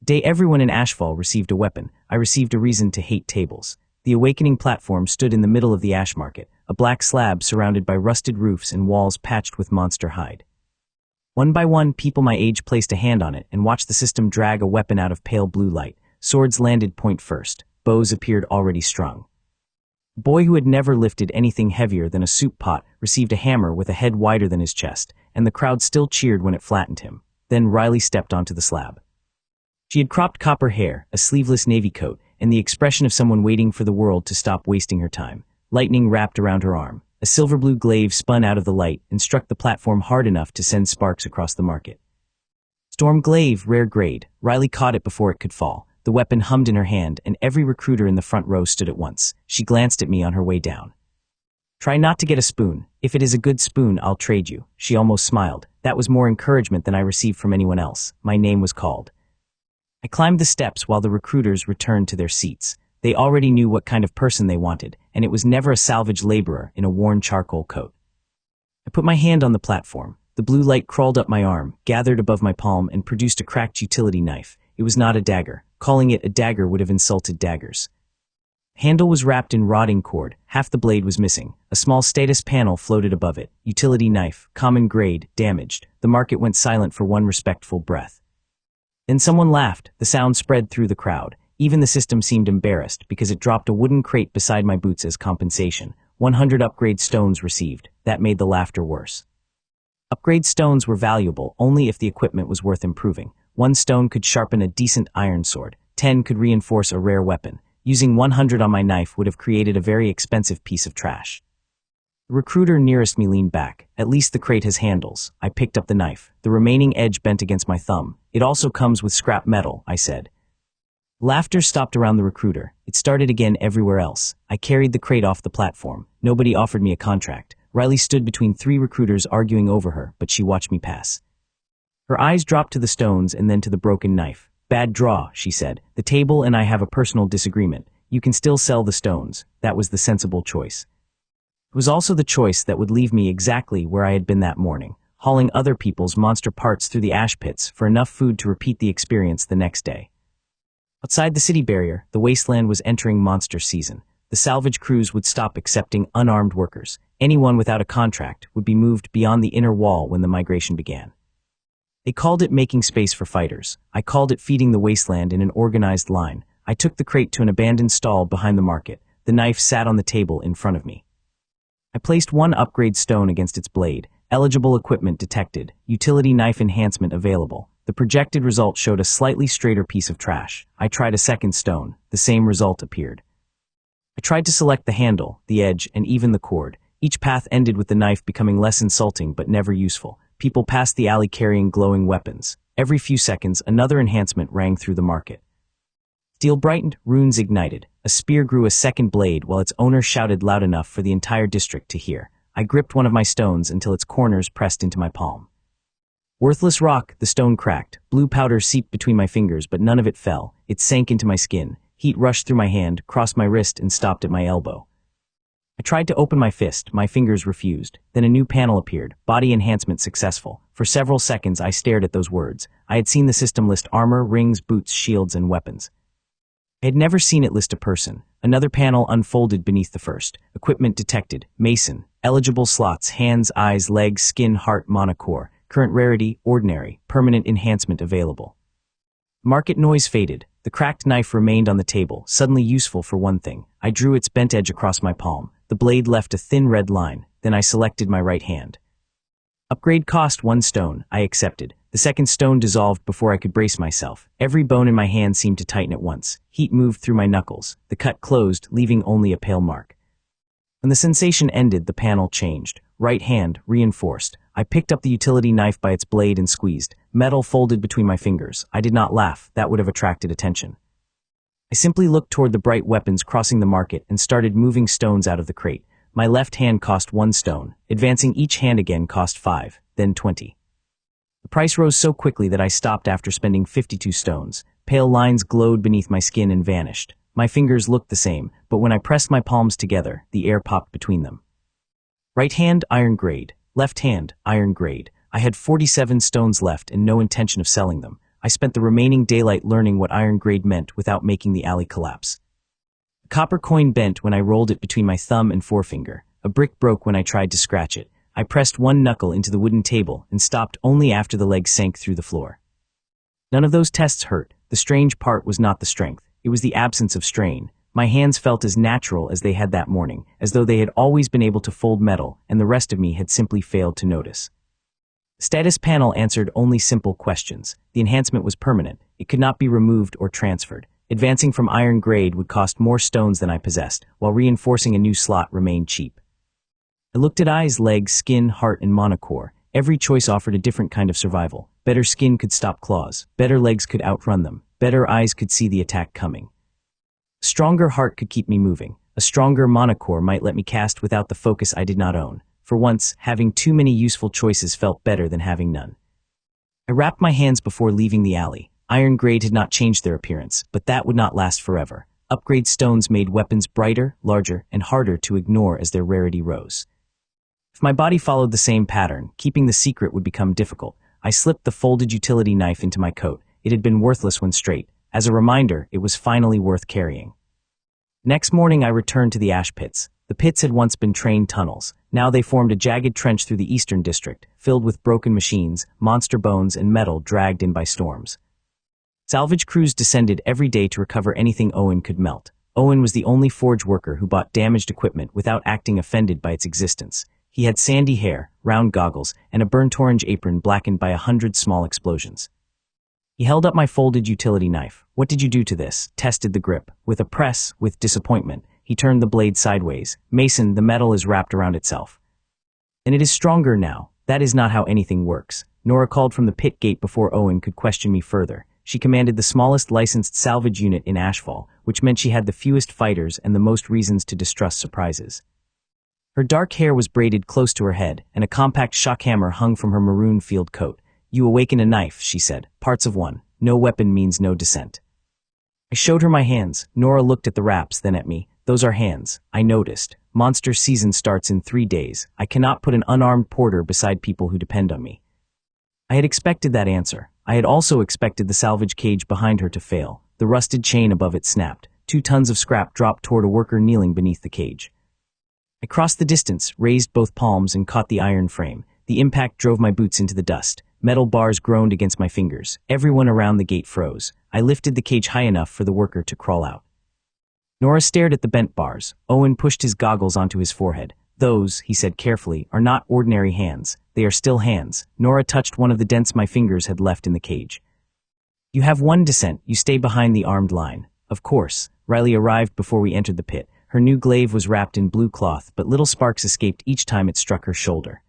day everyone in Ashfall received a weapon, I received a reason to hate tables. The awakening platform stood in the middle of the ash market, a black slab surrounded by rusted roofs and walls patched with monster hide. One by one, people my age placed a hand on it and watched the system drag a weapon out of pale blue light. Swords landed point first. Bows appeared already strung. A boy who had never lifted anything heavier than a soup pot received a hammer with a head wider than his chest, and the crowd still cheered when it flattened him. Then Riley stepped onto the slab. She had cropped copper hair, a sleeveless navy coat, and the expression of someone waiting for the world to stop wasting her time. Lightning wrapped around her arm. A silver blue glaive spun out of the light and struck the platform hard enough to send sparks across the market. Storm glaive, rare grade. Riley caught it before it could fall. The weapon hummed in her hand, and every recruiter in the front row stood at once. She glanced at me on her way down. Try not to get a spoon. If it is a good spoon, I'll trade you. She almost smiled. That was more encouragement than I received from anyone else. My name was called. I climbed the steps while the recruiters returned to their seats. They already knew what kind of person they wanted, and it was never a salvage laborer in a worn charcoal coat. I put my hand on the platform. The blue light crawled up my arm, gathered above my palm, and produced a cracked utility knife. It was not a dagger. Calling it a dagger would have insulted daggers. The handle was wrapped in rotting cord. Half the blade was missing. A small status panel floated above it. Utility knife, common grade, damaged. The market went silent for one respectful breath. Then someone laughed. The sound spread through the crowd. Even the system seemed embarrassed because it dropped a wooden crate beside my boots as compensation. 100 upgrade stones received. That made the laughter worse. Upgrade stones were valuable only if the equipment was worth improving. 1 stone could sharpen a decent iron sword. 10 could reinforce a rare weapon. Using 100 on my knife would have created a very expensive piece of trash. The recruiter nearest me leaned back. At least the crate has handles. I picked up the knife. The remaining edge bent against my thumb. It also comes with scrap metal, I said. Laughter stopped around the recruiter. It started again everywhere else. I carried the crate off the platform. Nobody offered me a contract. Riley stood between 3 recruiters arguing over her, but she watched me pass. Her eyes dropped to the stones and then to the broken knife. Bad draw, she said. The table and I have a personal disagreement. You can still sell the stones. That was the sensible choice. It was also the choice that would leave me exactly where I had been that morning, hauling other people's monster parts through the ash pits for enough food to repeat the experience the next day. Outside the city barrier, the wasteland was entering monster season. The salvage crews would stop accepting unarmed workers. Anyone without a contract would be moved beyond the inner wall when the migration began. They called it making space for fighters. I called it feeding the wasteland in an organized line. I took the crate to an abandoned stall behind the market. The knife sat on the table in front of me. I placed 1 upgrade stone against its blade. Eligible equipment detected. Utility knife enhancement available. The projected result showed a slightly straighter piece of trash. I tried a second stone. The same result appeared. I tried to select the handle, the edge, and even the cord. Each path ended with the knife becoming less insulting but never useful. People passed the alley carrying glowing weapons. Every few seconds, another enhancement rang through the market. Steel brightened, runes ignited. A spear grew a second blade while its owner shouted loud enough for the entire district to hear. I gripped one of my stones until its corners pressed into my palm. Worthless rock, the stone cracked. Blue powder seeped between my fingers, but none of it fell. It sank into my skin. Heat rushed through my hand, crossed my wrist, and stopped at my elbow. I tried to open my fist. My fingers refused. Then a new panel appeared. Body enhancement successful. For several seconds, I stared at those words. I had seen the system list armor, rings, boots, shields, and weapons. I had never seen it list a person. Another panel unfolded beneath the first. Equipment detected. Mason. Eligible slots. Hands, eyes, legs, skin, heart, monocore. Current rarity, ordinary. Permanent enhancement available. Market noise faded. The cracked knife remained on the table, suddenly useful for one thing. I drew its bent edge across my palm. The blade left a thin red line. Then I selected my right hand. Upgrade cost 1 stone. I accepted. The second stone dissolved before I could brace myself. Every bone in my hand seemed to tighten at once. Heat moved through my knuckles. The cut closed, leaving only a pale mark. When the sensation ended, the panel changed. Right hand, reinforced. I picked up the utility knife by its blade and squeezed. Metal folded between my fingers. I did not laugh. That would have attracted attention. I simply looked toward the bright weapons crossing the market and started moving stones out of the crate. My left hand cost 1 stone. Advancing each hand again cost 5, then 20. The price rose so quickly that I stopped after spending 52 stones. Pale lines glowed beneath my skin and vanished. My fingers looked the same, but when I pressed my palms together, the air popped between them. Right hand, iron grade. Left hand, iron grade. I had 47 stones left and no intention of selling them. I spent the remaining daylight learning what iron grade meant without making the alley collapse. A copper coin bent when I rolled it between my thumb and forefinger. A brick broke when I tried to scratch it. I pressed one knuckle into the wooden table and stopped only after the leg sank through the floor. None of those tests hurt. The strange part was not the strength. It was the absence of strain. My hands felt as natural as they had that morning, as though they had always been able to fold metal, and the rest of me had simply failed to notice. The status panel answered only simple questions. The enhancement was permanent. It could not be removed or transferred. Advancing from iron grade would cost more stones than I possessed, while reinforcing a new slot remained cheap. I looked at eyes, legs, skin, heart, and monocore. Every choice offered a different kind of survival. Better skin could stop claws. Better legs could outrun them. Better eyes could see the attack coming. A stronger heart could keep me moving. A stronger monocore might let me cast without the focus I did not own. For once, having too many useful choices felt better than having none. I wrapped my hands before leaving the alley. Iron grade had not changed their appearance, but that would not last forever. Upgrade stones made weapons brighter, larger, and harder to ignore as their rarity rose. If my body followed the same pattern, keeping the secret would become difficult. I slipped the folded utility knife into my coat. It had been worthless when straight. As a reminder, it was finally worth carrying. Next morning I returned to the ash pits. The pits had once been train tunnels. Now they formed a jagged trench through the eastern district, filled with broken machines, monster bones, and metal dragged in by storms. Salvage crews descended every day to recover anything Owen could melt. Owen was the only forge worker who bought damaged equipment without acting offended by its existence. He had sandy hair, round goggles, and a burnt orange apron blackened by 100 small explosions. He held up my folded utility knife. "What did you do to this?" Tested the grip. With a press, with disappointment. He turned the blade sideways. "Mason, the metal is wrapped around itself. And it is stronger now. That is not how anything works." Nora called from the pit gate before Owen could question me further. She commanded the smallest licensed salvage unit in Ashfall, which meant she had the fewest fighters and the most reasons to distrust surprises. Her dark hair was braided close to her head, and a compact shockhammer hung from her maroon field coat. "You awaken a knife," she said. "Parts of one. No weapon means no descent." I showed her my hands. Nora looked at the wraps, then at me. "Those are hands." I noticed. "Monster season starts in 3 days. I cannot put an unarmed porter beside people who depend on me." I had expected that answer. I had also expected the salvage cage behind her to fail. The rusted chain above it snapped. 2 tons of scrap dropped toward a worker kneeling beneath the cage. I crossed the distance, raised both palms, and caught the iron frame. The impact drove my boots into the dust. Metal bars groaned against my fingers. Everyone around the gate froze. I lifted the cage high enough for the worker to crawl out. Nora stared at the bent bars. Owen pushed his goggles onto his forehead. "Those," he said carefully, "are not ordinary hands. They are still hands." Nora touched one of the dents my fingers had left in the cage. "You have 1 descent. You stay behind the armed line." "Of course." Riley arrived before we entered the pit. Her new glaive was wrapped in blue cloth, but little sparks escaped each time it struck her shoulder.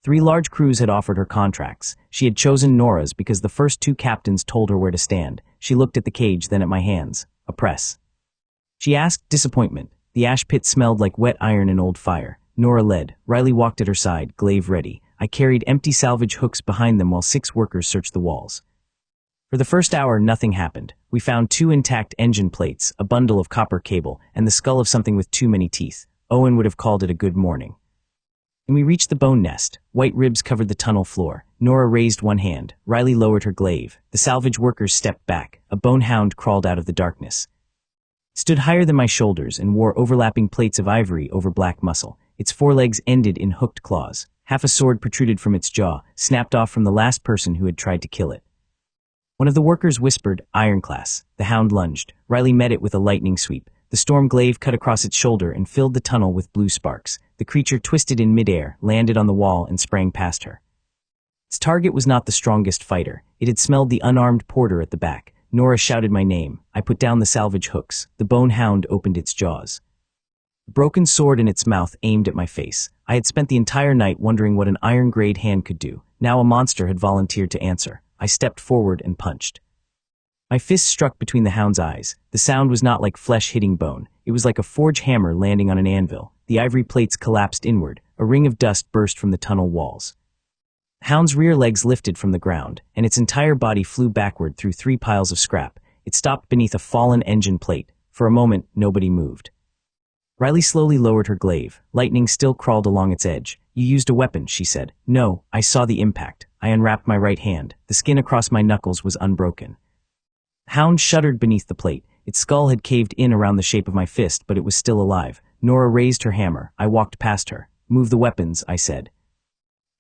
3 large crews had offered her contracts. She had chosen Nora's because the first 2 captains told her where to stand. She looked at the cage, then at my hands. "A press?" She asked, disappointment. The ash pit smelled like wet iron and old fire. Nora led. Riley walked at her side, glaive ready. I carried empty salvage hooks behind them while 6 workers searched the walls. For the first hour, nothing happened. We found 2 intact engine plates, a bundle of copper cable, and the skull of something with too many teeth. Owen would have called it a good morning. And we reached the bone nest. White ribs covered the tunnel floor. Nora raised one hand. Riley lowered her glaive. The salvage workers stepped back. A bone hound crawled out of the darkness. It stood higher than my shoulders and wore overlapping plates of ivory over black muscle. Its forelegs ended in hooked claws. Half a sword protruded from its jaw, snapped off from the last person who had tried to kill it. One of the workers whispered, "Ironclass." The hound lunged. Riley met it with a lightning sweep. The storm glaive cut across its shoulder and filled the tunnel with blue sparks. The creature twisted in midair, landed on the wall, and sprang past her. Its target was not the strongest fighter. It had smelled the unarmed porter at the back. Nora shouted my name. I put down the salvage hooks. The bone hound opened its jaws. A broken sword in its mouth aimed at my face. I had spent the entire night wondering what an iron-grade hand could do. Now a monster had volunteered to answer. I stepped forward and punched. My fist struck between the hound's eyes. The sound was not like flesh hitting bone. It was like a forge hammer landing on an anvil. The ivory plates collapsed inward. A ring of dust burst from the tunnel walls. The hound's rear legs lifted from the ground, and its entire body flew backward through 3 piles of scrap. It stopped beneath a fallen engine plate. For a moment, nobody moved. Riley slowly lowered her glaive. Lightning still crawled along its edge. "You used a weapon," she said. "No, I saw the impact. I unwrapped my right hand. The skin across my knuckles was unbroken. Hound shuddered beneath the plate. Its skull had caved in around the shape of my fist, but it was still alive. Nora raised her hammer. I walked past her. "Move the weapons," I said.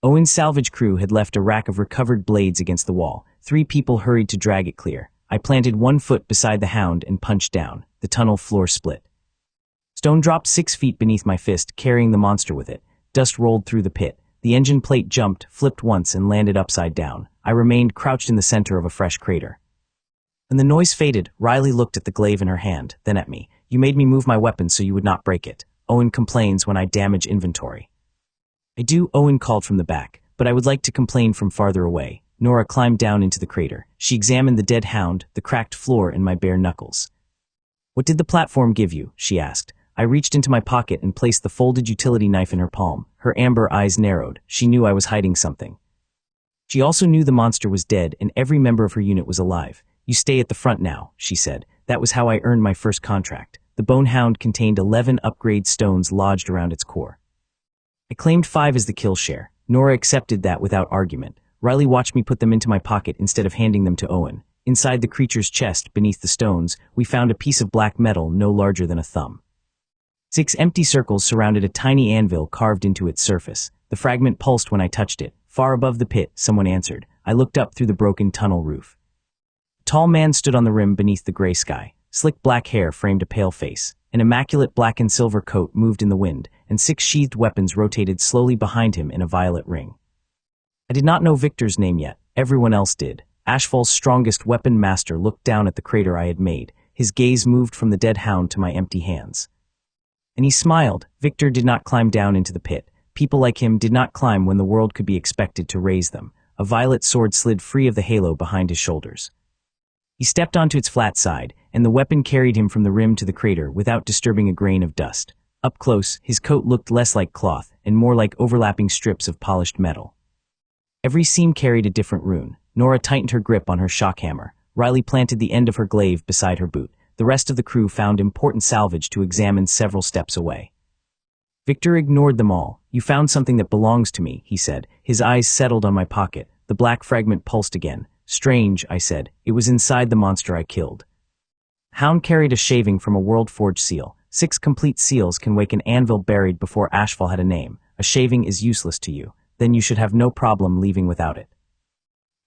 Owen's salvage crew had left a rack of recovered blades against the wall. 3 people hurried to drag it clear. I planted 1 foot beside the hound and punched down. The tunnel floor split. Stone dropped 6 feet beneath my fist, carrying the monster with it. Dust rolled through the pit. The engine plate jumped, flipped once, and landed upside down. I remained crouched in the center of a fresh crater. When the noise faded, Riley looked at the glaive in her hand, then at me. "You made me move my weapon so you would not break it. Owen complains when I damage inventory." "I do," Owen called from the back, "but I would like to complain from farther away." Nora climbed down into the crater. She examined the dead hound, the cracked floor, and my bare knuckles. "What did the platform give you?" she asked. I reached into my pocket and placed the folded utility knife in her palm. Her amber eyes narrowed. She knew I was hiding something. She also knew the monster was dead and every member of her unit was alive. "You stay at the front now," she said. "That was how I earned my first contract." The bone hound contained 11 upgrade stones lodged around its core. I claimed 5 as the kill share. Nora accepted that without argument. Riley watched me put them into my pocket instead of handing them to Owen. Inside the creature's chest, beneath the stones, we found a piece of black metal no larger than a thumb. 6 empty circles surrounded a tiny anvil carved into its surface. The fragment pulsed when I touched it. Far above the pit, someone answered. I looked up through the broken tunnel roof. A tall man stood on the rim beneath the gray sky. Slick black hair framed a pale face. An immaculate black and silver coat moved in the wind, and 6 sheathed weapons rotated slowly behind him in a violet ring. I did not know Victor's name yet. Everyone else did. Ashfall's strongest weapon master looked down at the crater I had made. His gaze moved from the dead hound to my empty hands. And he smiled. Victor did not climb down into the pit. People like him did not climb when the world could be expected to raise them. A violet sword slid free of the halo behind his shoulders. He stepped onto its flat side, and the weapon carried him from the rim to the crater without disturbing a grain of dust. Up close, his coat looked less like cloth and more like overlapping strips of polished metal. Every seam carried a different rune. Nora tightened her grip on her shock hammer. Riley planted the end of her glaive beside her boot. The rest of the crew found important salvage to examine several steps away. Victor ignored them all. "You found something that belongs to me," he said. His eyes settled on my pocket. The black fragment pulsed again. "Strange," I said. "It was inside the monster I killed." Hound carried a shaving from a world-forged seal. 6 complete seals can wake an anvil buried before Ashfall had a name. A shaving is useless to you. Then you should have no problem leaving without it.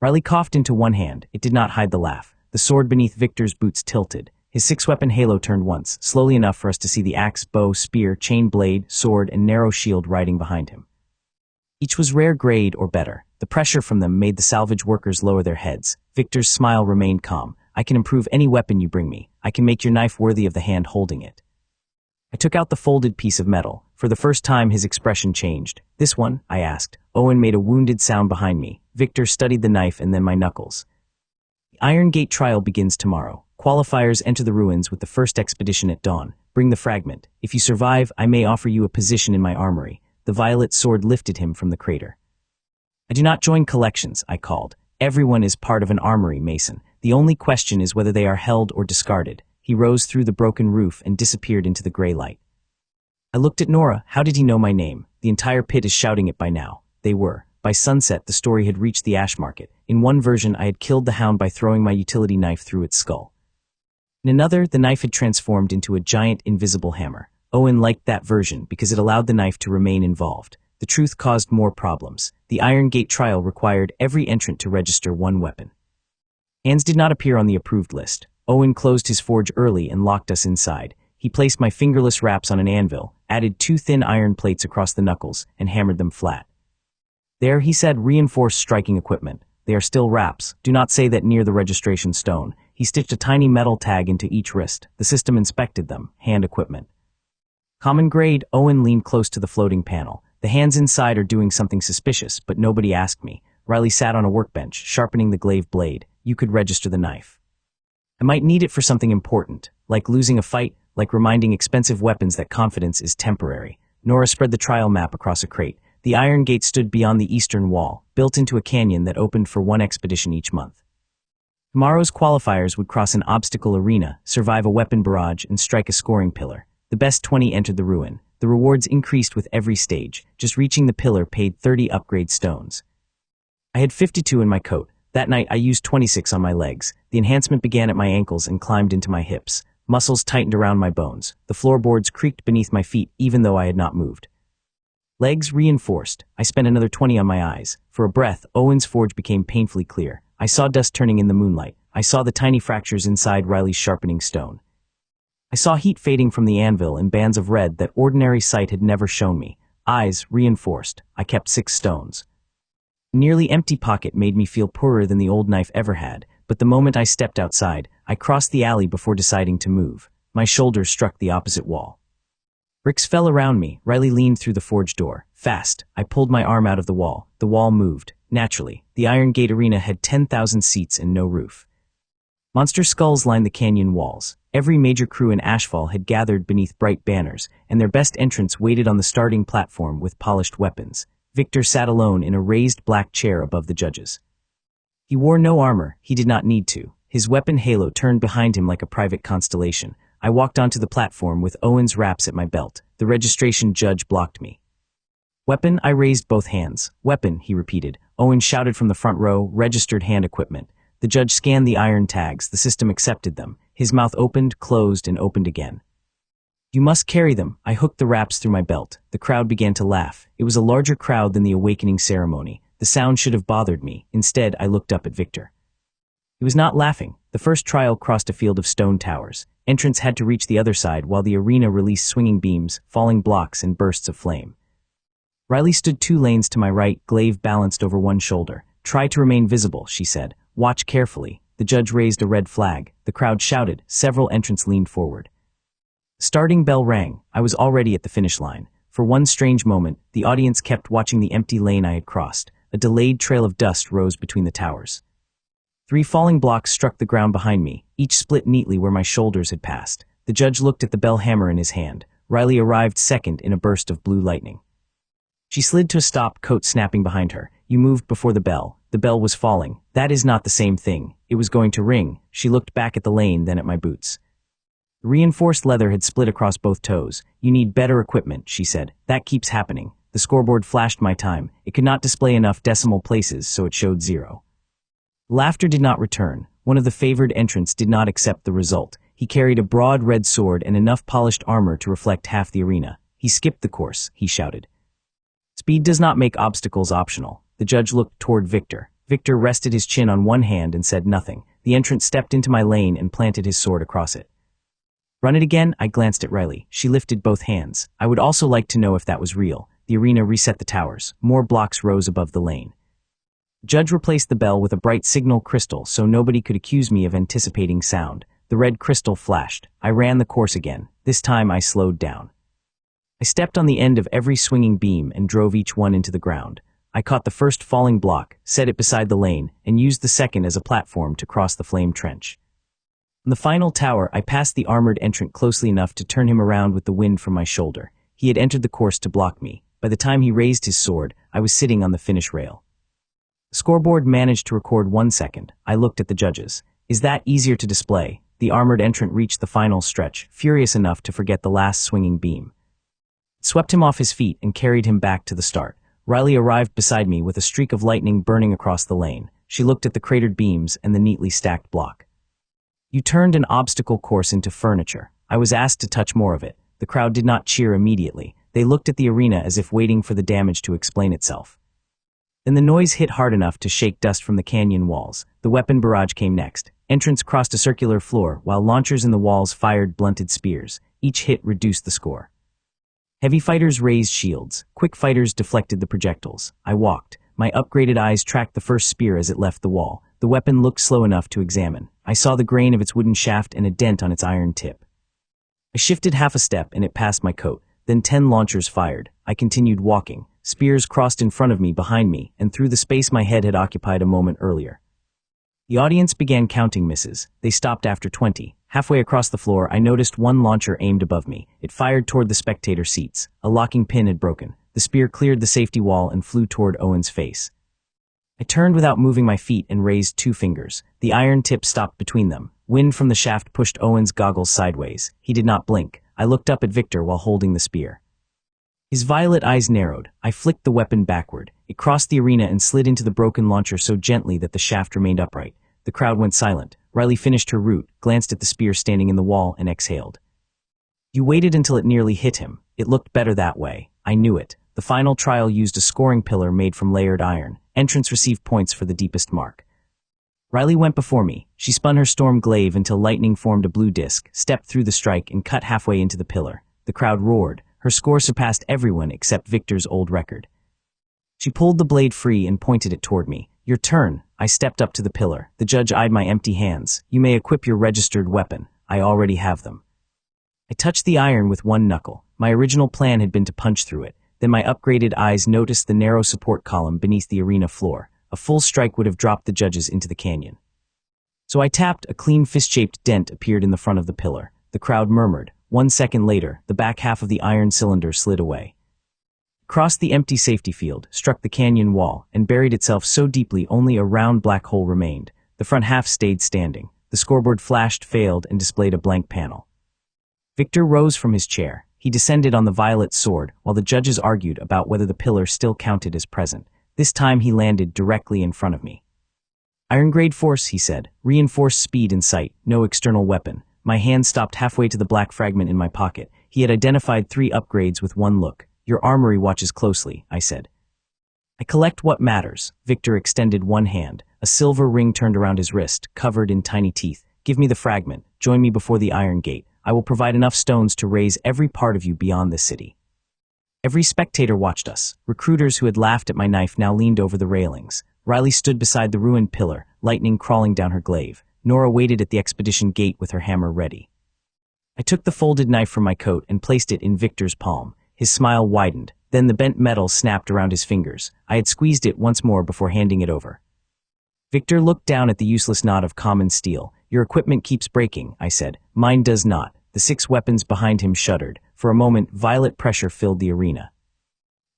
Riley coughed into one hand. It did not hide the laugh. The sword beneath Victor's boots tilted. His 6-weapon halo turned once, slowly enough for us to see the axe, bow, spear, chain blade, sword, and narrow shield riding behind him. Each was rare grade or better. The pressure from them made the salvage workers lower their heads. Victor's smile remained calm. "I can improve any weapon you bring me. I can make your knife worthy of the hand holding it." I took out the folded piece of metal. For the first time, his expression changed. "This one?" I asked. Owen made a wounded sound behind me. Victor studied the knife and then my knuckles. "The Iron Gate trial begins tomorrow. Qualifiers enter the ruins with the first expedition at dawn. Bring the fragment. If you survive, I may offer you a position in my armory." The violet sword lifted him from the crater. "I do not join collections," I called. "Everyone is part of an armory, Mason. The only question is whether they are held or discarded." He rose through the broken roof and disappeared into the gray light. I looked at Nora. How did he know my name? The entire pit is shouting it by now. They were. By sunset, the story had reached the ash market. In one version, I had killed the hound by throwing my utility knife through its skull. In another, the knife had transformed into a giant invisible hammer. Owen liked that version because it allowed the knife to remain involved. The truth caused more problems. The Iron Gate trial required every entrant to register 1 weapon. Hands did not appear on the approved list. Owen closed his forge early and locked us inside. He placed my fingerless wraps on an anvil, added 2 thin iron plates across the knuckles, and hammered them flat. "There," he said, "reinforced striking equipment. They are still wraps. Do not say that near the registration stone." He stitched a tiny metal tag into each wrist. The system inspected them. Hand equipment. "Common grade." Owen leaned close to the floating panel. "The hands inside are doing something suspicious, but nobody asked me." Riley sat on a workbench, sharpening the glaive blade. "You could register the knife. I might need it for something important, like losing a fight, like reminding expensive weapons that confidence is temporary." Nora spread the trial map across a crate. The Iron Gate stood beyond the eastern wall, built into a canyon that opened for 1 expedition each month. Tomorrow's qualifiers would cross an obstacle arena, survive a weapon barrage, and strike a scoring pillar. The best 20 entered the ruin. The rewards increased with every stage. Just reaching the pillar paid 30 upgrade stones. I had 52 in my coat. That night I used 26 on my legs. The enhancement began at my ankles and climbed into my hips. Muscles tightened around my bones. The floorboards creaked beneath my feet even though I had not moved. Legs reinforced. I spent another 20 on my eyes. For a breath, Owen's forge became painfully clear. I saw dust turning in the moonlight. I saw the tiny fractures inside Riley's sharpening stone. I saw heat fading from the anvil in bands of red that ordinary sight had never shown me. Eyes reinforced. I kept 6 stones. A nearly empty pocket made me feel poorer than the old knife ever had, but the moment I stepped outside, I crossed the alley before deciding to move. My shoulders struck the opposite wall. Bricks fell around me. Riley leaned through the forge door. Fast. I pulled my arm out of the wall. The wall moved. Naturally, the Iron Gate Arena had 10,000 seats and no roof. Monster skulls lined the canyon walls. Every major crew in Ashfall had gathered beneath bright banners, and their best entrants waited on the starting platform with polished weapons. Victor sat alone in a raised black chair above the judges. He wore no armor. He did not need to. His weapon halo turned behind him like a private constellation. I walked onto the platform with Owen's wraps at my belt. The registration judge blocked me. Weapon, I raised both hands. Weapon, he repeated. Owen shouted from the front row, registered hand equipment. The judge scanned the iron tags. The system accepted them. His mouth opened, closed, and opened again. You must carry them. I hooked the wraps through my belt. The crowd began to laugh. It was a larger crowd than the awakening ceremony. The sound should have bothered me. Instead, I looked up at Victor. He was not laughing. The first trial crossed a field of stone towers. Entrants had to reach the other side while the arena released swinging beams, falling blocks, and bursts of flame. Riley stood 2 lanes to my right, glaive balanced over one shoulder. Try to remain visible, she said. Watch carefully. The judge raised a red flag. The crowd shouted. Several entrants leaned forward. The starting bell rang. I was already at the finish line. For one strange moment, the audience kept watching the empty lane I had crossed. A delayed trail of dust rose between the towers. 3 falling blocks struck the ground behind me, each split neatly where my shoulders had passed. The judge looked at the bell hammer in his hand. Riley arrived second in a burst of blue lightning. She slid to a stop, coat snapping behind her. You moved before the bell. The bell was falling. That is not the same thing. It was going to ring. She looked back at the lane, then at my boots. The reinforced leather had split across both toes. You need better equipment, she said. That keeps happening. The scoreboard flashed my time. It could not display enough decimal places, so it showed 0. Laughter did not return. One of the favored entrants did not accept the result. He carried a broad red sword and enough polished armor to reflect half the arena. He skipped the course, he shouted. Speed does not make obstacles optional. The judge looked toward Victor. Victor rested his chin on one hand and said nothing. The entrant stepped into my lane and planted his sword across it. Run it again? I glanced at Riley. She lifted both hands. I would also like to know if that was real. The arena reset the towers. More blocks rose above the lane. The judge replaced the bell with a bright signal crystal so nobody could accuse me of anticipating sound. The red crystal flashed. I ran the course again. This time I slowed down. I stepped on the end of every swinging beam and drove each one into the ground. I caught the first falling block, set it beside the lane, and used the second as a platform to cross the flame trench. On the final tower, I passed the armored entrant closely enough to turn him around with the wind from my shoulder. He had entered the course to block me. By the time he raised his sword, I was sitting on the finish rail. The scoreboard managed to record 1 second. I looked at the judges. Is that easier to display? The armored entrant reached the final stretch, furious enough to forget the last swinging beam. It swept him off his feet and carried him back to the start. Riley arrived beside me with a streak of lightning burning across the lane. She looked at the cratered beams and the neatly stacked block. You turned an obstacle course into furniture. I was asked to touch more of it. The crowd did not cheer immediately. They looked at the arena as if waiting for the damage to explain itself. Then the noise hit hard enough to shake dust from the canyon walls. The weapon barrage came next. Entrants crossed a circular floor, while launchers in the walls fired blunted spears. Each hit reduced the score. Heavy fighters raised shields. Quick fighters deflected the projectiles. I walked. My upgraded eyes tracked the first spear as it left the wall. The weapon looked slow enough to examine. I saw the grain of its wooden shaft and a dent on its iron tip. I shifted half a step and it passed my coat. Then 10 launchers fired. I continued walking. Spears crossed in front of me, behind me, and through the space my head had occupied a moment earlier. The audience began counting misses. They stopped after 20. Halfway across the floor, I noticed one launcher aimed above me. It fired toward the spectator seats. A locking pin had broken. The spear cleared the safety wall and flew toward Owen's face. I turned without moving my feet and raised 2 fingers. The iron tip stopped between them. Wind from the shaft pushed Owen's goggles sideways. He did not blink. I looked up at Victor while holding the spear. His violet eyes narrowed. I flicked the weapon backward. It crossed the arena and slid into the broken launcher so gently that the shaft remained upright. The crowd went silent. Riley finished her route, glanced at the spear standing in the wall, and exhaled. You waited until it nearly hit him. It looked better that way. I knew it. The final trial used a scoring pillar made from layered iron. Entrants received points for the deepest mark. Riley went before me. She spun her storm glaive until lightning formed a blue disc, stepped through the strike, and cut halfway into the pillar. The crowd roared. Her score surpassed everyone except Victor's old record. She pulled the blade free and pointed it toward me. Your turn. I stepped up to the pillar. The judge eyed my empty hands. You may equip your registered weapon. I already have them. I touched the iron with one knuckle. My original plan had been to punch through it. Then my upgraded eyes noticed the narrow support column beneath the arena floor. A full strike would have dropped the judges into the canyon. So I tapped. A clean fist-shaped dent appeared in the front of the pillar. The crowd murmured. 1 second later, the back half of the iron cylinder slid away. Crossed the empty safety field, struck the canyon wall, and buried itself so deeply only a round black hole remained. The front half stayed standing. The scoreboard flashed, failed, and displayed a blank panel. Victor rose from his chair. He descended on the violet sword, while the judges argued about whether the pillar still counted as present. This time he landed directly in front of me. Iron grade force, he said. Reinforced speed in sight, no external weapon. My hand stopped halfway to the black fragment in my pocket. He had identified 3 upgrades with one look. Your armory watches closely, I said. I collect what matters. Victor extended one hand. A silver ring turned around his wrist, covered in tiny teeth. Give me the fragment. Join me before the iron gate. I will provide enough stones to raise every part of you beyond this city. Every spectator watched us. Recruiters who had laughed at my knife now leaned over the railings. Riley stood beside the ruined pillar, lightning crawling down her glaive. Nora waited at the expedition gate with her hammer ready. I took the folded knife from my coat and placed it in Victor's palm. His smile widened. Then the bent metal snapped around his fingers. I had squeezed it once more before handing it over. Victor looked down at the useless knot of common steel. Your equipment keeps breaking, I said. Mine does not. The 6 weapons behind him shuddered. For a moment, violet pressure filled the arena.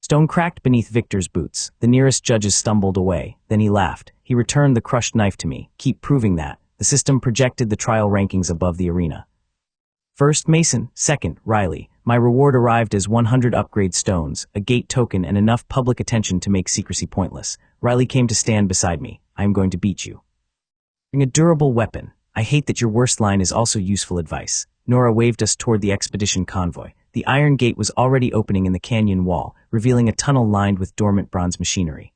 Stone cracked beneath Victor's boots. The nearest judges stumbled away. Then he laughed. He returned the crushed knife to me. Keep proving that. The system projected the trial rankings above the arena. First, Mason. Second, Riley. My reward arrived as 100 upgrade stones, a gate token, and enough public attention to make secrecy pointless. Riley came to stand beside me. I am going to beat you. Bring a durable weapon. I hate that your worst line is also useful advice. Nora waved us toward the expedition convoy. The iron gate was already opening in the canyon wall, revealing a tunnel lined with dormant bronze machinery.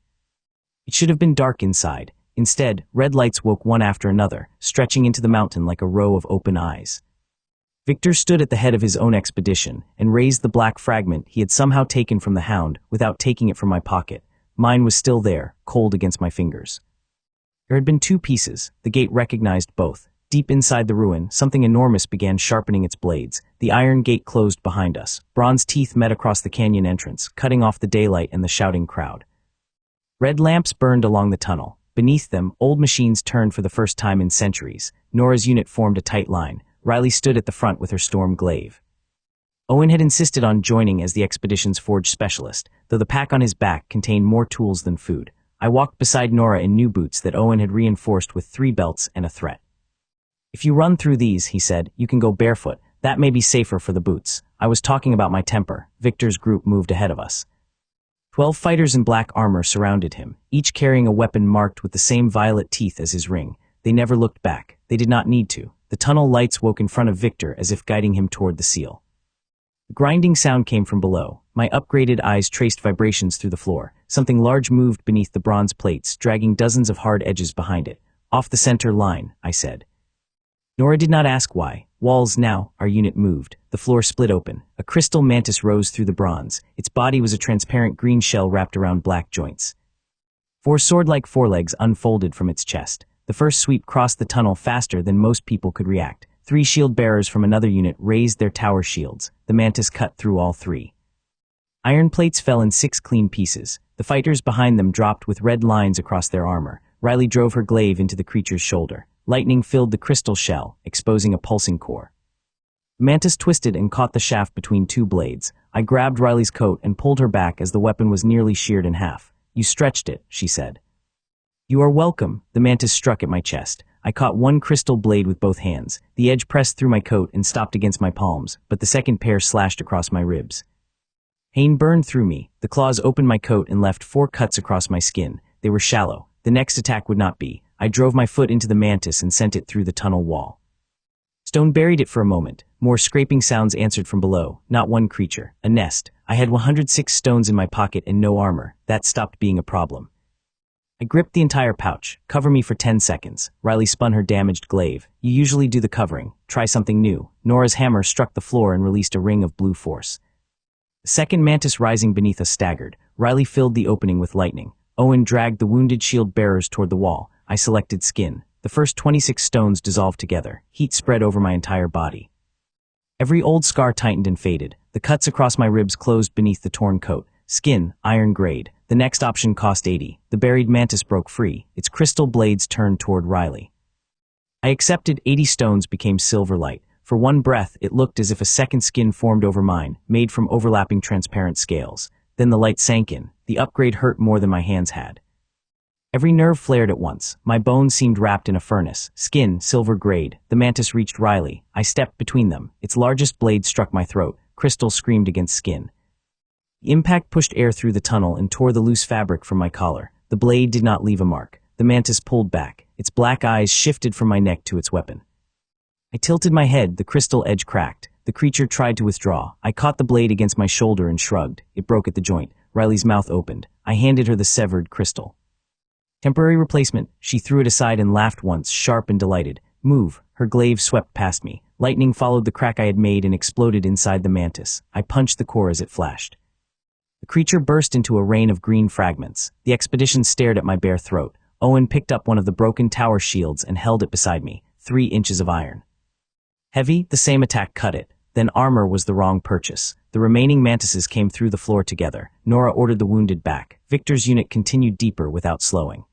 It should have been dark inside. Instead, red lights woke one after another, stretching into the mountain like a row of open eyes. Victor stood at the head of his own expedition and raised the black fragment he had somehow taken from the hound without taking it from my pocket. Mine was still there, cold against my fingers. There had been 2 pieces. The gate recognized both. Deep inside the ruin, something enormous began sharpening its blades. The iron gate closed behind us. Bronze teeth met across the canyon entrance, cutting off the daylight and the shouting crowd. Red lamps burned along the tunnel. Beneath them, old machines turned for the first time in centuries. Nora's unit formed a tight line. Riley stood at the front with her storm glaive. Owen had insisted on joining as the expedition's forge specialist, though the pack on his back contained more tools than food. I walked beside Nora in new boots that Owen had reinforced with 3 belts and a threat. If you run through these, he said, you can go barefoot. That may be safer for the boots. I was talking about my temper. Victor's group moved ahead of us. 12 fighters in black armor surrounded him, each carrying a weapon marked with the same violet teeth as his ring. They never looked back. They did not need to. The tunnel lights woke in front of Victor as if guiding him toward the seal. A grinding sound came from below. My upgraded eyes traced vibrations through the floor. Something large moved beneath the bronze plates, dragging dozens of hard edges behind it. Off the center line, I said. Nora did not ask why. Walls now, our unit moved. The floor split open. A crystal mantis rose through the bronze. Its body was a transparent green shell wrapped around black joints. 4 sword-like forelegs unfolded from its chest. The first sweep crossed the tunnel faster than most people could react. 3 shield bearers from another unit raised their tower shields. The mantis cut through all 3. Iron plates fell in 6 clean pieces. The fighters behind them dropped with red lines across their armor. Riley drove her glaive into the creature's shoulder. Lightning filled the crystal shell, exposing a pulsing core. The mantis twisted and caught the shaft between 2 blades. I grabbed Riley's coat and pulled her back as the weapon was nearly sheared in half. You stretched it, she said. You are welcome. The mantis struck at my chest. I caught one crystal blade with both hands. The edge pressed through my coat and stopped against my palms, but the second pair slashed across my ribs. Pain burned through me. The claws opened my coat and left 4 cuts across my skin. They were shallow. The next attack would not be. I drove my foot into the mantis and sent it through the tunnel wall. Stone buried it for a moment. More scraping sounds answered from below. Not one creature. A nest. I had 106 stones in my pocket and no armor. That stopped being a problem. I gripped the entire pouch. Cover me for 10 seconds. Riley spun her damaged glaive. You usually do the covering. Try something new. Nora's hammer struck the floor and released a ring of blue force. The second mantis rising beneath us staggered. Riley filled the opening with lightning. Owen dragged the wounded shield bearers toward the wall. I selected skin. The first 26 stones dissolved together. Heat spread over my entire body. Every old scar tightened and faded. The cuts across my ribs closed beneath the torn coat. Skin, iron grade. The next option cost 80. The buried mantis broke free. Its crystal blades turned toward Riley. I accepted. 80 stones became silver light. For one breath, it looked as if a second skin formed over mine, made from overlapping transparent scales. Then the light sank in. The upgrade hurt more than my hands had. Every nerve flared at once. My bones seemed wrapped in a furnace. Skin, silver grade. The mantis reached Riley. I stepped between them. Its largest blade struck my throat. Crystal screamed against skin. The impact pushed air through the tunnel and tore the loose fabric from my collar. The blade did not leave a mark. The mantis pulled back. Its black eyes shifted from my neck to its weapon. I tilted my head. The crystal edge cracked. The creature tried to withdraw. I caught the blade against my shoulder and shrugged. It broke at the joint. Riley's mouth opened. I handed her the severed crystal. Temporary replacement. She threw it aside and laughed once, sharp and delighted. Move. Her glaive swept past me. Lightning followed the crack I had made and exploded inside the mantis. I punched the core as it flashed. The creature burst into a rain of green fragments. The expedition stared at my bare throat. Owen picked up one of the broken tower shields and held it beside me. 3 inches of iron. Heavy, the same attack cut it. Then armor was the wrong purchase. The remaining mantises came through the floor together. Nora ordered the wounded back. Victor's unit continued deeper without slowing.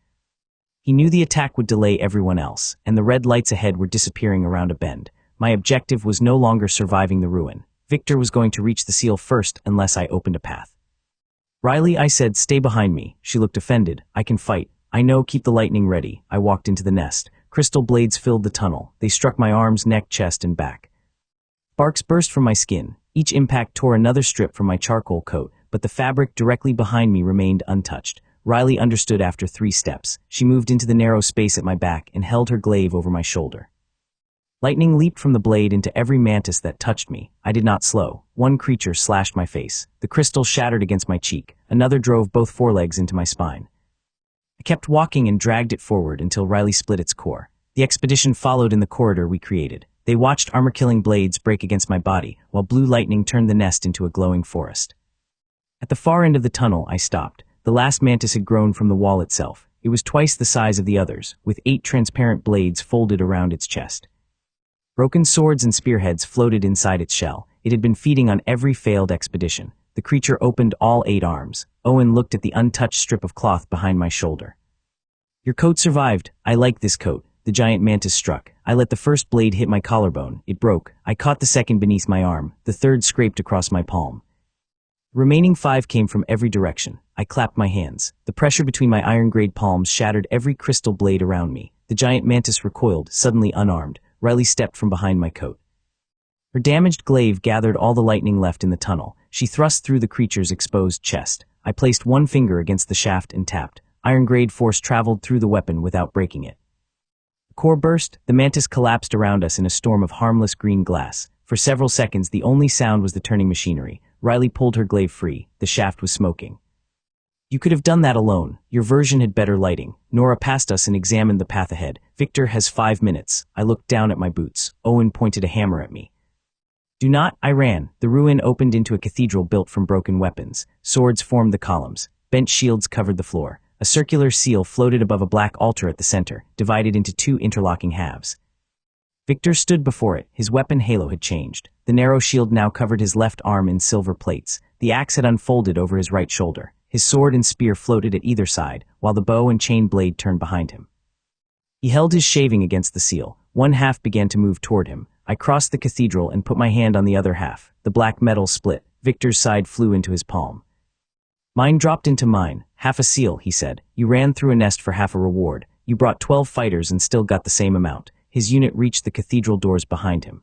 He knew the attack would delay everyone else, and the red lights ahead were disappearing around a bend. My objective was no longer surviving the ruin. Victor was going to reach the seal first unless I opened a path. Riley, I said, stay behind me. She looked offended. I can fight. I know, keep the lightning ready. I walked into the nest. Crystal blades filled the tunnel. They struck my arms, neck, chest, and back. Sparks burst from my skin. Each impact tore another strip from my charcoal coat, but the fabric directly behind me remained untouched. Riley understood after 3 steps. She moved into the narrow space at my back and held her glaive over my shoulder. Lightning leaped from the blade into every mantis that touched me. I did not slow. One creature slashed my face. The crystal shattered against my cheek. Another drove both forelegs into my spine. I kept walking and dragged it forward until Riley split its core. The expedition followed in the corridor we created. They watched armor-killing blades break against my body, while blue lightning turned the nest into a glowing forest. At the far end of the tunnel, I stopped. The last mantis had grown from the wall itself. It was twice the size of the others, with 8 transparent blades folded around its chest. Broken swords and spearheads floated inside its shell. It had been feeding on every failed expedition. The creature opened all 8 arms. Owen looked at the untouched strip of cloth behind my shoulder. Your coat survived. I like this coat. The giant mantis struck. I let the first blade hit my collarbone. It broke. I caught the second beneath my arm. The third scraped across my palm. The remaining 5 came from every direction. I clapped my hands. The pressure between my iron-grade palms shattered every crystal blade around me. The giant mantis recoiled, suddenly unarmed. Riley stepped from behind my coat. Her damaged glaive gathered all the lightning left in the tunnel. She thrust through the creature's exposed chest. I placed one finger against the shaft and tapped. Iron-grade force traveled through the weapon without breaking it. The core burst. The mantis collapsed around us in a storm of harmless green glass. For several seconds, the only sound was the turning machinery. Riley pulled her glaive free. The shaft was smoking. You could have done that alone. Your version had better lighting. Nora passed us and examined the path ahead. Victor has 5 minutes. I looked down at my boots. Owen pointed a hammer at me. Do not, I ran. The ruin opened into a cathedral built from broken weapons. Swords formed the columns. Bent shields covered the floor. A circular seal floated above a black altar at the center, divided into 2 interlocking halves. Victor stood before it. His weapon halo had changed. The narrow shield now covered his left arm in silver plates. The axe had unfolded over his right shoulder. His sword and spear floated at either side, while the bow and chain blade turned behind him. He held his shaving against the seal. One half began to move toward him. I crossed the cathedral and put my hand on the other half. The black metal split. Victor's side flew into his palm. Mine dropped into mine. Half a seal, he said. You ran through a nest for half a reward. You brought 12 fighters and still got the same amount. His unit reached the cathedral doors behind him.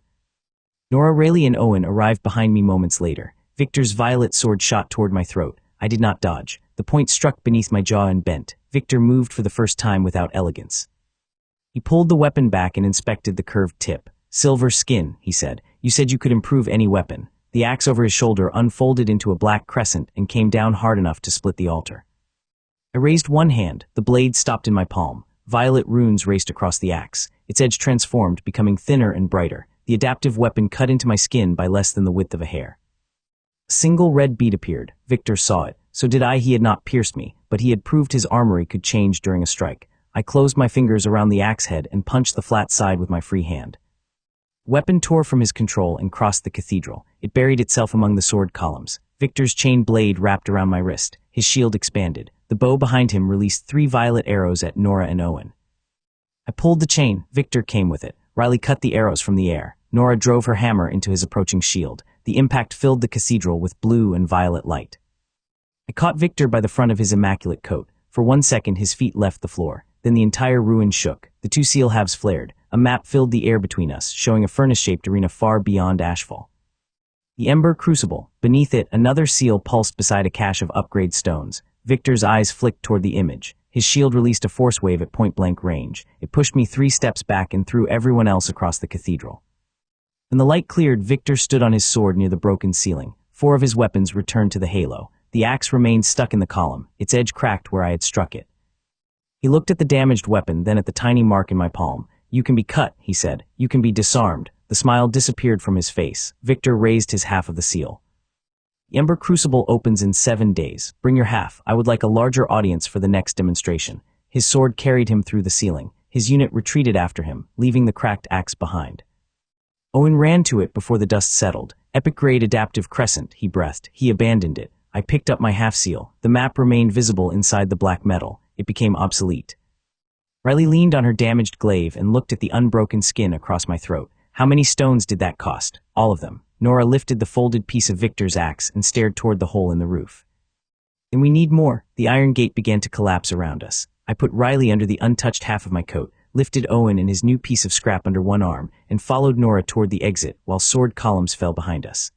Nora, Rayleigh, and Owen arrived behind me moments later. Victor's violet sword shot toward my throat. I did not dodge. The point struck beneath my jaw and bent. Victor moved for the first time without elegance. He pulled the weapon back and inspected the curved tip. "Silver skin," he said. "You said you could improve any weapon." The axe over his shoulder unfolded into a black crescent and came down hard enough to split the altar. I raised one hand. The blade stopped in my palm. Violet runes raced across the axe. Its edge transformed, becoming thinner and brighter. The adaptive weapon cut into my skin by less than the width of a hair. A single red bead appeared. Victor saw it. So did I. He had not pierced me, but he had proved his armory could change during a strike. I closed my fingers around the axe head and punched the flat side with my free hand. Weapon tore from his control and crossed the cathedral. It buried itself among the sword columns. Victor's chain blade wrapped around my wrist. His shield expanded. The bow behind him released 3 violet arrows at Nora and Owen. I pulled the chain. Victor came with it. Riley cut the arrows from the air. Nora drove her hammer into his approaching shield. The impact filled the cathedral with blue and violet light. I caught Victor by the front of his immaculate coat. For 1 second, his feet left the floor. Then the entire ruin shook. The 2 seal halves flared. A map filled the air between us, showing a furnace-shaped arena far beyond Ashfall. The Ember Crucible. Beneath it, another seal pulsed beside a cache of upgrade stones. Victor's eyes flicked toward the image. His shield released a force wave at point-blank range. It pushed me 3 steps back and threw everyone else across the cathedral. When the light cleared, Victor stood on his sword near the broken ceiling. 4 of his weapons returned to the halo. The axe remained stuck in the column. Its edge cracked where I had struck it. He looked at the damaged weapon, then at the tiny mark in my palm. "You can be cut," he said. "You can be disarmed." The smile disappeared from his face. Victor raised his half of the seal. "The Ember Crucible opens in 7 days. Bring your half. I would like a larger audience for the next demonstration." His sword carried him through the ceiling. His unit retreated after him, leaving the cracked axe behind. Owen ran to it before the dust settled. "Epic-grade adaptive crescent," he breathed. He abandoned it. I picked up my half-seal. The map remained visible inside the black metal. It became obsolete. Riley leaned on her damaged glaive and looked at the unbroken skin across my throat. "How many stones did that cost?" "All of them." Nora lifted the folded piece of Victor's axe and stared toward the hole in the roof. "And we need more." The iron gate began to collapse around us. I put Riley under the untouched half of my coat, lifted Owen and his new piece of scrap under one arm, and followed Nora toward the exit while sword columns fell behind us.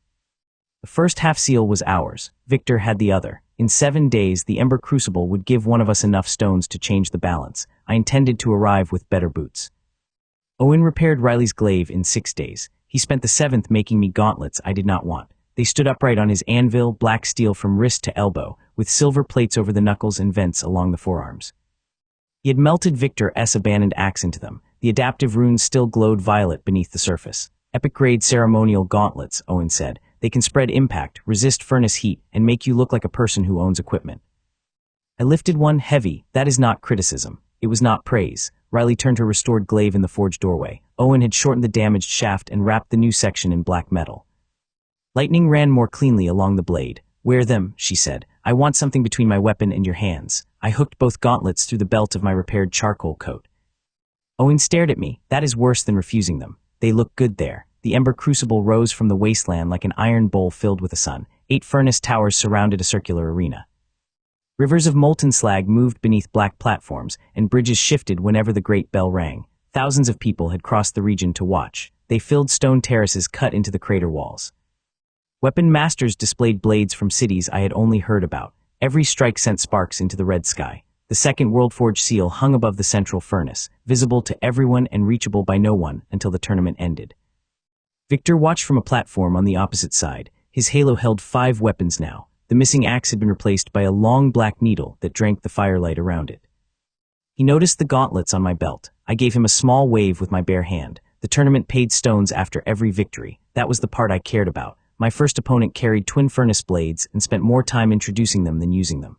The first half-seal was ours. Victor had the other. In 7 days, the Ember Crucible would give one of us enough stones to change the balance. I intended to arrive with better boots. Owen repaired Riley's glaive in 6 days. He spent the 7th making me gauntlets I did not want. They stood upright on his anvil, black steel from wrist to elbow, with silver plates over the knuckles and vents along the forearms. He had melted Victor's abandoned axe into them. The adaptive runes still glowed violet beneath the surface. "Epic-grade ceremonial gauntlets," Owen said. "They can spread impact, resist furnace heat, and make you look like a person who owns equipment." I lifted one heavy. That is not criticism. It was not praise. Riley turned her restored glaive in the forge doorway. Owen had shortened the damaged shaft and wrapped the new section in black metal. Lightning ran more cleanly along the blade. "Wear them," she said. "I want something between my weapon and your hands." I hooked both gauntlets through the belt of my repaired charcoal coat. Owen stared at me. "That is worse than refusing them. They look good there." The Ember Crucible rose from the wasteland like an iron bowl filled with the sun. 8 furnace towers surrounded a circular arena. Rivers of molten slag moved beneath black platforms, and bridges shifted whenever the great bell rang. Thousands of people had crossed the region to watch. They filled stone terraces cut into the crater walls. Weapon masters displayed blades from cities I had only heard about. Every strike sent sparks into the red sky. The second Worldforge seal hung above the central furnace, visible to everyone and reachable by no one until the tournament ended. Victor watched from a platform on the opposite side. His halo held 5 weapons now. The missing axe had been replaced by a long black needle that drank the firelight around it. He noticed the gauntlets on my belt. I gave him a small wave with my bare hand. The tournament paid stones after every victory. That was the part I cared about. My first opponent carried twin furnace blades and spent more time introducing them than using them.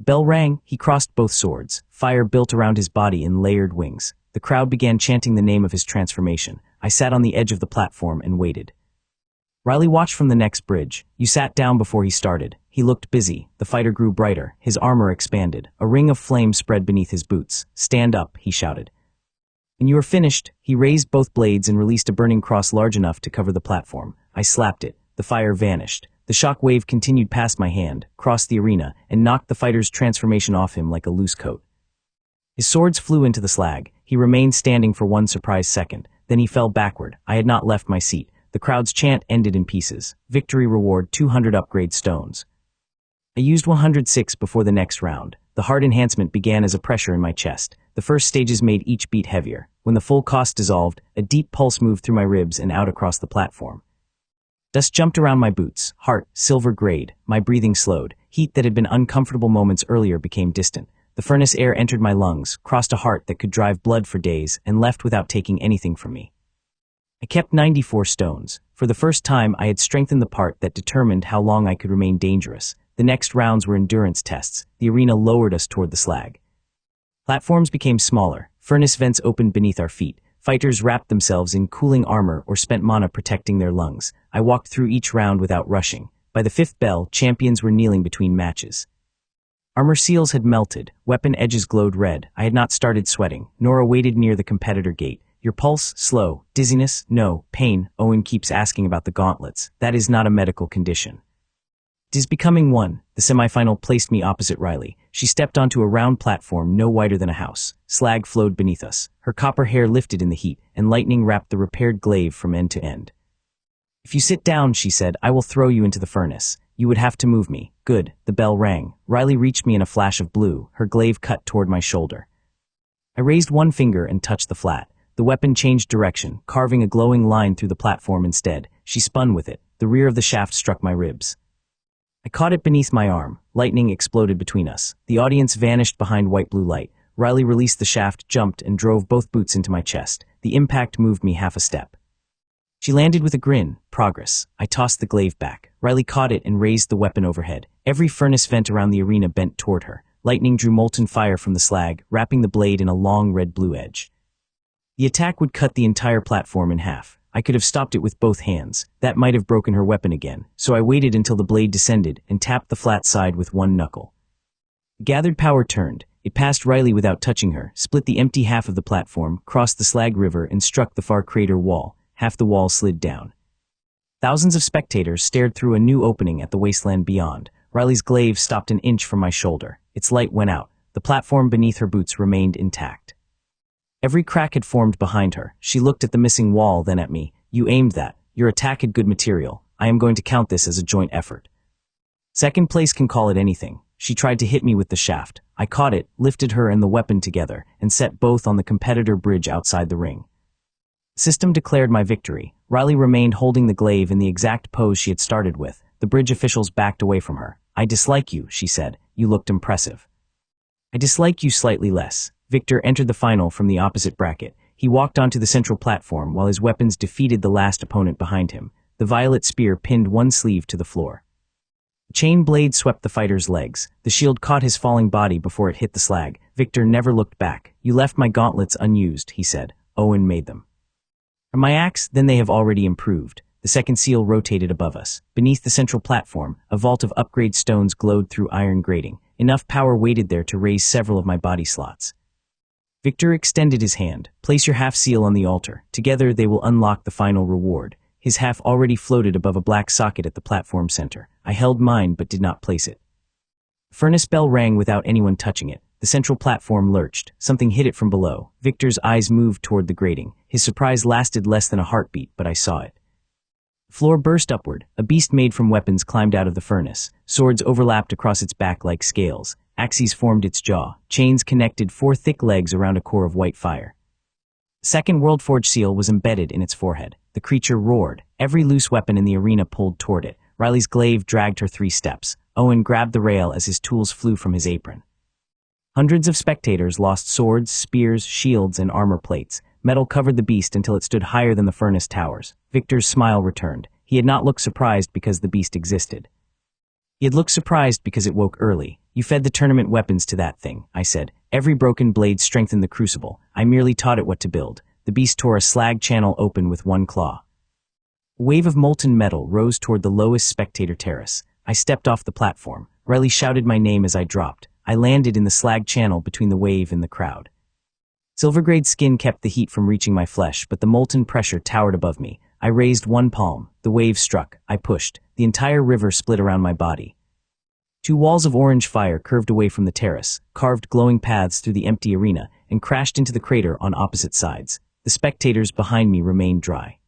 Bell rang. He crossed both swords. Fire built around his body in layered wings. The crowd began chanting the name of his transformation. I sat on the edge of the platform and waited. Riley watched from the next bridge. You sat down before he started. He looked busy. The fighter grew brighter. His armor expanded. A ring of flame spread beneath his boots. "Stand up," he shouted. "And you are finished." He raised both blades and released a burning cross large enough to cover the platform. I slapped it. The fire vanished. The shock wave continued past my hand, crossed the arena, and knocked the fighter's transformation off him like a loose coat. His swords flew into the slag. He remained standing for one surprised second. Then he fell backward. I had not left my seat. The crowd's chant ended in pieces. Victory reward 200 upgrade stones. I used 106 before the next round. The heart enhancement began as a pressure in my chest. The first stages made each beat heavier. When the full cost dissolved, a deep pulse moved through my ribs and out across the platform. Dust jumped around my boots. Heart, silver grade. My breathing slowed. Heat that had been uncomfortable moments earlier became distant. The furnace air entered my lungs, crossed a heart that could drive blood for days, and left without taking anything from me. I kept 94 stones. For the first time, I had strengthened the part that determined how long I could remain dangerous. The next rounds were endurance tests. The arena lowered us toward the slag. Platforms became smaller. Furnace vents opened beneath our feet. Fighters wrapped themselves in cooling armor or spent mana protecting their lungs. I walked through each round without rushing. By the fifth bell, champions were kneeling between matches. Armor seals had melted. Weapon edges glowed red. I had not started sweating. Nora waited near the competitor gate. Your pulse? Slow. Dizziness? No. Pain? Owen keeps asking about the gauntlets. That is not a medical condition. It is becoming one. The semifinal placed me opposite Riley. She stepped onto a round platform no wider than a house. Slag flowed beneath us. Her copper hair lifted in the heat, and lightning wrapped the repaired glaive from end to end. If you sit down, she said, I will throw you into the furnace. You would have to move me. Good. The bell rang. Riley reached me in a flash of blue, her glaive cut toward my shoulder. I raised one finger and touched the flat. The weapon changed direction, carving a glowing line through the platform instead. She spun with it. The rear of the shaft struck my ribs. I caught it beneath my arm. Lightning exploded between us. The audience vanished behind white-blue light. Riley released the shaft, jumped, and drove both boots into my chest. The impact moved me half a step. She landed with a grin. Progress. I tossed the glaive back. Riley caught it and raised the weapon overhead. Every furnace vent around the arena bent toward her. Lightning drew molten fire from the slag, wrapping the blade in a long red-blue edge. The attack would cut the entire platform in half. I could have stopped it with both hands. That might have broken her weapon again, so I waited until the blade descended and tapped the flat side with one knuckle. Gathered power turned. It passed Riley without touching her, split the empty half of the platform, crossed the slag river, and struck the far crater wall. Half the wall slid down. Thousands of spectators stared through a new opening at the wasteland beyond. Riley's glaive stopped an inch from my shoulder. Its light went out. The platform beneath her boots remained intact. Every crack had formed behind her. She looked at the missing wall, then at me. You aimed that. Your attack had good material. I am going to count this as a joint effort. Second place can call it anything. She tried to hit me with the shaft. I caught it, lifted her and the weapon together, and set both on the competitor bridge outside the ring. System declared my victory. Riley remained holding the glaive in the exact pose she had started with. The bridge officials backed away from her. I dislike you, she said. You looked impressive. I dislike you slightly less. Victor entered the final from the opposite bracket. He walked onto the central platform while his weapons defeated the last opponent behind him. The violet spear pinned one sleeve to the floor. The chain blade swept the fighter's legs. The shield caught his falling body before it hit the slag. Victor never looked back. You left my gauntlets unused, he said. Owen made them. From my axe, then they have already improved. The second seal rotated above us. Beneath the central platform, a vault of upgrade stones glowed through iron grating. Enough power waited there to raise several of my body slots. Victor extended his hand. Place your half seal on the altar. Together they will unlock the final reward. His half already floated above a black socket at the platform center. I held mine but did not place it. The furnace bell rang without anyone touching it. The central platform lurched. Something hit it from below. Victor's eyes moved toward the grating. His surprise lasted less than a heartbeat, but I saw it. The floor burst upward. A beast made from weapons climbed out of the furnace. Swords overlapped across its back like scales. Axes formed its jaw. Chains connected 4 thick legs around a core of white fire. The second Worldforge seal was embedded in its forehead. The creature roared. Every loose weapon in the arena pulled toward it. Riley's glaive dragged her 3 steps. Owen grabbed the rail as his tools flew from his apron. Hundreds of spectators lost swords, spears, shields, and armor plates. Metal covered the beast until it stood higher than the furnace towers. Victor's smile returned. He had not looked surprised because the beast existed. He had looked surprised because it woke early. You fed the tournament weapons to that thing, I said. Every broken blade strengthened the crucible. I merely taught it what to build. The beast tore a slag channel open with one claw. A wave of molten metal rose toward the lowest spectator terrace. I stepped off the platform. Riley shouted my name as I dropped. I landed in the slag channel between the wave and the crowd. Silver-grade skin kept the heat from reaching my flesh, but the molten pressure towered above me. I raised one palm. The wave struck. I pushed. The entire river split around my body. 2 walls of orange fire curved away from the terrace, carved glowing paths through the empty arena, and crashed into the crater on opposite sides. The spectators behind me remained dry.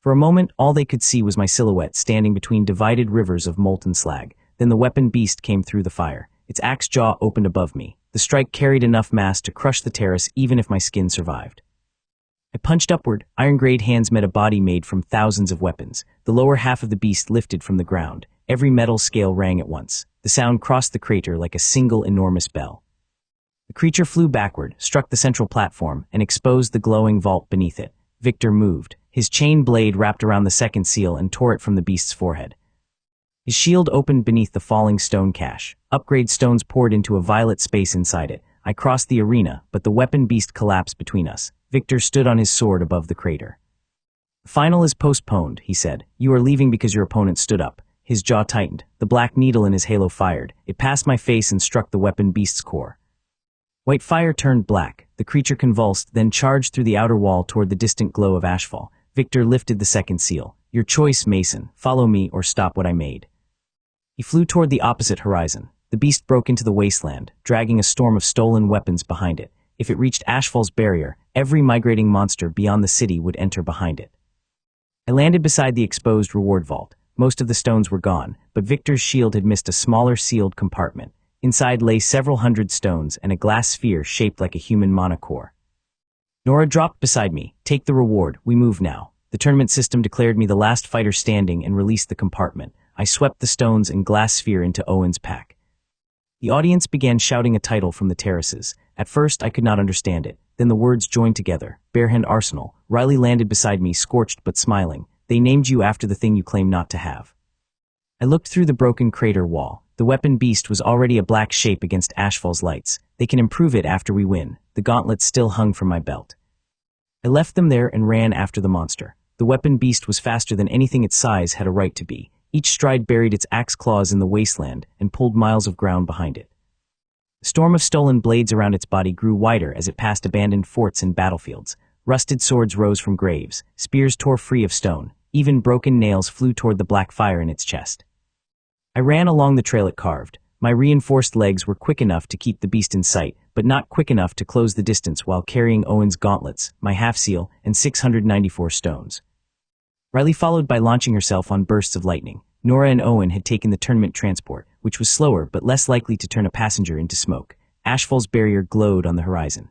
For a moment, all they could see was my silhouette standing between divided rivers of molten slag. Then the weapon beast came through the fire. Its axe jaw opened above me. The strike carried enough mass to crush the terrace even if my skin survived. I punched upward. Iron-grayed hands met a body made from thousands of weapons. The lower half of the beast lifted from the ground. Every metal scale rang at once. The sound crossed the crater like a single enormous bell. The creature flew backward, struck the central platform, and exposed the glowing vault beneath it. Victor moved. His chain blade wrapped around the second seal and tore it from the beast's forehead. His shield opened beneath the falling stone cache. Upgrade stones poured into a violet space inside it. I crossed the arena, but the weapon beast collapsed between us. Victor stood on his sword above the crater. "The final is postponed," he said. "You are leaving because your opponent stood up." His jaw tightened. The black needle in his halo fired. It passed my face and struck the weapon beast's core. White fire turned black. The creature convulsed, then charged through the outer wall toward the distant glow of ashfall. Victor lifted the second seal. "Your choice, Mason. Follow me or stop what I made." He flew toward the opposite horizon. The beast broke into the wasteland, dragging a storm of stolen weapons behind it. If it reached Ashfall's barrier, every migrating monster beyond the city would enter behind it. I landed beside the exposed reward vault. Most of the stones were gone, but Victor's shield had missed a smaller sealed compartment. Inside lay several hundred stones and a glass sphere shaped like a human monocore. Nora dropped beside me. "Take the reward. We move now." The tournament system declared me the last fighter standing and released the compartment. I swept the stones and glass sphere into Owen's pack. The audience began shouting a title from the terraces. At first, I could not understand it. Then the words joined together. "Barehand Arsenal." Riley landed beside me, scorched but smiling. "They named you after the thing you claim not to have." I looked through the broken crater wall. The weapon beast was already a black shape against Ashfall's lights. "They can improve it after we win." The gauntlet still hung from my belt. I left them there and ran after the monster. The weapon beast was faster than anything its size had a right to be. Each stride buried its axe claws in the wasteland and pulled miles of ground behind it. The storm of stolen blades around its body grew wider as it passed abandoned forts and battlefields. Rusted swords rose from graves. Spears tore free of stone. Even broken nails flew toward the black fire in its chest. I ran along the trail it carved. My reinforced legs were quick enough to keep the beast in sight, but not quick enough to close the distance while carrying Owen's gauntlets, my half-seal, and 694 stones. Riley followed by launching herself on bursts of lightning. Nora and Owen had taken the tournament transport, which was slower but less likely to turn a passenger into smoke. Ashfall's barrier glowed on the horizon.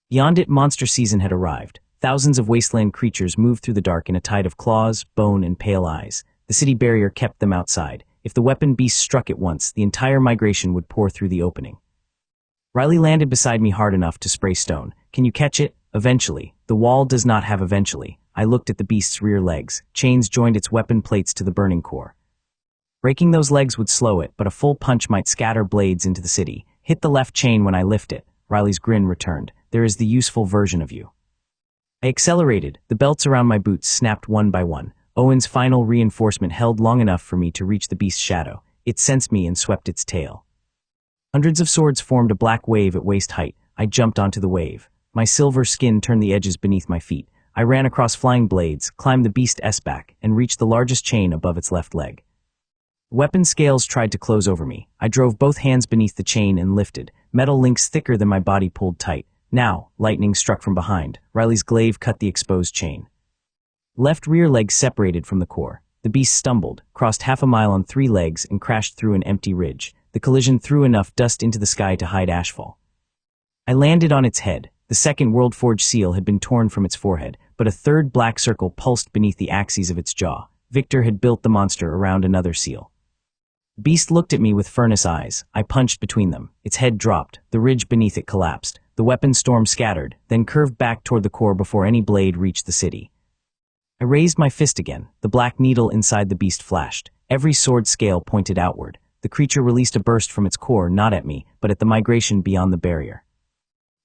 Beyond it, monster season had arrived. Thousands of wasteland creatures moved through the dark in a tide of claws, bone, and pale eyes. The city barrier kept them outside. If the weapon beast struck it once, the entire migration would pour through the opening. Riley landed beside me hard enough to spray stone. "Can you catch it?" "Eventually." The wall does not have eventually. I looked at the beast's rear legs. Chains joined its weapon plates to the burning core. Breaking those legs would slow it, but a full punch might scatter blades into the city. "Hit the left chain when I lift it." Riley's grin returned. "There is the useful version of you." I accelerated. The belts around my boots snapped one by one. Owen's final reinforcement held long enough for me to reach the beast's shadow. It sensed me and swept its tail. Hundreds of swords formed a black wave at waist height. I jumped onto the wave. My silver skin turned the edges beneath my feet. I ran across flying blades, climbed the beast's back, and reached the largest chain above its left leg. Weapon scales tried to close over me. I drove both hands beneath the chain and lifted. Metal links thicker than my body pulled tight. Now, lightning struck from behind. Riley's glaive cut the exposed chain. Left rear leg separated from the core. The beast stumbled, crossed half a mile on 3 legs, and crashed through an empty ridge. The collision threw enough dust into the sky to hide Ashfall. I landed on its head. The second Worldforge seal had been torn from its forehead, but a third black circle pulsed beneath the axes of its jaw. Victor had built the monster around another seal. The beast looked at me with furnace eyes. I punched between them. Its head dropped. The ridge beneath it collapsed. The weapon storm scattered, then curved back toward the core before any blade reached the city. I raised my fist again. The black needle inside the beast flashed. Every sword scale pointed outward. The creature released a burst from its core, not at me, but at the migration beyond the barrier.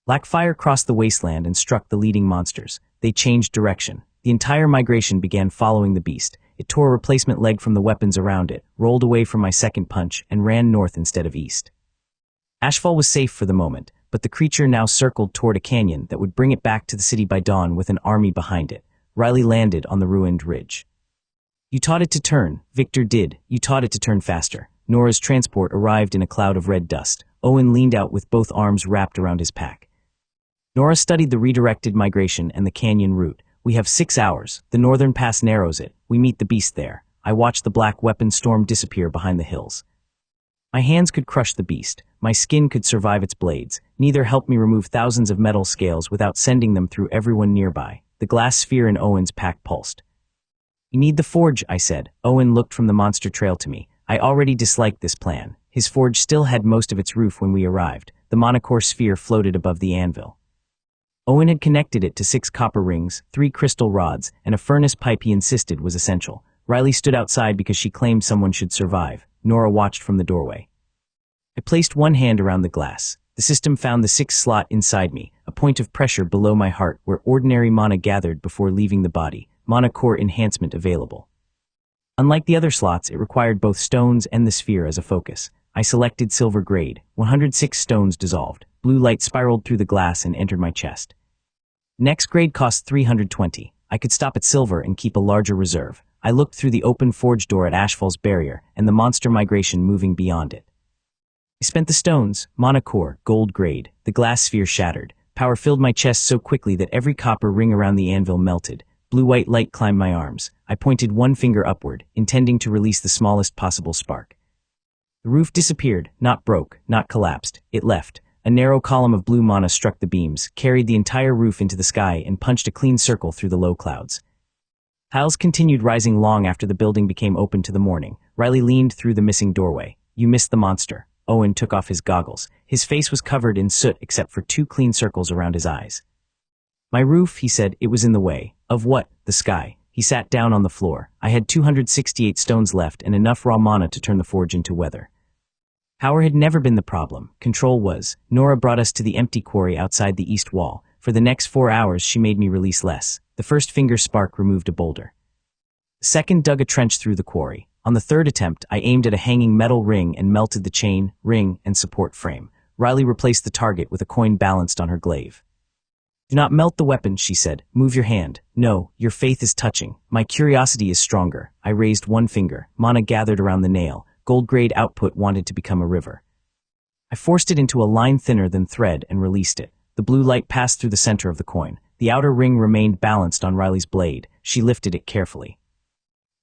Black fire crossed the wasteland and struck the leading monsters. They changed direction. The entire migration began following the beast. It tore a replacement leg from the weapons around it, rolled away from my second punch, and ran north instead of east. Ashfall was safe for the moment, but the creature now circled toward a canyon that would bring it back to the city by dawn with an army behind it. Riley landed on the ruined ridge. "You taught it to turn." "Victor did. You taught it to turn faster." Nora's transport arrived in a cloud of red dust. Owen leaned out with both arms wrapped around his pack. Nora studied the redirected migration and the canyon route. We have 6 hours. The northern pass narrows it. We meet the beast there. I watched the black weapon storm disappear behind the hills. My hands could crush the beast. My skin could survive its blades. Neither helped me remove thousands of metal scales without sending them through everyone nearby. The glass sphere in Owen's pack pulsed. "You need the forge," I said. Owen looked from the monster trail to me. I already disliked this plan. His forge still had most of its roof when we arrived. The monocore sphere floated above the anvil. Owen had connected it to 6 copper rings, 3 crystal rods, and a furnace pipe he insisted was essential. Riley stood outside because she claimed someone should survive. Nora watched from the doorway. I placed one hand around the glass. The system found the 6th slot inside me, a point of pressure below my heart where ordinary mana gathered before leaving the body, mana core enhancement available. Unlike the other slots, it required both stones and the sphere as a focus. I selected silver grade. 106 stones dissolved. Blue light spiraled through the glass and entered my chest. Next grade cost 320. I could stop at silver and keep a larger reserve. I looked through the open forge door at Ashfall's barrier and the monster migration moving beyond it. I spent the stones, mana core, gold grade. The glass sphere shattered. Power filled my chest so quickly that every copper ring around the anvil melted. Blue-white light climbed my arms. I pointed one finger upward, intending to release the smallest possible spark. The roof disappeared, not broke, not collapsed. It left. A narrow column of blue mana struck the beams, carried the entire roof into the sky, and punched a clean circle through the low clouds. Tiles continued rising long after the building became open to the morning. Riley leaned through the missing doorway. "You missed the monster." Owen took off his goggles. His face was covered in soot except for 2 clean circles around his eyes. "My roof," he said, "it was in the way." "Of what?" "The sky." He sat down on the floor. I had 268 stones left and enough raw mana to turn the forge into weather. Power had never been the problem. Control was. Nora brought us to the empty quarry outside the east wall. For the next 4 hours, she made me release less. The first finger spark removed a boulder. The second dug a trench through the quarry. On the third attempt, I aimed at a hanging metal ring and melted the chain, ring, and support frame. Riley replaced the target with a coin balanced on her glaive. "Do not melt the weapon," she said. "Move your hand." "No, your faith is touching. My curiosity is stronger." I raised one finger. Mana gathered around the nail. Gold-grade output wanted to become a river. I forced it into a line thinner than thread and released it. The blue light passed through the center of the coin. The outer ring remained balanced on Riley's blade. She lifted it carefully.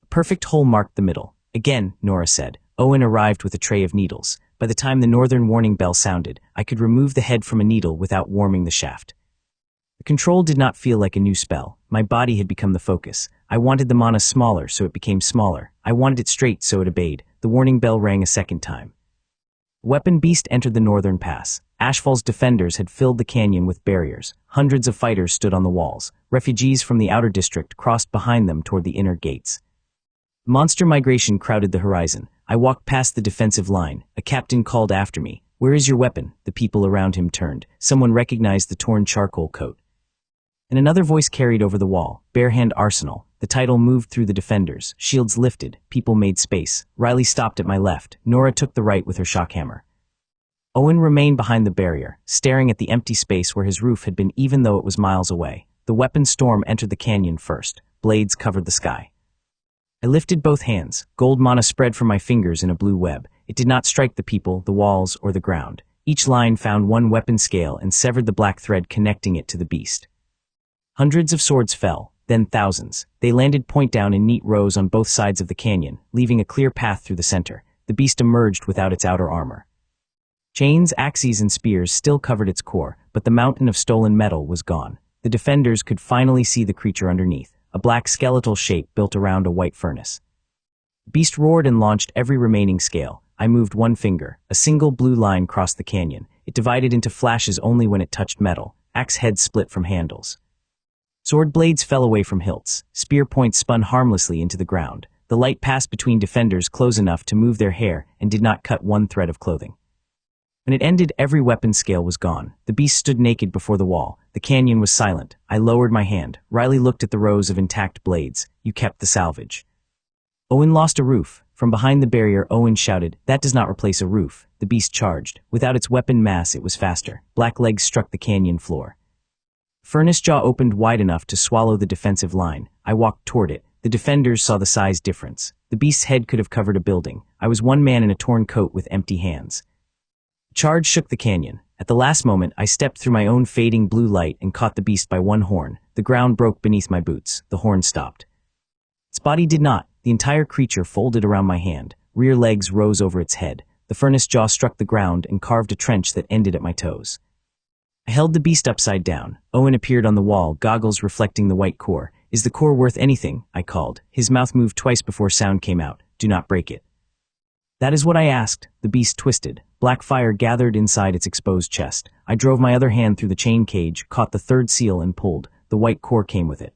A perfect hole marked the middle. "Again," Nora said. Owen arrived with a tray of needles. By the time the northern warning bell sounded, I could remove the head from a needle without warming the shaft. The control did not feel like a new spell. My body had become the focus. I wanted the mana smaller, so it became smaller. I wanted it straight, so it obeyed. The warning bell rang a second time. Weapon Beast entered the northern pass. Ashfall's defenders had filled the canyon with barriers. Hundreds of fighters stood on the walls. Refugees from the outer district crossed behind them toward the inner gates. Monster migration crowded the horizon. I walked past the defensive line. A captain called after me. "Where is your weapon?" The people around him turned. Someone recognized the torn charcoal coat. And another voice carried over the wall. "Barehand Arsenal." The title moved through the defenders. Shields lifted. People made space. Riley stopped at my left. Nora took the right with her shockhammer. Owen remained behind the barrier, staring at the empty space where his roof had been even though it was miles away. The weapon storm entered the canyon first. Blades covered the sky. I lifted both hands. Gold mana spread from my fingers in a blue web. It did not strike the people, the walls, or the ground. Each line found one weapon scale and severed the black thread connecting it to the beast. Hundreds of swords fell, then thousands. They landed point down in neat rows on both sides of the canyon, leaving a clear path through the center. The beast emerged without its outer armor. Chains, axes, and spears still covered its core, but the mountain of stolen metal was gone. The defenders could finally see the creature underneath, a black skeletal shape built around a white furnace. The beast roared and launched every remaining scale. I moved one finger. A single blue line crossed the canyon. It divided into flashes only when it touched metal. Axe heads split from handles. Sword blades fell away from hilts. Spear points spun harmlessly into the ground. The light passed between defenders close enough to move their hair and did not cut one thread of clothing. When it ended, every weapon scale was gone. The beast stood naked before the wall. The canyon was silent. I lowered my hand. Riley looked at the rows of intact blades. "You kept the salvage." Owen lost a roof. From behind the barrier, Owen shouted, "That does not replace a roof." The beast charged. Without its weapon mass, it was faster. Black legs struck the canyon floor. Furnace jaw opened wide enough to swallow the defensive line. I walked toward it. The defenders saw the size difference. The beast's head could have covered a building. I was one man in a torn coat with empty hands. The charge shook the canyon. At the last moment, I stepped through my own fading blue light and caught the beast by one horn. The ground broke beneath my boots. The horn stopped. Its body did not. The entire creature folded around my hand. Rear legs rose over its head. The furnace jaw struck the ground and carved a trench that ended at my toes. I held the beast upside down. Owen appeared on the wall, goggles reflecting the white core. "Is the core worth anything?" I called. His mouth moved twice before sound came out. "Do not break it." "That is what I asked." The beast twisted. Black fire gathered inside its exposed chest. I drove my other hand through the chain cage, caught the third seal and pulled. The white core came with it.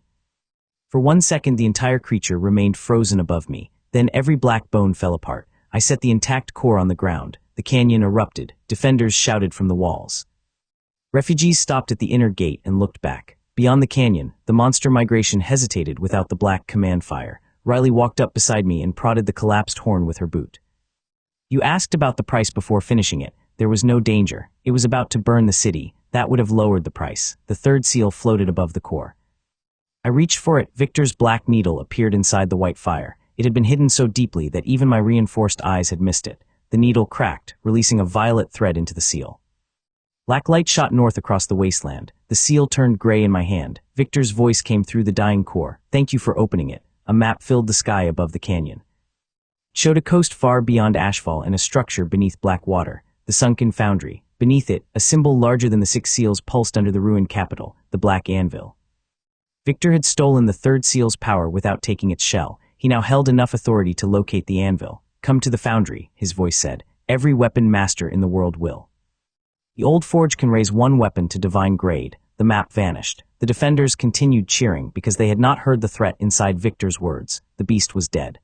For 1 second, the entire creature remained frozen above me. Then every black bone fell apart. I set the intact core on the ground. The canyon erupted. Defenders shouted from the walls. Refugees stopped at the inner gate and looked back. Beyond the canyon, the monster migration hesitated without the black command fire. Riley walked up beside me and prodded the collapsed horn with her boot. "You asked about the price before finishing it. There was no danger. It was about to burn the city. That would have lowered the price." The third seal floated above the core. I reached for it. Victor's black needle appeared inside the white fire. It had been hidden so deeply that even my reinforced eyes had missed it. The needle cracked, releasing a violet thread into the seal. Black light shot north across the wasteland. The seal turned gray in my hand. Victor's voice came through the dying core. "Thank you for opening it." A map filled the sky above the canyon. It showed a coast far beyond Ashfall and a structure beneath black water, the sunken foundry. Beneath it, a symbol larger than the 6 seals pulsed under the ruined capital, the Black Anvil. Victor had stolen the third seal's power without taking its shell. He now held enough authority to locate the anvil. "Come to the foundry," his voice said. "Every weapon master in the world will." The old forge can raise 1 weapon to divine grade. The map vanished. The defenders continued cheering because they had not heard the threat inside Victor's words. The beast was dead.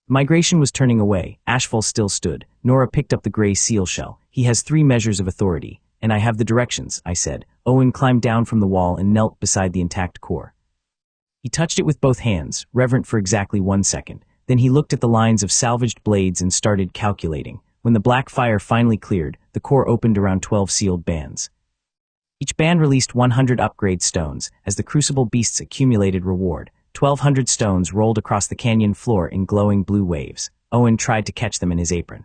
Migration was turning away. Ashfall still stood. Nora picked up the gray seal shell. "He has 3 measures of authority, and I have the directions," I said. Owen climbed down from the wall and knelt beside the intact core. He touched it with both hands, reverent for exactly 1 second. Then he looked at the lines of salvaged blades and started calculating. When the black fire finally cleared, the core opened around 12 sealed bands. Each band released 100 upgrade stones. As the crucible beasts accumulated reward, 1,200 stones rolled across the canyon floor in glowing blue waves. Owen tried to catch them in his apron.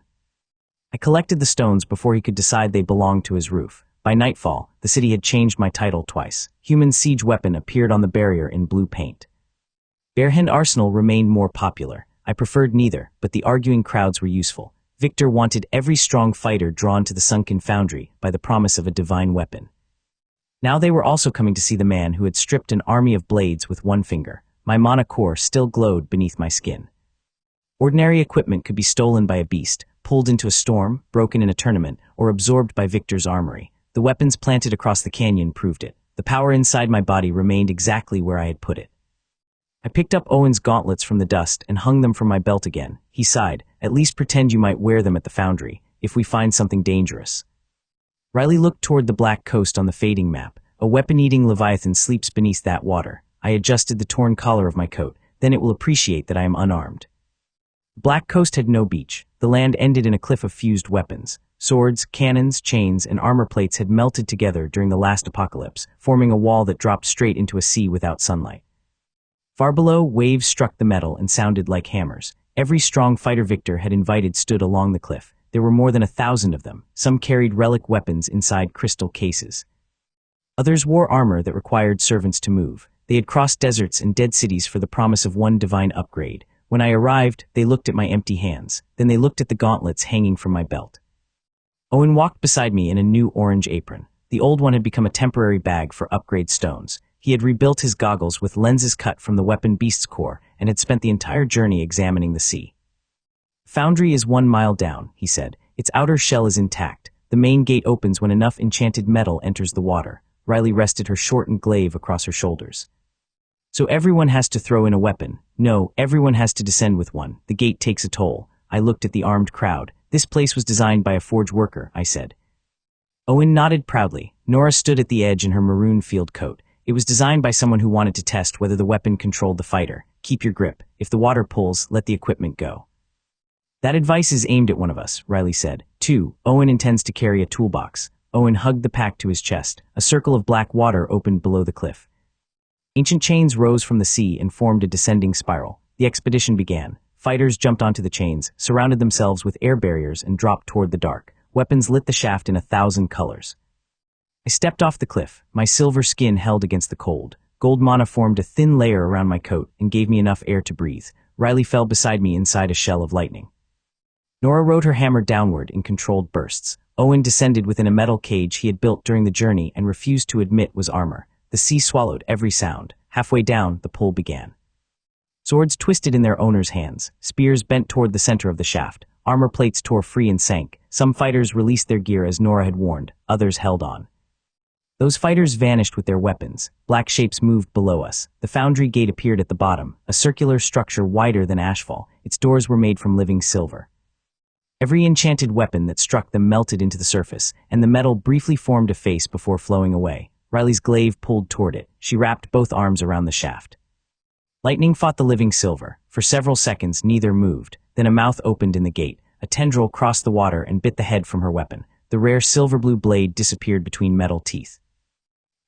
I collected the stones before he could decide they belonged to his roof. By nightfall, the city had changed my title twice. Human siege weapon appeared on the barrier in blue paint. Bearhand arsenal remained more popular. I preferred neither, but the arguing crowds were useful. Victor wanted every strong fighter drawn to the sunken foundry by the promise of a divine weapon. Now they were also coming to see the man who had stripped an army of blades with 1 finger. My mana core still glowed beneath my skin. Ordinary equipment could be stolen by a beast, pulled into a storm, broken in a tournament, or absorbed by Victor's armory. The weapons planted across the canyon proved it. The power inside my body remained exactly where I had put it. I picked up Owen's gauntlets from the dust and hung them from my belt again. He sighed. "At least pretend you might wear them at the foundry, if we find something dangerous." Riley looked toward the black coast on the fading map. "A weapon-eating leviathan sleeps beneath that water." I adjusted the torn collar of my coat. "Then it will appreciate that I am unarmed." The black coast had no beach. The land ended in a cliff of fused weapons. Swords, cannons, chains, and armor plates had melted together during the last apocalypse, forming a wall that dropped straight into a sea without sunlight. Far below, waves struck the metal and sounded like hammers. Every strong fighter Victor had invited stood along the cliff. There were more than 1,000 of them. Some carried relic weapons inside crystal cases. Others wore armor that required servants to move. They had crossed deserts and dead cities for the promise of 1 divine upgrade. When I arrived, they looked at my empty hands. Then they looked at the gauntlets hanging from my belt. Owen walked beside me in a new orange apron. The old one had become a temporary bag for upgrade stones. He had rebuilt his goggles with lenses cut from the weapon beast's core and had spent the entire journey examining the sea. "Foundry is 1 mile down," he said. "Its outer shell is intact. The main gate opens when enough enchanted metal enters the water." Riley rested her shortened glaive across her shoulders. "So everyone has to throw in a weapon." "No, everyone has to descend with one. The gate takes a toll." I looked at the armed crowd. "This place was designed by a forge worker," I said. Owen nodded proudly. Nora stood at the edge in her maroon field coat. "It was designed by someone who wanted to test whether the weapon controlled the fighter. Keep your grip. If the water pulls, let the equipment go." "That advice is aimed at one of us," Riley said. 2. Owen intends to carry a toolbox." Owen hugged the pack to his chest. A circle of black water opened below the cliff. Ancient chains rose from the sea and formed a descending spiral. The expedition began. Fighters jumped onto the chains, surrounded themselves with air barriers, and dropped toward the dark. Weapons lit the shaft in 1,000 colors. I stepped off the cliff, my silver skin held against the cold. Gold mana formed a thin layer around my coat and gave me enough air to breathe. Riley fell beside me inside a shell of lightning. Nora rode her hammer downward in controlled bursts. Owen descended within a metal cage he had built during the journey and refused to admit was armor. The sea swallowed every sound. Halfway down, the pull began. Swords twisted in their owners' hands. Spears bent toward the center of the shaft. Armor plates tore free and sank. Some fighters released their gear as Nora had warned. Others held on. Those fighters vanished with their weapons. Black shapes moved below us. The foundry gate appeared at the bottom, a circular structure wider than ashfall. Its doors were made from living silver. Every enchanted weapon that struck them melted into the surface, and the metal briefly formed a face before flowing away. Riley's glaive pulled toward it. She wrapped both arms around the shaft. Lightning fought the living silver. For several seconds, neither moved. Then a mouth opened in the gate. A tendril crossed the water and bit the head from her weapon. The rare silver-blue blade disappeared between metal teeth.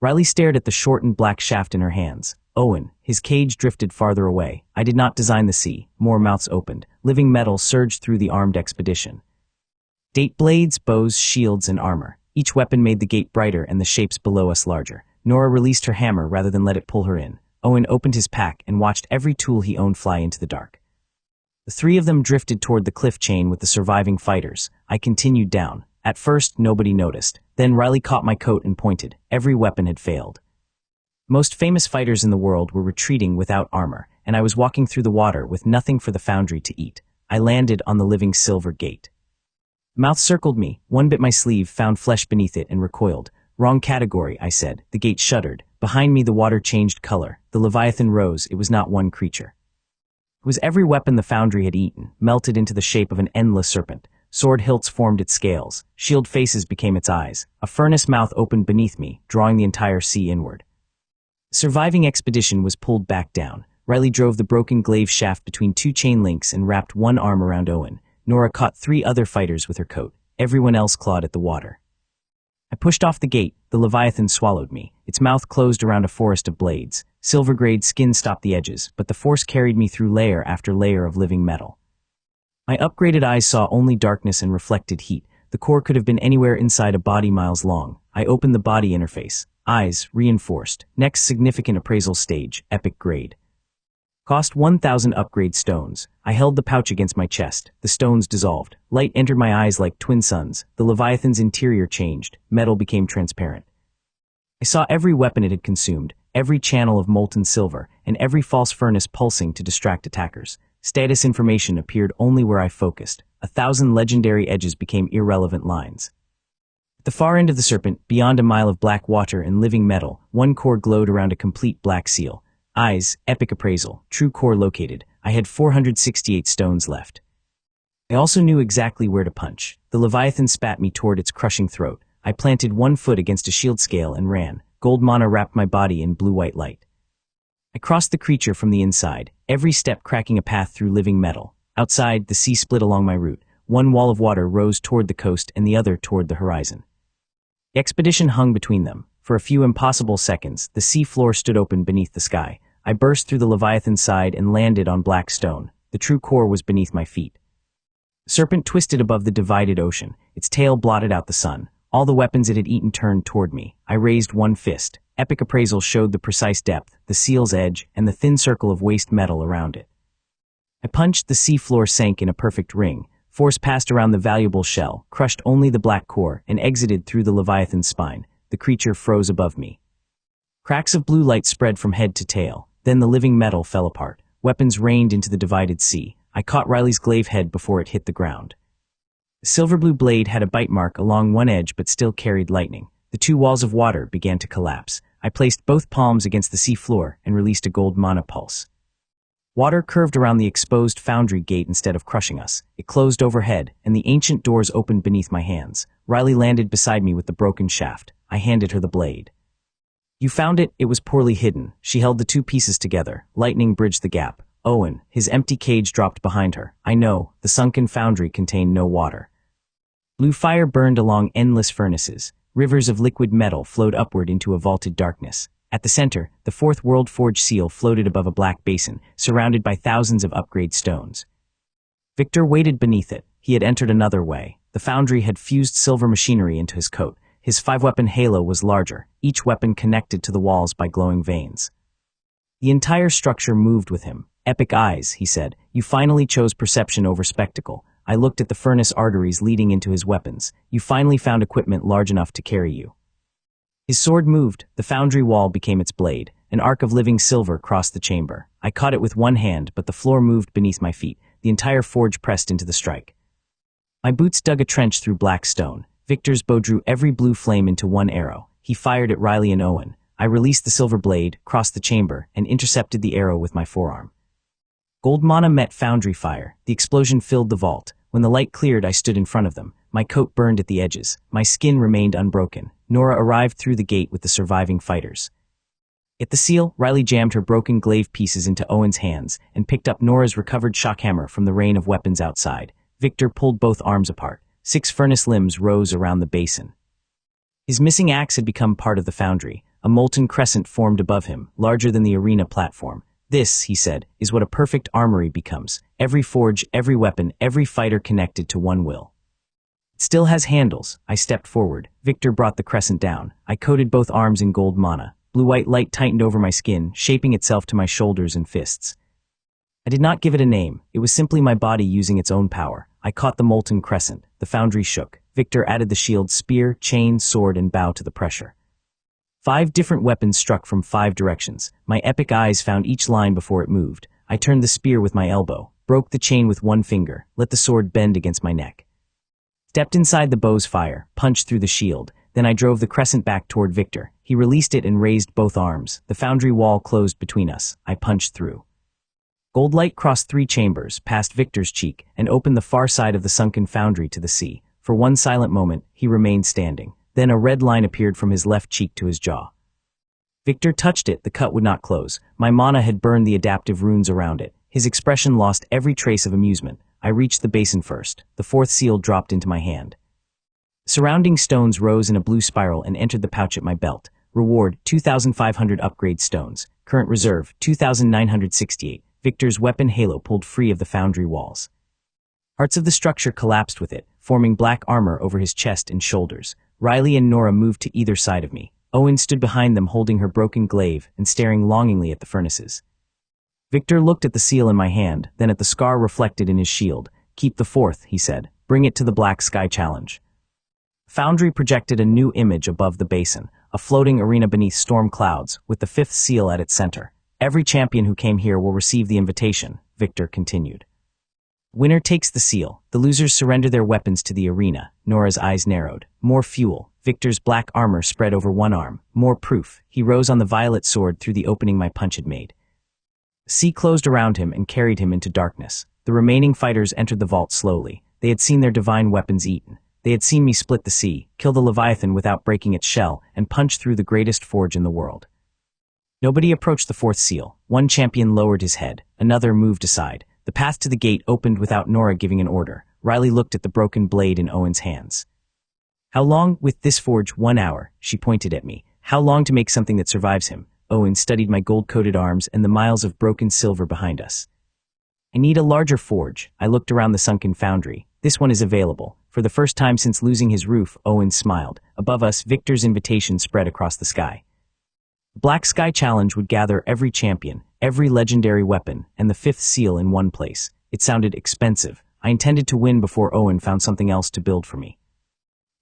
Riley stared at the shortened black shaft in her hands. Owen, his cage drifted farther away. I did not design the sea. More mouths opened. Living metal surged through the armed expedition. Date blades, bows, shields, and armor. Each weapon made the gate brighter and the shapes below us larger. Nora released her hammer rather than let it pull her in. Owen opened his pack and watched every tool he owned fly into the dark. The three of them drifted toward the cliff chain with the surviving fighters. I continued down. At first, nobody noticed. Then Riley caught my coat and pointed. Every weapon had failed. Most famous fighters in the world were retreating without armor, and I was walking through the water with nothing for the foundry to eat. I landed on the living silver gate. Mouth circled me. One bit my sleeve, found flesh beneath it, and recoiled. Wrong category, I said. The gate shuddered. Behind me, the water changed color. The Leviathan rose. It was not one creature. It was every weapon the foundry had eaten, melted into the shape of an endless serpent. Sword hilts formed its scales. Shield faces became its eyes. A furnace mouth opened beneath me, drawing the entire sea inward. The surviving expedition was pulled back down. Riley drove the broken glaive shaft between two chain links and wrapped one arm around Owen. Nora caught 3 other fighters with her coat. Everyone else clawed at the water. I pushed off the gate. The Leviathan swallowed me. Its mouth closed around a forest of blades. Silver-grade skin stopped the edges, but the force carried me through layer after layer of living metal. My upgraded eyes saw only darkness and reflected heat. The core could have been anywhere inside a body miles long. I opened the body interface. Eyes, reinforced. Next significant appraisal stage, epic grade. Cost 1,000 upgrade stones. I held the pouch against my chest. The stones dissolved. Light entered my eyes like twin suns. The Leviathan's interior changed. Metal became transparent. I saw every weapon it had consumed, every channel of molten silver, and every false furnace pulsing to distract attackers. Status information appeared only where I focused. 1,000 legendary edges became irrelevant lines. At the far end of the serpent, beyond a mile of black water and living metal, one core glowed around a complete black seal. Eyes, epic appraisal, true core located. I had 468 stones left. I also knew exactly where to punch. The Leviathan spat me toward its crushing throat. I planted one foot against a shield scale and ran. Gold mana wrapped my body in blue-white light. I crossed the creature from the inside, every step cracking a path through living metal. Outside, the sea split along my route. One wall of water rose toward the coast and the other toward the horizon. The expedition hung between them. For a few impossible seconds, the sea floor stood open beneath the sky. I burst through the Leviathan's side and landed on black stone. The true core was beneath my feet. The serpent twisted above the divided ocean. Its tail blotted out the sun. All the weapons it had eaten turned toward me. I raised one fist. Epic appraisal showed the precise depth, the seal's edge, and the thin circle of waste metal around it. I punched. The sea floor sank in a perfect ring. Force passed around the valuable shell, crushed only the black core, and exited through the Leviathan's spine. The creature froze above me. Cracks of blue light spread from head to tail. Then the living metal fell apart. Weapons rained into the divided sea. I caught Riley's glaive head before it hit the ground. The silver-blue blade had a bite mark along one edge but still carried lightning. The 2 walls of water began to collapse. I placed both palms against the sea floor and released a gold mana pulse. Water curved around the exposed foundry gate instead of crushing us. It closed overhead, and the ancient doors opened beneath my hands. Riley landed beside me with the broken shaft. I handed her the blade. You found it. It was poorly hidden. She held the 2 pieces together. Lightning bridged the gap. Owen, his empty cage dropped behind her. I know, the sunken foundry contained no water. Blue fire burned along endless furnaces. Rivers of liquid metal flowed upward into a vaulted darkness. At the center, the 4th World Forge seal floated above a black basin, surrounded by thousands of upgrade stones. Victor waited beneath it. He had entered another way. The foundry had fused silver machinery into his coat. His 5-weapon halo was larger, each weapon connected to the walls by glowing veins. The entire structure moved with him. "Epic eyes," he said. "You finally chose perception over spectacle." I looked at the furnace arteries leading into his weapons. "You finally found equipment large enough to carry you." His sword moved. The foundry wall became its blade. An arc of living silver crossed the chamber. I caught it with one hand, but the floor moved beneath my feet. The entire forge pressed into the strike. My boots dug a trench through black stone. Victor's bow drew every blue flame into one arrow. He fired at Riley and Owen. I released the silver blade, crossed the chamber, and intercepted the arrow with my forearm. Gold mana met foundry fire. The explosion filled the vault. When the light cleared, I stood in front of them. My coat burned at the edges. My skin remained unbroken. Nora arrived through the gate with the surviving fighters. At the seal, Riley jammed her broken glaive pieces into Owen's hands and picked up Nora's recovered shockhammer from the rain of weapons outside. Victor pulled both arms apart. 6 furnace limbs rose around the basin. His missing axe had become part of the foundry. A molten crescent formed above him, larger than the arena platform. "This," he said, "is what a perfect armory becomes. Every forge, every weapon, every fighter connected to one will." "It still has handles." I stepped forward. Victor brought the crescent down. I coated both arms in gold mana. Blue-white light tightened over my skin, shaping itself to my shoulders and fists. I did not give it a name. It was simply my body using its own power. I caught the molten crescent. The foundry shook. Victor added the shield, spear, chain, sword, and bow to the pressure. 5 different weapons struck from 5 directions. My epic eyes found each line before it moved. I turned the spear with my elbow, broke the chain with one finger, let the sword bend against my neck. Stepped inside the bow's fire, punched through the shield. Then I drove the crescent back toward Victor. He released it and raised both arms. The foundry wall closed between us. I punched through. Gold light crossed 3 chambers, past Victor's cheek, and opened the far side of the sunken foundry to the sea. For one silent moment, he remained standing. Then a red line appeared from his left cheek to his jaw. Victor touched it. The cut would not close. My mana had burned the adaptive runes around it. His expression lost every trace of amusement. I reached the basin first. The 4th seal dropped into my hand. Surrounding stones rose in a blue spiral and entered the pouch at my belt. Reward, 2,500 upgrade stones. Current reserve, 2,968. Victor's weapon halo pulled free of the foundry walls. Parts of the structure collapsed with it, forming black armor over his chest and shoulders. Riley and Nora moved to either side of me. Owen stood behind them holding her broken glaive and staring longingly at the furnaces. Victor looked at the seal in my hand, then at the scar reflected in his shield. "Keep the 4th, he said. "Bring it to the Black Sky Challenge." Foundry projected a new image above the basin, a floating arena beneath storm clouds, with the 5th seal at its center. "Every champion who came here will receive the invitation," Victor continued. "Winner takes the seal. The losers surrender their weapons to the arena." Nora's eyes narrowed. More fuel. Victor's black armor spread over one arm. More proof. He rose on the violet sword through the opening my punch had made. The sea closed around him and carried him into darkness. The remaining fighters entered the vault slowly. They had seen their divine weapons eaten. They had seen me split the sea, kill the Leviathan without breaking its shell, and punch through the greatest forge in the world. Nobody approached the 4th seal. One champion lowered his head. Another moved aside. The path to the gate opened without Nora giving an order. Riley looked at the broken blade in Owen's hands. "How long with this forge?" 1 hour, she pointed at me. "How long to make something that survives him?" Owen studied my gold-coated arms and the miles of broken silver behind us. "I need a larger forge." I looked around the sunken foundry. "This one is available." For the first time since losing his roof, Owen smiled. Above us, Victor's invitation spread across the sky. The Black Sky Challenge would gather every champion, every legendary weapon, and the 5th seal in one place. It sounded expensive. I intended to win before Owen found something else to build for me.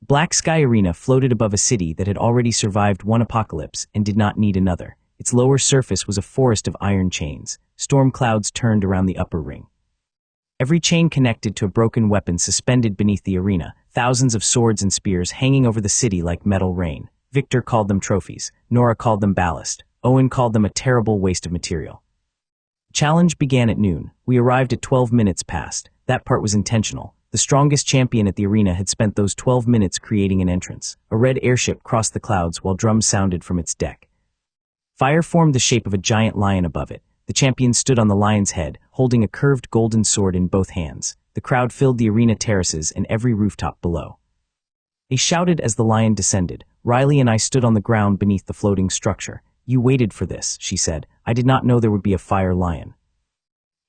Black Sky Arena floated above a city that had already survived one apocalypse and did not need another. Its lower surface was a forest of iron chains. Storm clouds turned around the upper ring. Every chain connected to a broken weapon suspended beneath the arena, thousands of swords and spears hanging over the city like metal rain. Victor called them trophies. Nora called them ballast. Owen called them a terrible waste of material. The challenge began at noon. We arrived at 12 minutes past. That part was intentional. The strongest champion at the arena had spent those 12 minutes creating an entrance. A red airship crossed the clouds while drums sounded from its deck. Fire formed the shape of a giant lion above it. The champion stood on the lion's head, holding a curved golden sword in both hands. The crowd filled the arena terraces and every rooftop below. They shouted as the lion descended. Riley and I stood on the ground beneath the floating structure. "You waited for this," she said. "I did not know there would be a fire lion."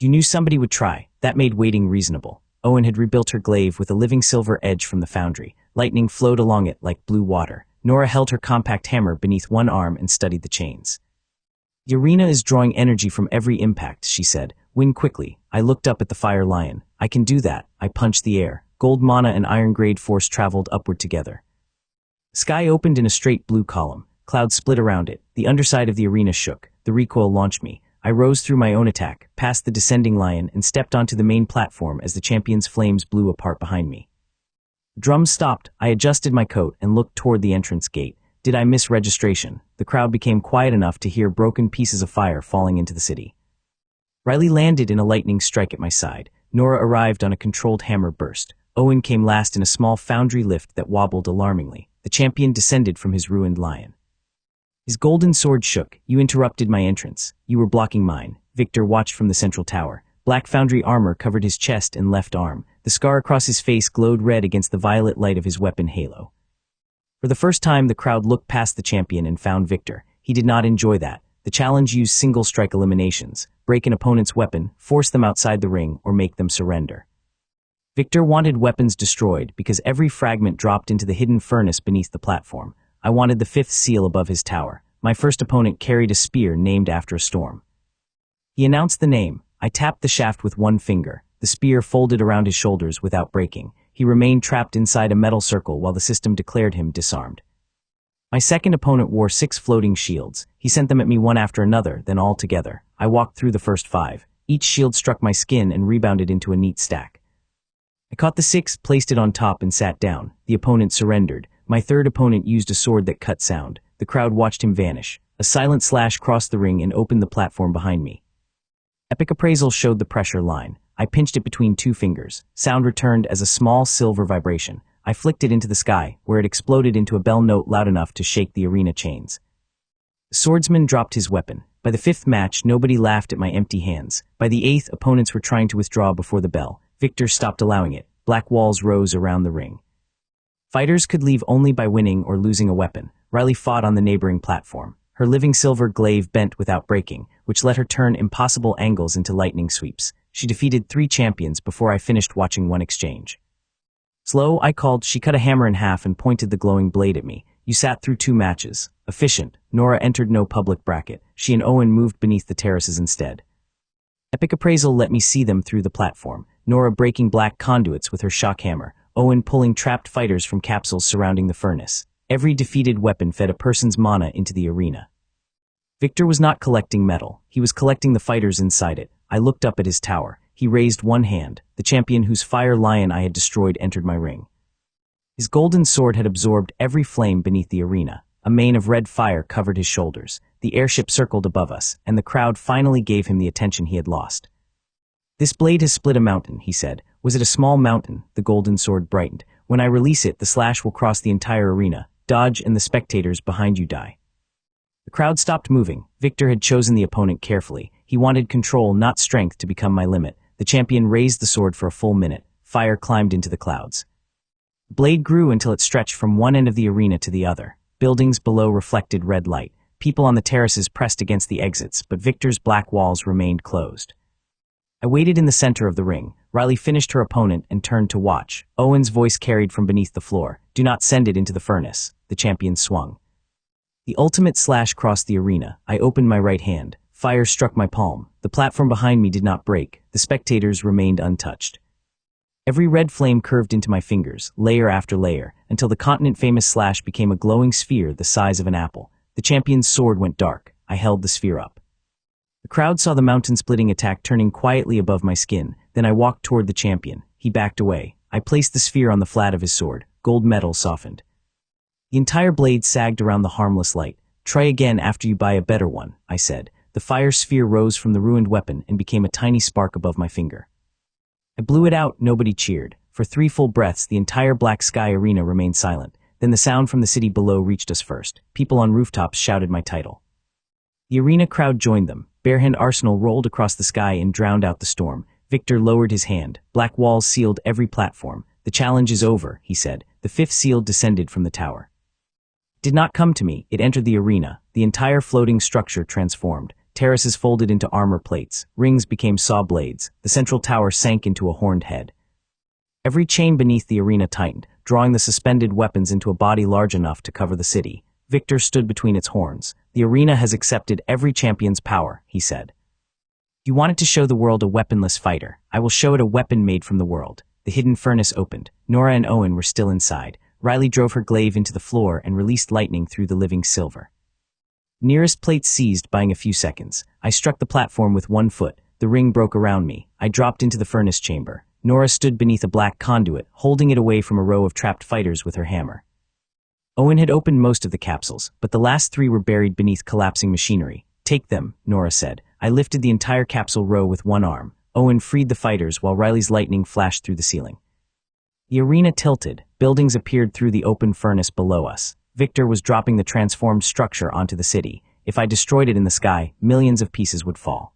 "You knew somebody would try." That made waiting reasonable. Owen had rebuilt her glaive with a living silver edge from the foundry. Lightning flowed along it like blue water. Nora held her compact hammer beneath one arm and studied the chains. The arena is drawing energy from every impact, she said. Win quickly. I looked up at the fire lion. I can do that. I punched the air. Gold mana and iron grade force traveled upward together. The sky opened in a straight blue column. Clouds split around it. The underside of the arena shook. The recoil launched me. I rose through my own attack, past the descending lion, and stepped onto the main platform as the champion's flames blew apart behind me. The drums stopped. I adjusted my coat and looked toward the entrance gate. Did I miss registration? The crowd became quiet enough to hear broken pieces of fire falling into the city. Riley landed in a lightning strike at my side. Nora arrived on a controlled hammer burst. Owen came last in a small foundry lift that wobbled alarmingly. The champion descended from his ruined lion. His golden sword shook. You interrupted my entrance. You were blocking mine. Victor watched from the central tower. Black foundry armor covered his chest and left arm. The scar across his face glowed red against the violet light of his weapon halo. For the first time, the crowd looked past the champion and found Victor. He did not enjoy that. The challenge used single-strike eliminations. Break an opponent's weapon, force them outside the ring, or make them surrender. Victor wanted weapons destroyed because every fragment dropped into the hidden furnace beneath the platform. I wanted the fifth seal above his tower. My first opponent carried a spear named after a storm. He announced the name. I tapped the shaft with one finger. The spear folded around his shoulders without breaking. He remained trapped inside a metal circle while the system declared him disarmed. My second opponent wore 6 floating shields. He sent them at me one after another, then all together. I walked through the first 5. Each shield struck my skin and rebounded into a neat stack. I caught the 6th, placed it on top, and sat down. The opponent surrendered. My third opponent used a sword that cut sound. The crowd watched him vanish. A silent slash crossed the ring and opened the platform behind me. Epic appraisal showed the pressure line. I pinched it between 2 fingers. Sound returned as a small silver vibration. I flicked it into the sky, where it exploded into a bell note loud enough to shake the arena chains. The swordsman dropped his weapon. By the 5th match, nobody laughed at my empty hands. By the 8th, opponents were trying to withdraw before the bell. Victor stopped allowing it. Black walls rose around the ring. Fighters could leave only by winning or losing a weapon. Riley fought on the neighboring platform. Her living silver glaive bent without breaking, which let her turn impossible angles into lightning sweeps. She defeated 3 champions before I finished watching one exchange. Slow, I called. She cut a hammer in half and pointed the glowing blade at me. You sat through 2 matches. Efficient. Nora entered no public bracket. She and Owen moved beneath the terraces instead. Epic appraisal let me see them through the platform. Nora breaking black conduits with her shock hammer. Owen pulling trapped fighters from capsules surrounding the furnace. Every defeated weapon fed a person's mana into the arena. Victor was not collecting metal. He was collecting the fighters inside it. I looked up at his tower. He raised one hand. The champion whose fire lion I had destroyed entered my ring. His golden sword had absorbed every flame beneath the arena. A mane of red fire covered his shoulders. The airship circled above us, and the crowd finally gave him the attention he had lost. This blade has split a mountain, he said. Was it a small mountain? The golden sword brightened. When I release it, the slash will cross the entire arena. Dodge and the spectators behind you die. The crowd stopped moving. Victor had chosen the opponent carefully. He wanted control, not strength, to become my limit. The champion raised the sword for a full minute. Fire climbed into the clouds. The blade grew until it stretched from one end of the arena to the other. Buildings below reflected red light. People on the terraces pressed against the exits, but Victor's black walls remained closed. I waited in the center of the ring. Riley finished her opponent and turned to watch. Owen's voice carried from beneath the floor. Do not send it into the furnace. The champion swung. The ultimate slash crossed the arena. I opened my right hand. Fire struck my palm. The platform behind me did not break. The spectators remained untouched. Every red flame curved into my fingers, layer after layer, until the continent-famous slash became a glowing sphere the size of an apple. The champion's sword went dark. I held the sphere up. The crowd saw the mountain-splitting attack turning quietly above my skin. Then I walked toward the champion. He backed away. I placed the sphere on the flat of his sword. Gold metal softened. The entire blade sagged around the harmless light. Try again after you buy a better one, I said. The fire sphere rose from the ruined weapon and became a tiny spark above my finger. I blew it out. Nobody cheered. For 3 full breaths, the entire black sky arena remained silent. Then the sound from the city below reached us first. People on rooftops shouted my title. The arena crowd joined them. Barehand Arsenal rolled across the sky and drowned out the storm. Victor lowered his hand. Black walls sealed every platform. The challenge is over, he said. The 5th seal descended from the tower. It did not come to me. It entered the arena. The entire floating structure transformed. Terraces folded into armor plates. Rings became saw blades. The central tower sank into a horned head. Every chain beneath the arena tightened, drawing the suspended weapons into a body large enough to cover the city. Victor stood between its horns. The arena has accepted every champion's power, he said. You wanted to show the world a weaponless fighter. I will show it a weapon made from the world. The hidden furnace opened. Nora and Owen were still inside. Riley drove her glaive into the floor and released lightning through the living silver. Nearest plate seized, buying a few seconds. I struck the platform with one foot. The ring broke around me. I dropped into the furnace chamber. Nora stood beneath a black conduit, holding it away from a row of trapped fighters with her hammer. Owen had opened most of the capsules, but the last 3 were buried beneath collapsing machinery. Take them, Nora said. I lifted the entire capsule row with one arm. Owen freed the fighters while Riley's lightning flashed through the ceiling. The arena tilted. Buildings appeared through the open furnace below us. Victor was dropping the transformed structure onto the city. If I destroyed it in the sky, millions of pieces would fall.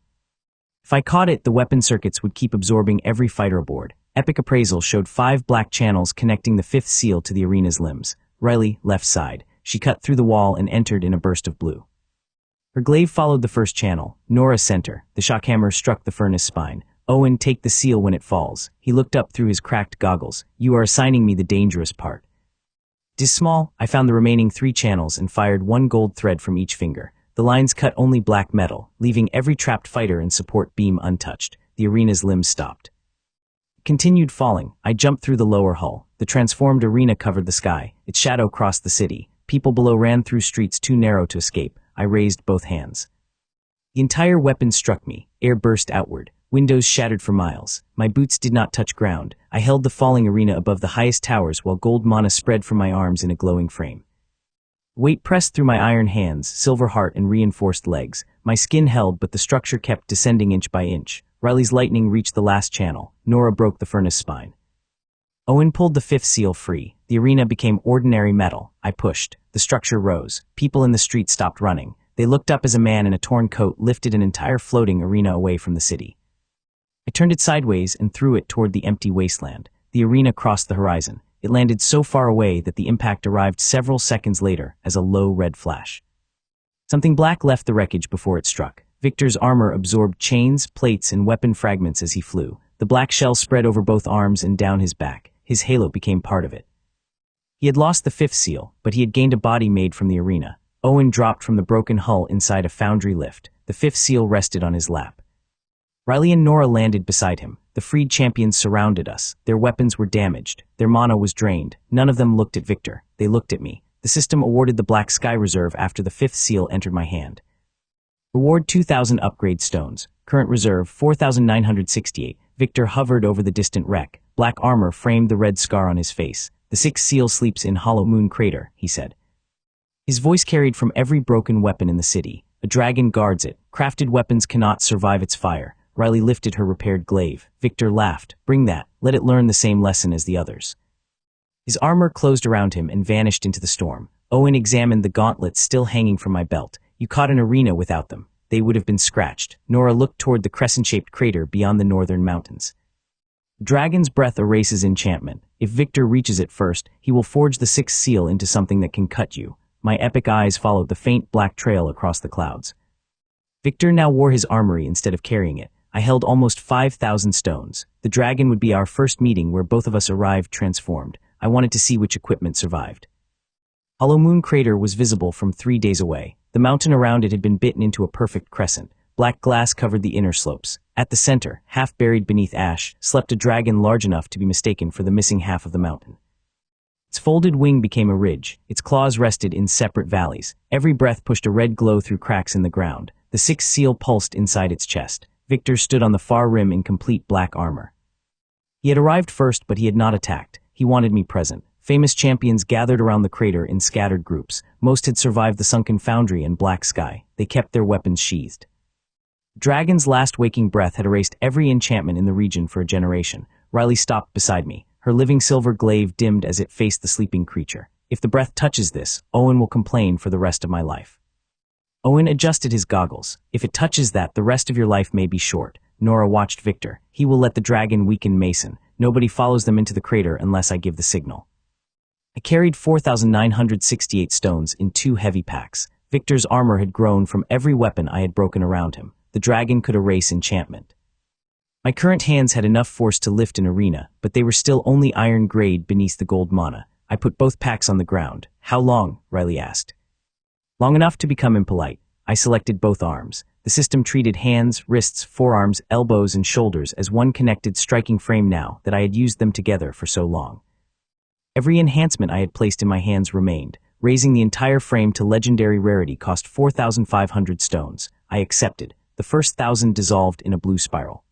If I caught it, the weapon circuits would keep absorbing every fighter aboard. Epic appraisal showed 5 black channels connecting the 5th seal to the arena's limbs. Riley, left side. She cut through the wall and entered in a burst of blue. Her glaive followed the first channel. Nora, center. The shockhammer struck the furnace spine. Owen, take the seal when it falls. He looked up through his cracked goggles. You are assigning me the dangerous part. It is small. I found the remaining 3 channels and fired 1 gold thread from each finger. The lines cut only black metal, leaving every trapped fighter and support beam untouched. The arena's limbs stopped. It continued falling. I jumped through the lower hull. The transformed arena covered the sky. Its shadow crossed the city. People below ran through streets too narrow to escape. I raised both hands. The entire weapon struck me. Air burst outward. Windows shattered for miles. My boots did not touch ground. I held the falling arena above the highest towers while gold mana spread from my arms in a glowing frame. Weight pressed through my iron hands, silver heart, and reinforced legs. My skin held, but the structure kept descending inch by inch. Riley's lightning reached the last channel. Nora broke the furnace spine. Owen pulled the 5th seal free. The arena became ordinary metal. I pushed. The structure rose. People in the street stopped running. They looked up as a man in a torn coat lifted an entire floating arena away from the city. I turned it sideways and threw it toward the empty wasteland. The arena crossed the horizon. It landed so far away that the impact arrived several seconds later as a low red flash. Something black left the wreckage before it struck. Victor's armor absorbed chains, plates, and weapon fragments as he flew. The black shell spread over both arms and down his back. His halo became part of it. He had lost the 5th seal, but he had gained a body made from the arena. Owen dropped from the broken hull inside a foundry lift. The 5th seal rested on his lap. Riley and Nora landed beside him. The freed champions surrounded us. Their weapons were damaged. Their mana was drained. None of them looked at Victor. They looked at me. The system awarded the Black Sky Reserve after the 5th seal entered my hand. Reward 2,000 upgrade stones. Current reserve 4,968. Victor hovered over the distant wreck. Black armor framed the red scar on his face. The 6th seal sleeps in Hollow Moon Crater, he said. His voice carried from every broken weapon in the city. A dragon guards it. Crafted weapons cannot survive its fire. Riley lifted her repaired glaive. Victor laughed. Bring that. Let it learn the same lesson as the others. His armor closed around him and vanished into the storm. Owen examined the gauntlets still hanging from my belt. You caught an arena without them. They would have been scratched. Nora looked toward the crescent-shaped crater beyond the northern mountains. Dragon's breath erases enchantment. If Victor reaches it first, he will forge the 6th seal into something that can cut you. My epic eyes followed the faint black trail across the clouds. Victor now wore his armory instead of carrying it. I held almost 5,000 stones. The dragon would be our first meeting where both of us arrived transformed. I wanted to see which equipment survived. Hollow Moon Crater was visible from 3 days away. The mountain around it had been bitten into a perfect crescent. Black glass covered the inner slopes. At the center, half buried beneath ash, slept a dragon large enough to be mistaken for the missing half of the mountain. Its folded wing became a ridge. Its claws rested in separate valleys. Every breath pushed a red glow through cracks in the ground. The 6th seal pulsed inside its chest. Victor stood on the far rim in complete black armor. He had arrived first, but he had not attacked. He wanted me present. Famous champions gathered around the crater in scattered groups. Most had survived the sunken foundry and black sky. They kept their weapons sheathed. Dragon's last waking breath had erased every enchantment in the region for a generation. Riley stopped beside me. Her living silver glaive dimmed as it faced the sleeping creature. If the breath touches this, Owen will complain for the rest of my life. Owen adjusted his goggles. If it touches that, the rest of your life may be short. Nora watched Victor. He will let the dragon weaken Mason. Nobody follows them into the crater unless I give the signal. I carried 4,968 stones in 2 heavy packs. Victor's armor had grown from every weapon I had broken around him. The dragon could erase enchantment. My current hands had enough force to lift an arena, but they were still only iron grade beneath the gold mana. I put both packs on the ground. How long? Riley asked. Long enough to become impolite. I selected both arms. The system treated hands, wrists, forearms, elbows, and shoulders as one connected striking frame now that I had used them together for so long. Every enhancement I had placed in my hands remained. Raising the entire frame to legendary rarity cost 4,500 stones. I accepted. The first 1,000 dissolved in a blue spiral.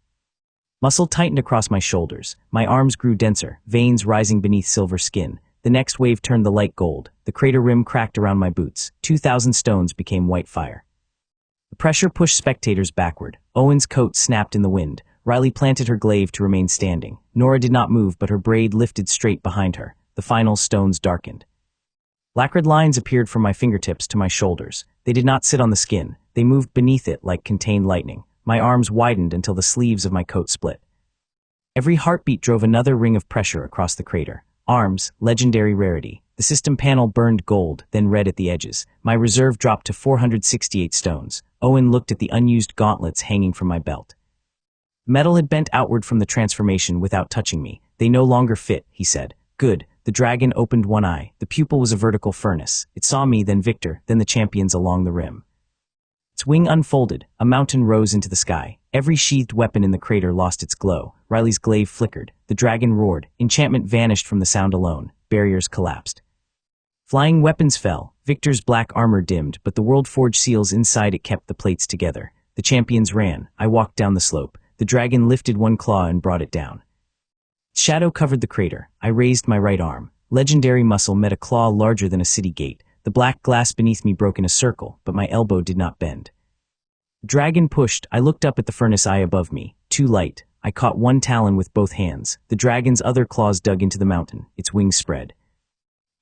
Muscle tightened across my shoulders. My arms grew denser, veins rising beneath silver skin. The next wave turned the light gold. The crater rim cracked around my boots. 2,000 stones became white fire. The pressure pushed spectators backward. Owen's coat snapped in the wind. Riley planted her glaive to remain standing. Nora did not move, but her braid lifted straight behind her. The final stones darkened. Lacquered lines appeared from my fingertips to my shoulders. They did not sit on the skin. They moved beneath it like contained lightning. My arms widened until the sleeves of my coat split. Every heartbeat drove another ring of pressure across the crater. Arms, legendary rarity. The system panel burned gold, then red at the edges. My reserve dropped to 468 stones. Owen looked at the unused gauntlets hanging from my belt. Metal had bent outward from the transformation without touching me. They no longer fit, he said. Good. The dragon opened one eye. The pupil was a vertical furnace. It saw me, then Victor, then the champions along the rim. Its wing unfolded. A mountain rose into the sky. Every sheathed weapon in the crater lost its glow. Riley's glaive flickered. The dragon roared. Enchantment vanished from the sound alone. Barriers collapsed. Flying weapons fell. Victor's black armor dimmed, but the world-forged seals inside it kept the plates together. The champions ran. I walked down the slope. The dragon lifted one claw and brought it down. Its shadow covered the crater. I raised my right arm. Legendary muscle met a claw larger than a city gate. The black glass beneath me broke in a circle, but my elbow did not bend. The dragon pushed. I looked up at the furnace eye above me. Too light. I caught one talon with both hands. The dragon's other claws dug into the mountain. Its wings spread.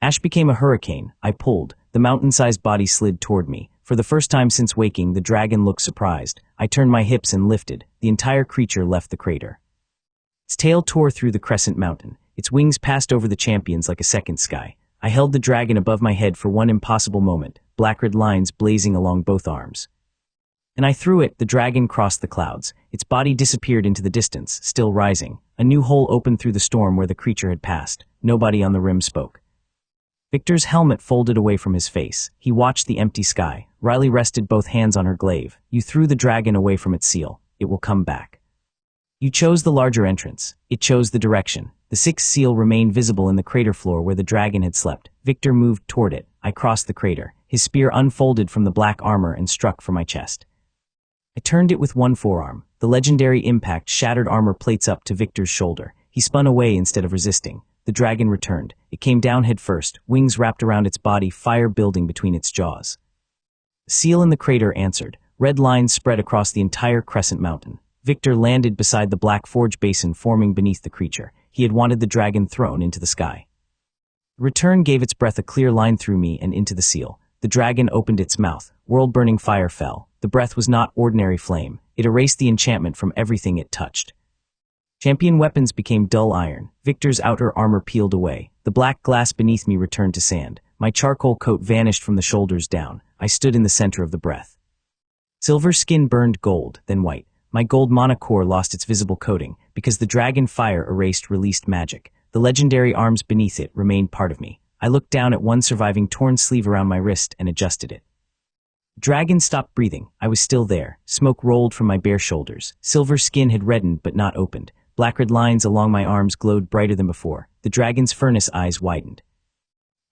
Ash became a hurricane. I pulled. The mountain-sized body slid toward me. For the first time since waking, the dragon looked surprised. I turned my hips and lifted. The entire creature left the crater. Its tail tore through the crescent mountain. Its wings passed over the champions like a second sky. I held the dragon above my head for one impossible moment, black red lines blazing along both arms. And I threw it. The dragon crossed the clouds. Its body disappeared into the distance, still rising. A new hole opened through the storm where the creature had passed. Nobody on the rim spoke. Victor's helmet folded away from his face. He watched the empty sky. Riley rested both hands on her glaive. You threw the dragon away from its seal. It will come back. You chose the larger entrance. It chose the direction. The sixth seal remained visible in the crater floor where the dragon had slept. Victor moved toward it. I crossed the crater. His spear unfolded from the black armor and struck for my chest. I turned it with one forearm. The legendary impact shattered armor plates up to Victor's shoulder. He spun away instead of resisting. The dragon returned. It came down head first, wings wrapped around its body, fire building between its jaws. The seal in the crater answered. Red lines spread across the entire crescent mountain. Victor landed beside the black forge basin forming beneath the creature. He had wanted the dragon thrown into the sky. The return gave its breath a clear line through me and into the seal. The dragon opened its mouth. World-burning fire fell. The breath was not ordinary flame. It erased the enchantment from everything it touched. Champion weapons became dull iron. Victor's outer armor peeled away. The black glass beneath me returned to sand. My charcoal coat vanished from the shoulders down. I stood in the center of the breath. Silver skin burned gold, then white. My gold mana core lost its visible coating, because the dragon fire erased released magic. The legendary arms beneath it remained part of me. I looked down at one surviving torn sleeve around my wrist and adjusted it. The dragon stopped breathing. I was still there. Smoke rolled from my bare shoulders. Silver skin had reddened but not opened. Black red lines along my arms glowed brighter than before. The dragon's furnace eyes widened.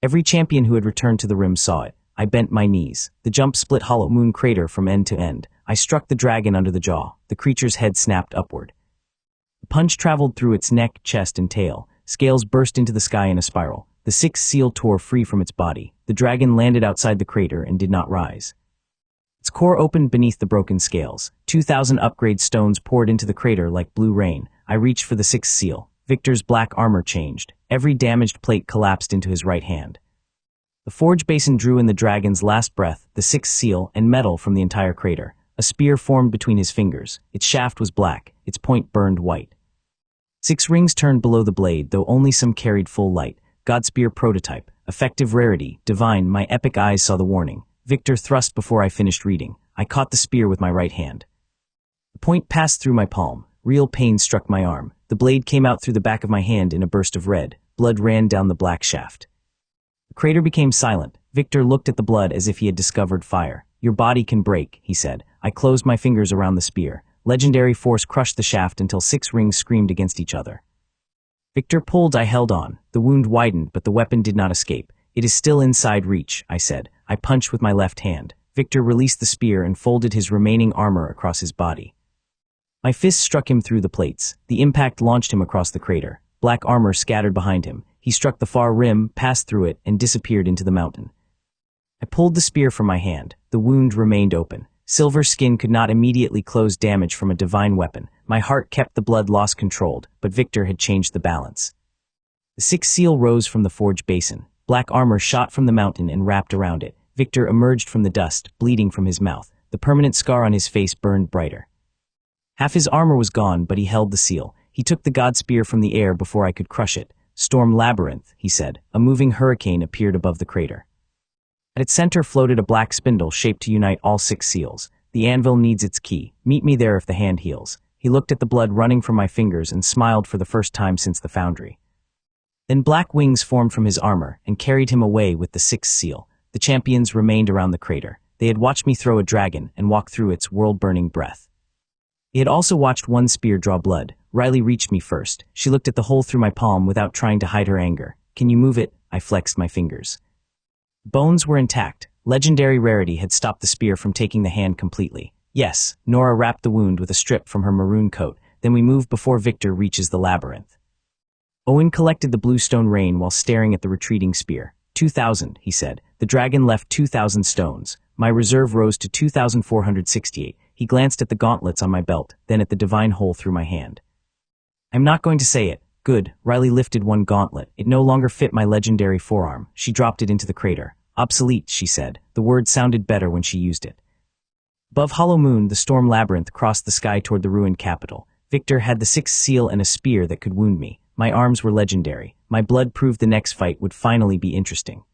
Every champion who had returned to the rim saw it. I bent my knees. The jump split hollow moon crater from end to end. I struck the dragon under the jaw. The creature's head snapped upward. The punch traveled through its neck, chest, and tail. Scales burst into the sky in a spiral. The sixth seal tore free from its body. The dragon landed outside the crater and did not rise. Its core opened beneath the broken scales. 2,000 upgrade stones poured into the crater like blue rain. I reached for the sixth seal. Victor's black armor changed. Every damaged plate collapsed into his right hand. The forge basin drew in the dragon's last breath, the sixth seal, and metal from the entire crater. A spear formed between his fingers. Its shaft was black. Its point burned white. 6 rings turned below the blade, though only some carried full light. Godspear prototype. Effective rarity. Divine. My epic eyes saw the warning. Victor thrust before I finished reading. I caught the spear with my right hand. The point passed through my palm. Real pain struck my arm. The blade came out through the back of my hand in a burst of red. Blood ran down the black shaft. The crater became silent. Victor looked at the blood as if he had discovered fire. Your body can break, he said. I closed my fingers around the spear. Legendary force crushed the shaft until 6 rings screamed against each other. Victor pulled, I held on. The wound widened, but the weapon did not escape. It is still inside reach, I said. I punched with my left hand. Victor released the spear and folded his remaining armor across his body. My fist struck him through the plates. The impact launched him across the crater. Black armor scattered behind him. He struck the far rim, passed through it, and disappeared into the mountain. I pulled the spear from my hand. The wound remained open. Silver skin could not immediately close damage from a divine weapon. My heart kept the blood loss controlled, but Victor had changed the balance. The 6th seal rose from the forge basin. Black armor shot from the mountain and wrapped around it. Victor emerged from the dust, bleeding from his mouth. The permanent scar on his face burned brighter. Half his armor was gone, but he held the seal. He took the god spear from the air before I could crush it. Storm Labyrinth, he said. A moving hurricane appeared above the crater. At its center floated a black spindle shaped to unite all 6 seals. The anvil needs its key. Meet me there if the hand heals. He looked at the blood running from my fingers and smiled for the first time since the foundry. Then black wings formed from his armor and carried him away with the 6th seal. The champions remained around the crater. They had watched me throw a dragon and walk through its world-burning breath. They had also watched one spear draw blood. Riley reached me first. She looked at the hole through my palm without trying to hide her anger. Can you move it? I flexed my fingers. Bones were intact. Legendary rarity had stopped the spear from taking the hand completely. Yes, Nora wrapped the wound with a strip from her maroon coat. Then we moved before Victor reaches the labyrinth. Owen collected the blue stone rain while staring at the retreating spear. 2,000, he said. The dragon left 2,000 stones. My reserve rose to 2,468. He glanced at the gauntlets on my belt, then at the divine hole through my hand. I'm not going to say it. Good. Riley lifted one gauntlet. It no longer fit my legendary forearm. She dropped it into the crater. Obsolete, she said. The word sounded better when she used it. Above Hollow Moon, the storm labyrinth crossed the sky toward the ruined capital. Victor had the 6th seal and a spear that could wound me. My arms were legendary. My blood proved the next fight would finally be interesting.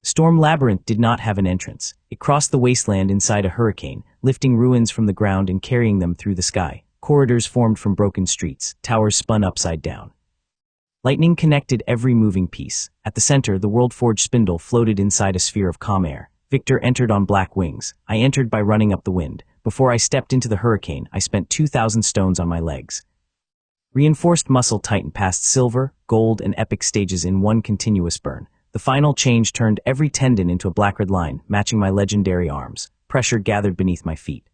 Storm Labyrinth did not have an entrance. It crossed the wasteland inside a hurricane, lifting ruins from the ground and carrying them through the sky. Corridors formed from broken streets. Towers spun upside down. Lightning connected every moving piece. At the center, the world-forged spindle floated inside a sphere of calm air. Victor entered on black wings. I entered by running up the wind. Before I stepped into the hurricane, I spent 2,000 stones on my legs. Reinforced muscle tightened past silver, gold, and epic stages in one continuous burn. The final change turned every tendon into a black red line, matching my legendary arms. Pressure gathered beneath my feet.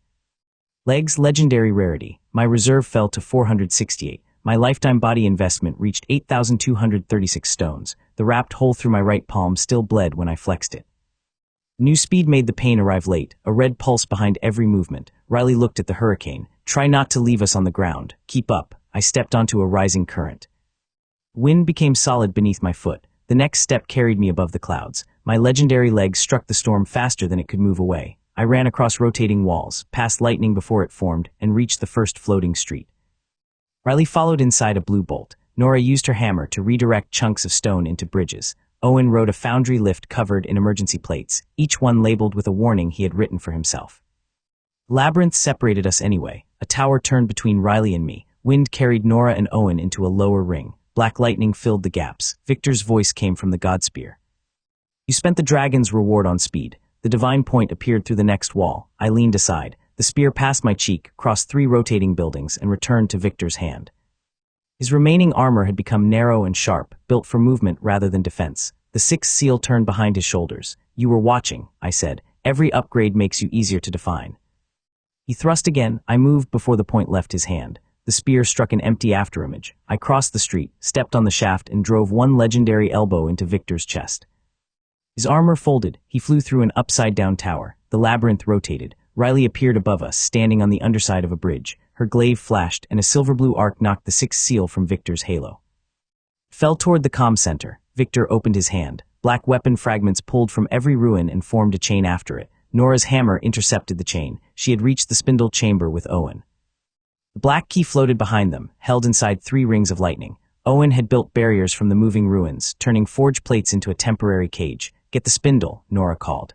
Legs, legendary rarity. My reserve fell to 468. My lifetime body investment reached 8,236 stones. The wrapped hole through my right palm still bled when I flexed it. New speed made the pain arrive late, a red pulse behind every movement. Riley looked at the hurricane. Try not to leave us on the ground. Keep up. I stepped onto a rising current. Wind became solid beneath my foot. The next step carried me above the clouds. My legendary legs struck the storm faster than it could move away. I ran across rotating walls, past lightning before it formed, and reached the first floating street. Riley followed inside a blue bolt. Nora used her hammer to redirect chunks of stone into bridges. Owen rode a foundry lift covered in emergency plates, each one labeled with a warning he had written for himself. Labyrinth separated us anyway. A tower turned between Riley and me. Wind carried Nora and Owen into a lower ring. Black lightning filled the gaps. Victor's voice came from the god spear. You spent the dragon's reward on speed. The divine point appeared through the next wall. I leaned aside. The spear passed my cheek, crossed 3 rotating buildings, and returned to Victor's hand. His remaining armor had become narrow and sharp, built for movement rather than defense. The 6th seal turned behind his shoulders. You were watching, I said. Every upgrade makes you easier to define. He thrust again. I moved before the point left his hand. The spear struck an empty afterimage. I crossed the street, stepped on the shaft, and drove one legendary elbow into Victor's chest. His armor folded. He flew through an upside-down tower. The labyrinth rotated. Riley appeared above us, standing on the underside of a bridge. Her glaive flashed, and a silver-blue arc knocked the 6th seal from Victor's halo. It fell toward the comm center. Victor opened his hand. Black weapon fragments pulled from every ruin and formed a chain after it. Nora's hammer intercepted the chain. She had reached the spindle chamber with Owen. The black key floated behind them, held inside 3 rings of lightning. Owen had built barriers from the moving ruins, turning forged plates into a temporary cage. Get the spindle, Nora called.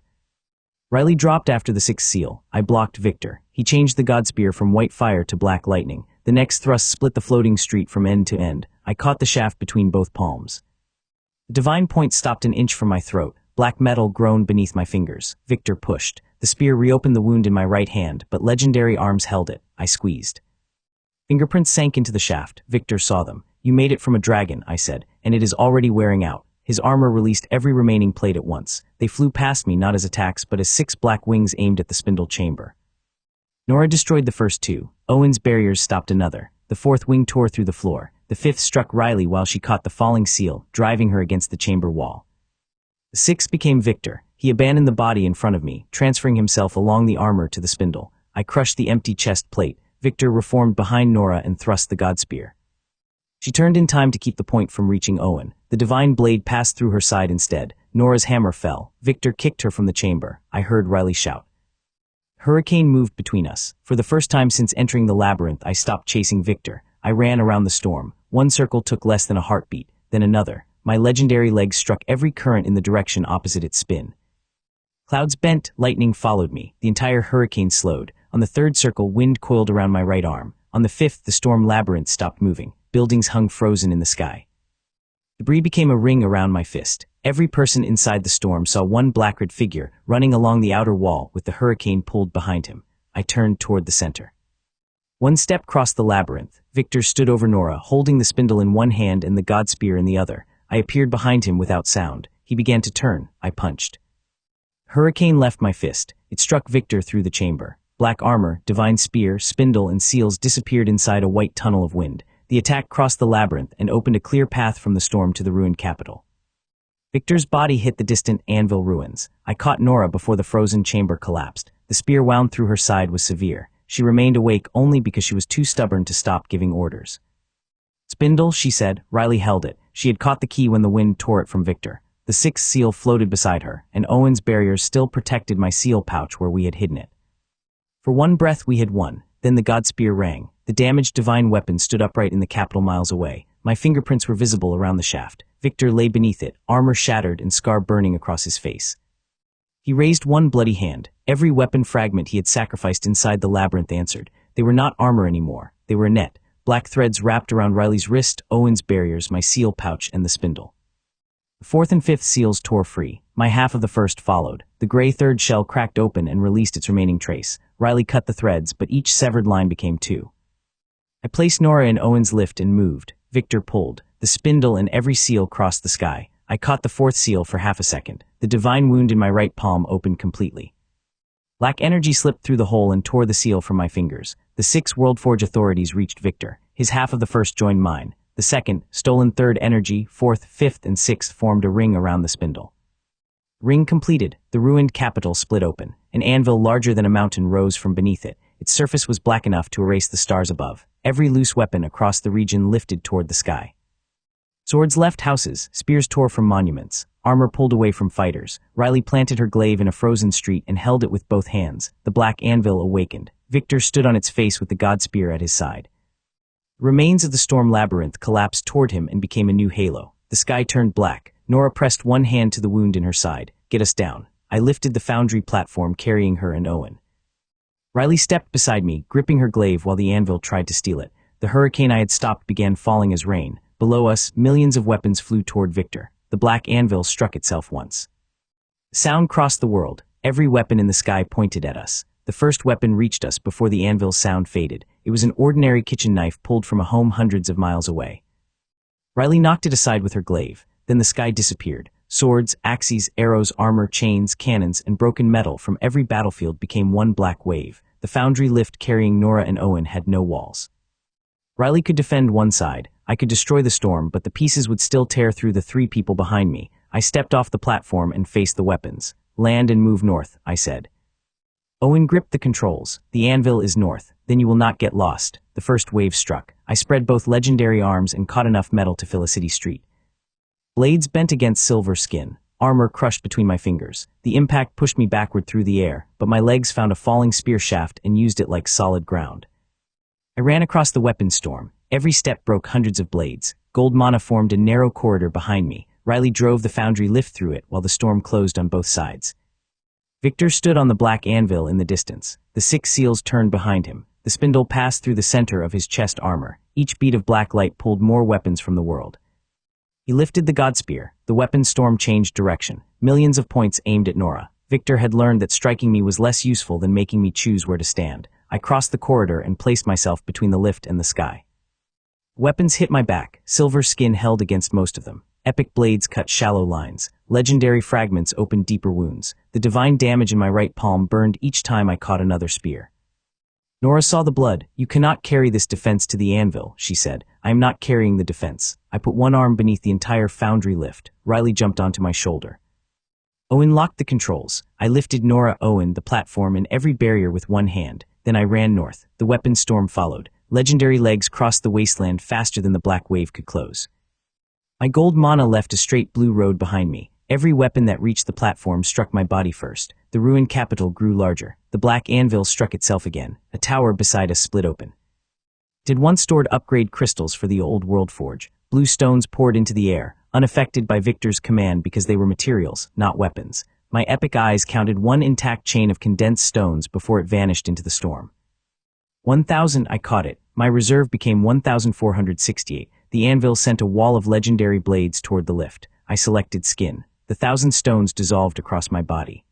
Riley dropped after the sixth seal. I blocked Victor. He changed the god spear from white fire to black lightning. The next thrust split the floating street from end to end. I caught the shaft between both palms. The divine point stopped an inch from my throat. Black metal groaned beneath my fingers. Victor pushed. The spear reopened the wound in my right hand, but legendary arms held it. I squeezed. Fingerprints sank into the shaft. Victor saw them. You made it from a dragon, I said, and it is already wearing out. His armor released every remaining plate at once. They flew past me not as attacks but as 6 black wings aimed at the spindle chamber. Nora destroyed the first 2. Owen's barriers stopped another. The 4th wing tore through the floor. The 5th struck Riley while she caught the falling seal, driving her against the chamber wall. The 6th became Victor. He abandoned the body in front of me, transferring himself along the armor to the spindle. I crushed the empty chest plate. Victor reformed behind Nora and thrust the god spear. She turned in time to keep the point from reaching Owen. The divine blade passed through her side instead. Nora's hammer fell. Victor kicked her from the chamber. I heard Riley shout. Hurricane moved between us. For the first time since entering the labyrinth, I stopped chasing Victor. I ran around the storm. One circle took less than a heartbeat, then another. My legendary legs struck every current in the direction opposite its spin. Clouds bent, lightning followed me. The entire hurricane slowed. On the 3rd circle, wind coiled around my right arm. On the 5th, the storm labyrinth stopped moving. Buildings hung frozen in the sky. Debris became a ring around my fist. Every person inside the storm saw one black-red figure running along the outer wall with the hurricane pulled behind him. I turned toward the center. One step crossed the labyrinth. Victor stood over Nora, holding the spindle in one hand and the god spear in the other. I appeared behind him without sound. He began to turn. I punched. Hurricane left my fist. It struck Victor through the chamber. Black armor, divine spear, spindle, and seals disappeared inside a white tunnel of wind. The attack crossed the labyrinth and opened a clear path from the storm to the ruined capital. Victor's body hit the distant anvil ruins. I caught Nora before the frozen chamber collapsed. The spear wound through her side was severe. She remained awake only because she was too stubborn to stop giving orders. Spindle, she said. Riley held it. She had caught the key when the wind tore it from Victor. The 6th seal floated beside her, and Owen's barriers still protected my seal pouch where we had hidden it. For one breath we had won. Then the god spear rang. The damaged divine weapon stood upright in the capital miles away. My fingerprints were visible around the shaft. Victor lay beneath it, armor shattered and scar burning across his face. He raised one bloody hand. Every weapon fragment he had sacrificed inside the labyrinth answered. They were not armor anymore. They were a net. Black threads wrapped around Riley's wrist, Owen's barriers, my seal pouch, and the spindle. The 4th and 5th seals tore free. My half of the 1st followed. The gray 3rd shell cracked open and released its remaining trace. Riley cut the threads, but each severed line became 2. I placed Nora in Owen's lift and moved. Victor pulled. The spindle and every seal crossed the sky. I caught the 4th seal for half a second. The divine wound in my right palm opened completely. Black energy slipped through the hole and tore the seal from my fingers. The 6 Worldforge authorities reached Victor. His half of the 1st joined mine. The 2nd, stolen 3rd energy, 4th, 5th, and 6th formed a ring around the spindle. Ring completed. The ruined capital split open. An anvil larger than a mountain rose from beneath it. Its surface was black enough to erase the stars above. Every loose weapon across the region lifted toward the sky. Swords left houses, spears tore from monuments, armor pulled away from fighters. Riley planted her glaive in a frozen street and held it with both hands. The black anvil awakened. Victor stood on its face with the god spear at his side. The remains of the storm labyrinth collapsed toward him and became a new halo. The sky turned black. Nora pressed one hand to the wound in her side. Get us down. I lifted the foundry platform carrying her and Owen. Riley stepped beside me, gripping her glaive while the anvil tried to steal it. The hurricane I had stopped began falling as rain. Below us, millions of weapons flew toward Victor. The black anvil struck itself once. The sound crossed the world. Every weapon in the sky pointed at us. The first weapon reached us before the anvil's sound faded. It was an ordinary kitchen knife pulled from a home hundreds of miles away. Riley knocked it aside with her glaive. Then the sky disappeared. Swords, axes, arrows, armor, chains, cannons, and broken metal from every battlefield became one black wave. The foundry lift carrying Nora and Owen had no walls. Riley could defend one side. I could destroy the storm, but the pieces would still tear through the 3 people behind me. I stepped off the platform and faced the weapons. Land and move north, I said. Owen gripped the controls. The anvil is north. Then you will not get lost. The first wave struck. I spread both legendary arms and caught enough metal to fill a city street. Blades bent against silver skin. Armor crushed between my fingers. The impact pushed me backward through the air, but my legs found a falling spear shaft and used it like solid ground. I ran across the weapons storm. Every step broke hundreds of blades. Gold mana formed a narrow corridor behind me. Riley drove the foundry lift through it while the storm closed on both sides. Victor stood on the black anvil in the distance. The 6 seals turned behind him. The spindle passed through the center of his chest armor. Each bead of black light pulled more weapons from the world. He lifted the god spear. The weapon storm changed direction. Millions of points aimed at Nora. Victor had learned that striking me was less useful than making me choose where to stand. I crossed the corridor and placed myself between the lift and the sky. Weapons hit my back. Silver skin held against most of them. Epic blades cut shallow lines. Legendary fragments opened deeper wounds. The divine damage in my right palm burned each time I caught another spear. Nora saw the blood. "You cannot carry this defense to the anvil," she said. "I am not carrying the defense." I put one arm beneath the entire foundry lift. Riley jumped onto my shoulder. Owen locked the controls. I lifted Nora, Owen, the platform, and every barrier with one hand. Then I ran north. The weapon storm followed. Legendary legs crossed the wasteland faster than the black wave could close. My gold mana left a straight blue road behind me. Every weapon that reached the platform struck my body first. The ruined capital grew larger. The black anvil struck itself again. A tower beside us split open. It had once stored upgrade crystals for the old world forge. Blue stones poured into the air, unaffected by Victor's command because they were materials, not weapons. My epic eyes counted one intact chain of condensed stones before it vanished into the storm. 1,000, I caught it. My reserve became 1,468. The anvil sent a wall of legendary blades toward the lift. I selected skin. The 1,000 stones dissolved across my body.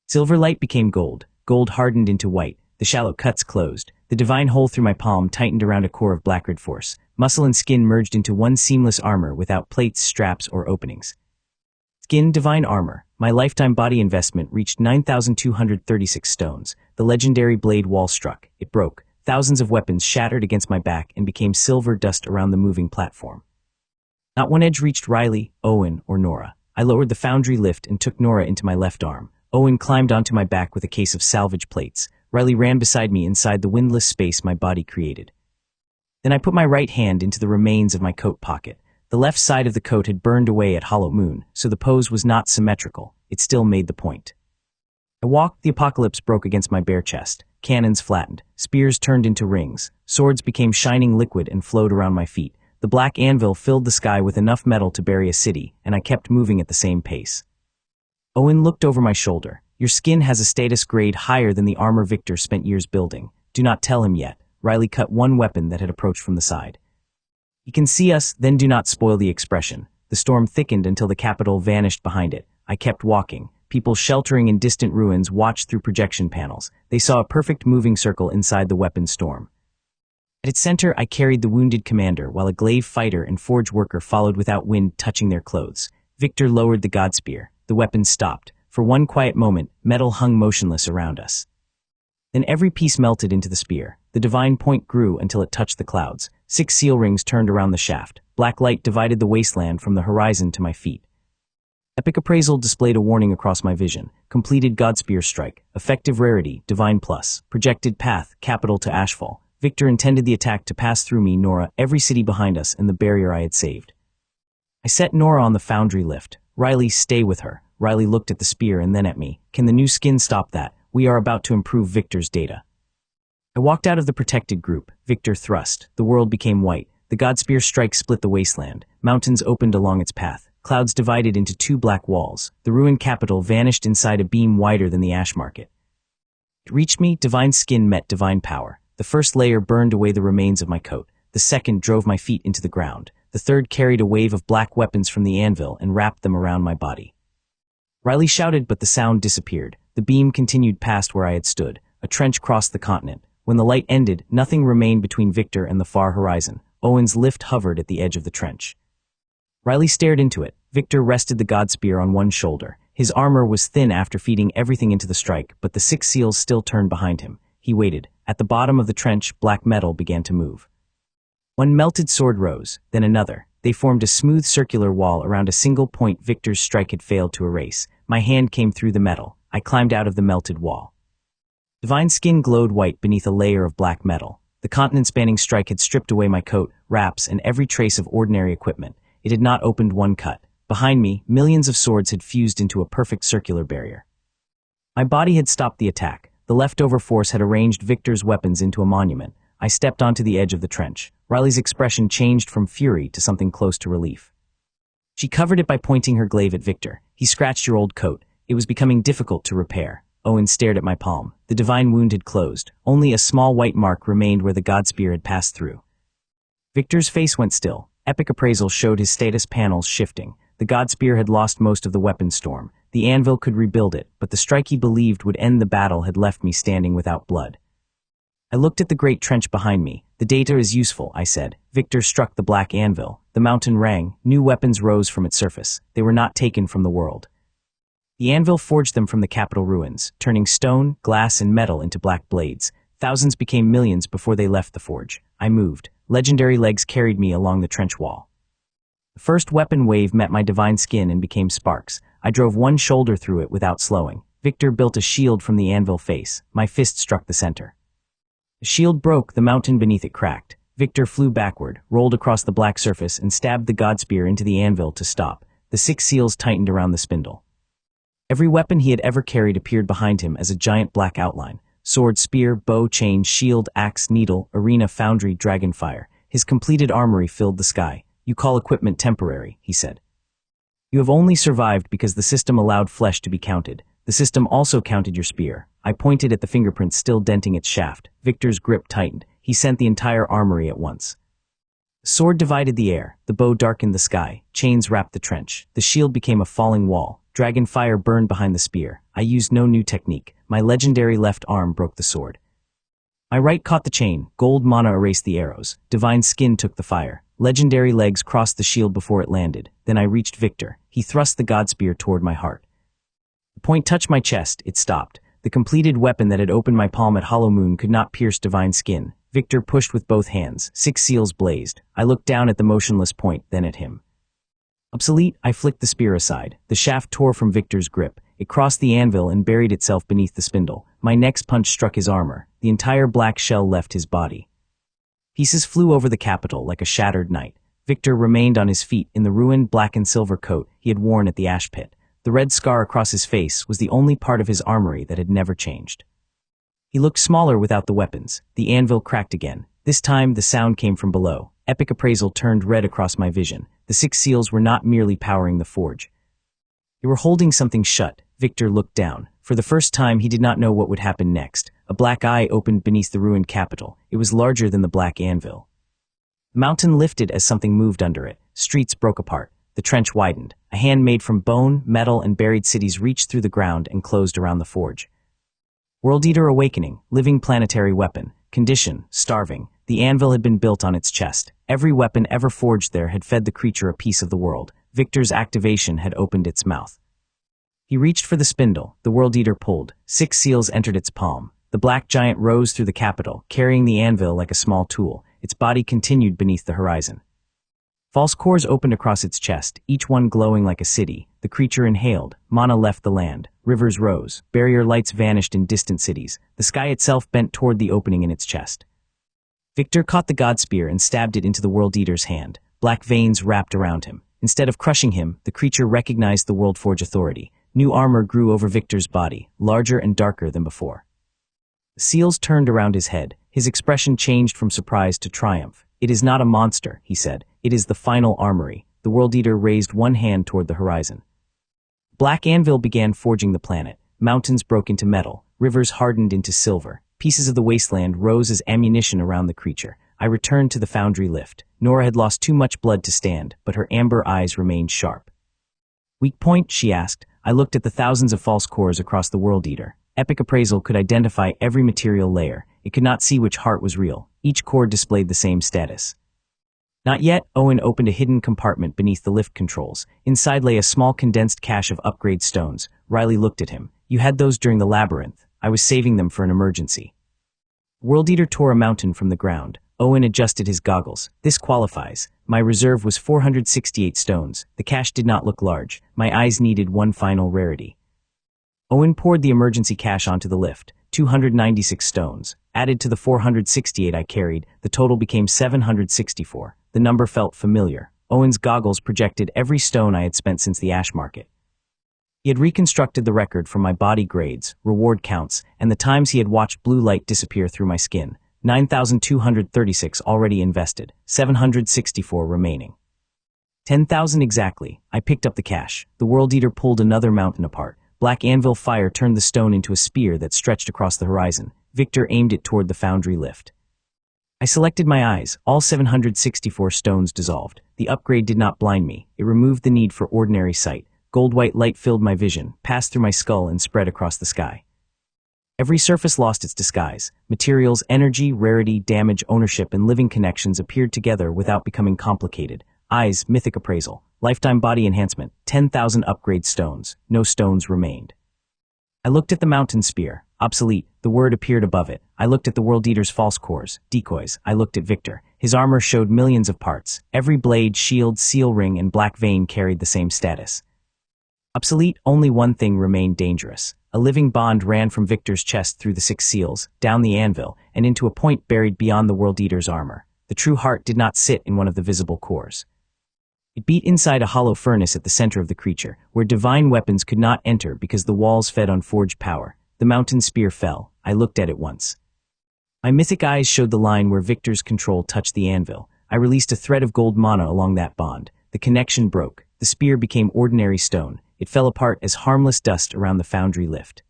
Silver light became gold. Gold hardened into white. The shallow cuts closed. The divine hole through my palm tightened around a core of black red force. Muscle and skin merged into one seamless armor without plates, straps, or openings. Skin, divine armor. My lifetime body investment reached 9,236 stones. The legendary blade wall struck. It broke. Thousands of weapons shattered against my back and became silver dust around the moving platform. Not one edge reached Riley, Owen, or Nora. I lowered the foundry lift and took Nora into my left arm. Owen climbed onto my back with a case of salvage plates. Riley ran beside me inside the windless space my body created. Then I put my right hand into the remains of my coat pocket. The left side of the coat had burned away at Hollow Moon, so the pose was not symmetrical. It still made the point. I walked. The apocalypse broke against my bare chest. Cannons flattened. Spears turned into rings. Swords became shining liquid and flowed around my feet. The black anvil filled the sky with enough metal to bury a city, and I kept moving at the same pace. Owen looked over my shoulder. "Your skin has a status grade higher than the armor Victor spent years building. Do not tell him yet." Riley cut one weapon that had approached from the side. "He can see us, then do not spoil the expression." The storm thickened until the capital vanished behind it. I kept walking. People sheltering in distant ruins watched through projection panels. They saw a perfect moving circle inside the weapon storm. At its center, I carried the wounded commander, while a glaive fighter and forge worker followed without wind touching their clothes. Victor lowered the god spear. The weapon stopped. For one quiet moment, metal hung motionless around us. Then every piece melted into the spear. The divine point grew until it touched the clouds. 6 seal rings turned around the shaft. Black light divided the wasteland from the horizon to my feet. Epic appraisal displayed a warning across my vision. Completed Godspear strike. Effective rarity, divine plus. Projected path, capital to ashfall. Victor intended the attack to pass through me, Nora, every city behind us, and the barrier I had saved. I set Nora on the foundry lift. "Riley, stay with her." Riley looked at the spear and then at me. "Can the new skin stop that? We are about to improve Victor's data." I walked out of the protected group. Victor thrust. The world became white. The Godspear strike split the wasteland. Mountains opened along its path. Clouds divided into 2 black walls. The ruined capital vanished inside a beam wider than the ash market. It reached me. Divine skin met divine power. The first layer burned away the remains of my coat. The second drove my feet into the ground. The third carried a wave of black weapons from the anvil and wrapped them around my body. Riley shouted, but the sound disappeared. The beam continued past where I had stood. A trench crossed the continent. When the light ended, nothing remained between Victor and the far horizon. Owen's lift hovered at the edge of the trench. Riley stared into it. Victor rested the god spear on one shoulder. His armor was thin after feeding everything into the strike, but the 6 seals still turned behind him. He waited. At the bottom of the trench, black metal began to move. One melted sword rose, then another. They formed a smooth circular wall around a single point Victor's strike had failed to erase. My hand came through the metal. I climbed out of the melted wall. Divine skin glowed white beneath a layer of black metal. The continent-spanning strike had stripped away my coat, wraps, and every trace of ordinary equipment. It had not opened one cut. Behind me, millions of swords had fused into a perfect circular barrier. My body had stopped the attack. The leftover force had arranged Victor's weapons into a monument. I stepped onto the edge of the trench. Riley's expression changed from fury to something close to relief. She covered it by pointing her glaive at Victor. "He scratched your old coat. It was becoming difficult to repair. Owen stared at my palm. The divine wound had closed. Only a small white mark remained where the god spear had passed through. Victor's face went still. Epic appraisal showed his status panels shifting. The god spear had lost most of the weapon storm. The anvil could rebuild it, but the strike he believed would end the battle had left me standing without blood. I looked at the great trench behind me. The data is useful, I said. Victor struck the black anvil. The mountain rang. New weapons rose from its surface. They were not taken from the world. The anvil forged them from the capital ruins, turning stone, glass, and metal into black blades. Thousands became millions before they left the forge. I moved. Legendary legs carried me along the trench wall. The first weapon wave met my divine skin and became sparks. I drove one shoulder through it without slowing. Victor built a shield from the anvil face. My fist struck the center. The shield broke, the mountain beneath it cracked. Victor flew backward, rolled across the black surface, and stabbed the god spear into the anvil to stop. The 6 seals tightened around the spindle. Every weapon he had ever carried appeared behind him as a giant black outline. Sword, spear, bow, chain, shield, axe, needle, arena, foundry, dragonfire. His completed armory filled the sky. You call equipment temporary, he said. You have only survived because the system allowed flesh to be counted. The system also counted your spear. I pointed at the fingerprints still denting its shaft. Victor's grip tightened. He sent the entire armory at once. The sword divided the air. The bow darkened the sky. Chains wrapped the trench. The shield became a falling wall. Dragon fire burned behind the spear. I used no new technique. My legendary left arm broke the sword. My right caught the chain. Gold mana erased the arrows. Divine skin took the fire. Legendary legs crossed the shield before it landed. Then I reached Victor. He thrust the god spear toward my heart. The point touched my chest. It stopped. The completed weapon that had opened my palm at Hollow Moon could not pierce divine skin. Victor pushed with both hands. 6 seals blazed. I looked down at the motionless point, then at him. Obsolete, I flicked the spear aside. The shaft tore from Victor's grip. It crossed the anvil and buried itself beneath the spindle. My next punch struck his armor. The entire black shell left his body. Pieces flew over the capital like a shattered knight. Victor remained on his feet in the ruined black and silver coat he had worn at the ash pit. The red scar across his face was the only part of his armory that had never changed. He looked smaller without the weapons. The anvil cracked again. This time the sound came from below. Epic appraisal turned red across my vision. The 6 seals were not merely powering the forge. They were holding something shut. Victor looked down. For the first time, he did not know what would happen next. A black eye opened beneath the ruined capital. It was larger than the black anvil. The mountain lifted as something moved under it. Streets broke apart. The trench widened. A hand made from bone, metal, and buried cities reached through the ground and closed around the forge. World Eater awakening, living planetary weapon. Condition, starving. The anvil had been built on its chest. Every weapon ever forged there had fed the creature a piece of the world. Victor's activation had opened its mouth. He reached for the spindle. The World Eater pulled. 6 seals entered its palm. The black giant rose through the capital, carrying the anvil like a small tool. Its body continued beneath the horizon. False cores opened across its chest, each one glowing like a city. The creature inhaled. Mana left the land. Rivers rose. Barrier lights vanished in distant cities. The sky itself bent toward the opening in its chest. Victor caught the god spear and stabbed it into the World Eater's hand. Black veins wrapped around him. Instead of crushing him, the creature recognized the World Forge authority. New armor grew over Victor's body, larger and darker than before. The seals turned around his head. His expression changed from surprise to triumph. It is not a monster, he said. It is the final armory. The World Eater raised one hand toward the horizon. Black anvil began forging the planet. Mountains broke into metal. Rivers hardened into silver. Pieces of the wasteland rose as ammunition around the creature. I returned to the foundry lift. Nora had lost too much blood to stand, but her amber eyes remained sharp. Weak point, she asked. I looked at the thousands of false cores across the World Eater. Epic appraisal could identify every material layer. It could not see which heart was real. Each core displayed the same status. Not yet. Owen opened a hidden compartment beneath the lift controls. Inside lay a small condensed cache of upgrade stones. Riley looked at him. You had those during the labyrinth. I was saving them for an emergency. World Eater tore a mountain from the ground. Owen adjusted his goggles. This qualifies. My reserve was 468 stones. The cache did not look large. My eyes needed one final rarity. Owen poured the emergency cache onto the lift. 296 stones. Added to the 468 I carried, the total became 764. The number felt familiar. Owen's goggles projected every stone I had spent since the ash market. He had reconstructed the record from my body grades, reward counts, and the times he had watched blue light disappear through my skin. 9,236 already invested, 764 remaining. 10,000 exactly. I picked up the cache. The World Eater pulled another mountain apart. Black anvil fire turned the stone into a spear that stretched across the horizon. Victor aimed it toward the foundry lift. I selected my eyes. All 764 stones dissolved. The upgrade did not blind me. It removed the need for ordinary sight. Gold-white light filled my vision, passed through my skull and spread across the sky. Every surface lost its disguise. Materials, energy, rarity, damage, ownership, and living connections appeared together without becoming complicated. Eyes, mythic appraisal. Lifetime body enhancement. 10,000 upgrade stones. No stones remained. I looked at the mountain spear. Obsolete. The word appeared above it. I looked at the World Eater's false cores, decoys. I looked at Victor. His armor showed millions of parts. Every blade, shield, seal ring, and black vein carried the same status. Obsolete, only one thing remained dangerous. A living bond ran from Victor's chest through the 6 seals, down the anvil, and into a point buried beyond the World Eater's armor. The true heart did not sit in one of the visible cores. It beat inside a hollow furnace at the center of the creature, where divine weapons could not enter because the walls fed on forged power. The mountain spear fell. I looked at it once. My mythic eyes showed the line where Victor's control touched the anvil. I released a thread of gold mana along that bond. The connection broke. The spear became ordinary stone. It fell apart as harmless dust around the foundry lift.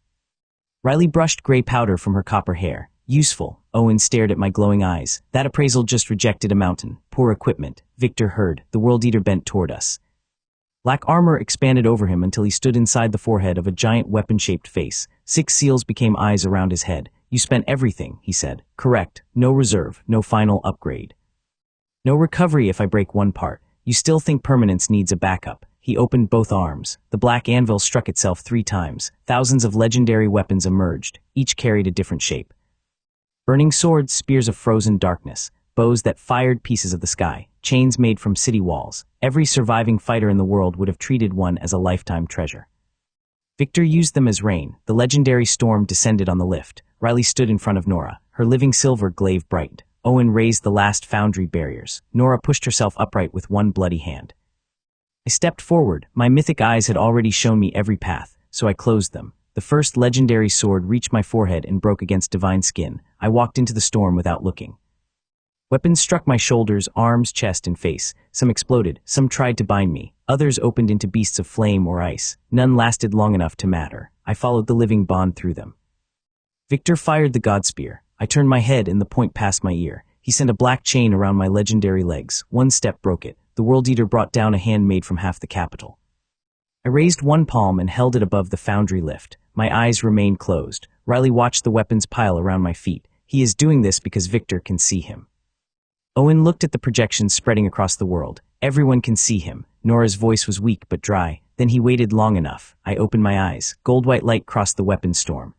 Riley brushed gray powder from her copper hair. Useful. Owen stared at my glowing eyes. That appraisal just rejected a mountain. Poor equipment. Victor heard. The World Eater bent toward us. Black armor expanded over him until he stood inside the forehead of a giant weapon-shaped face. 6 seals became eyes around his head. You spent everything, he said. Correct. No reserve. No final upgrade. No recovery if I break one part. You still think permanence needs a backup. He opened both arms. The black anvil struck itself 3 times. Thousands of legendary weapons emerged. Each carried a different shape. Burning swords, spears of frozen darkness, bows that fired pieces of the sky, chains made from city walls. Every surviving fighter in the world would have treated one as a lifetime treasure. Victor used them as rain. The legendary storm descended on the lift. Riley stood in front of Nora. Her living silver glaive brightened. Owen raised the last foundry barriers. Nora pushed herself upright with one bloody hand. I stepped forward. My mythic eyes had already shown me every path, so I closed them. The first legendary sword reached my forehead and broke against divine skin. I walked into the storm without looking. Weapons struck my shoulders, arms, chest, and face. Some exploded, some tried to bind me. Others opened into beasts of flame or ice. None lasted long enough to matter. I followed the living bond through them. Victor fired the god spear. I turned my head and the point passed my ear. He sent a black chain around my legendary legs. One step broke it. The World Eater brought down a hand made from half the capital. I raised one palm and held it above the foundry lift. My eyes remained closed. Riley watched the weapons pile around my feet. He is doing this because Victor can see him. Owen looked at the projections spreading across the world. Everyone can see him. Nora's voice was weak but dry. Then he waited long enough. I opened my eyes. Gold-white light crossed the weapon storm.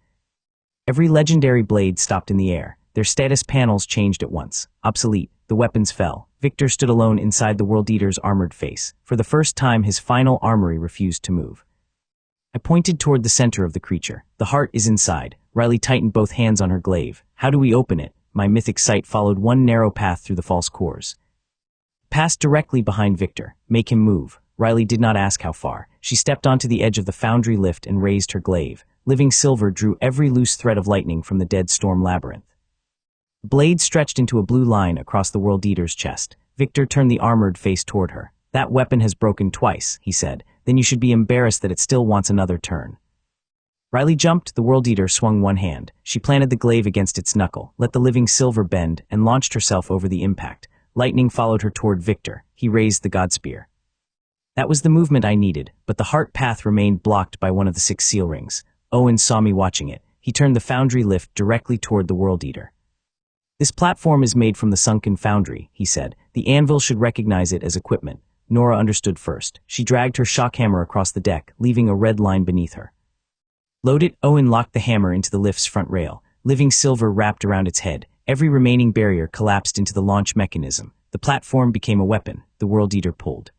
Every legendary blade stopped in the air. Their status panels changed at once. Obsolete. The weapons fell. Victor stood alone inside the World Eater's armored face. For the first time, his final armory refused to move. I pointed toward the center of the creature. The heart is inside. Riley tightened both hands on her glaive. How do we open it? My mythic sight followed one narrow path through the false cores. Passed directly behind Victor. Make him move. Riley did not ask how far. She stepped onto the edge of the foundry lift and raised her glaive. Living silver drew every loose thread of lightning from the dead storm labyrinth. The blade stretched into a blue line across the World Eater's chest. Victor turned the armored face toward her. That weapon has broken twice, he said. Then you should be embarrassed that it still wants another turn. Riley jumped. The World Eater swung one hand. She planted the glaive against its knuckle, let the living silver bend, and launched herself over the impact. Lightning followed her toward Victor. He raised the god spear. That was the movement I needed, but the heart path remained blocked by one of the 6 seal rings. Owen saw me watching it. He turned the foundry lift directly toward the World Eater. This platform is made from the sunken foundry, he said. The anvil should recognize it as equipment. Nora understood first. She dragged her shock hammer across the deck, leaving a red line beneath her. Load it. Owen locked the hammer into the lift's front rail. Living silver wrapped around its head. Every remaining barrier collapsed into the launch mechanism. The platform became a weapon. The World Eater pulled.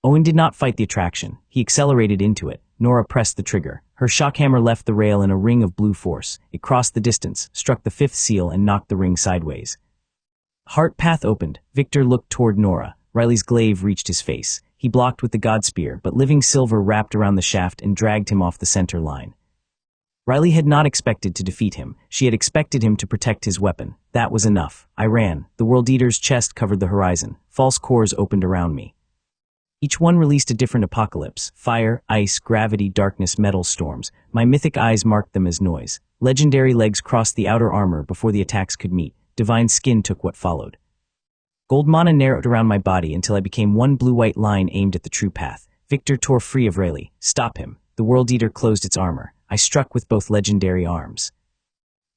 Owen did not fight the attraction. He accelerated into it. Nora pressed the trigger. Her shock hammer left the rail in a ring of blue force. It crossed the distance, struck the 5th seal, and knocked the ring sideways. Heart path opened. Victor looked toward Nora. Riley's glaive reached his face. He blocked with the god spear, but living silver wrapped around the shaft and dragged him off the center line. Riley had not expected to defeat him. She had expected him to protect his weapon. That was enough. I ran. The World Eater's chest covered the horizon. False cores opened around me. Each one released a different apocalypse: fire, ice, gravity, darkness, metal, storms. My mythic eyes marked them as noise. Legendary legs crossed the outer armor before the attacks could meet. Divine skin took what followed. Gold mana narrowed around my body until I became one blue-white line aimed at the true path. Victor tore free of Rayleigh. Stop him. The World Eater closed its armor. I struck with both legendary arms.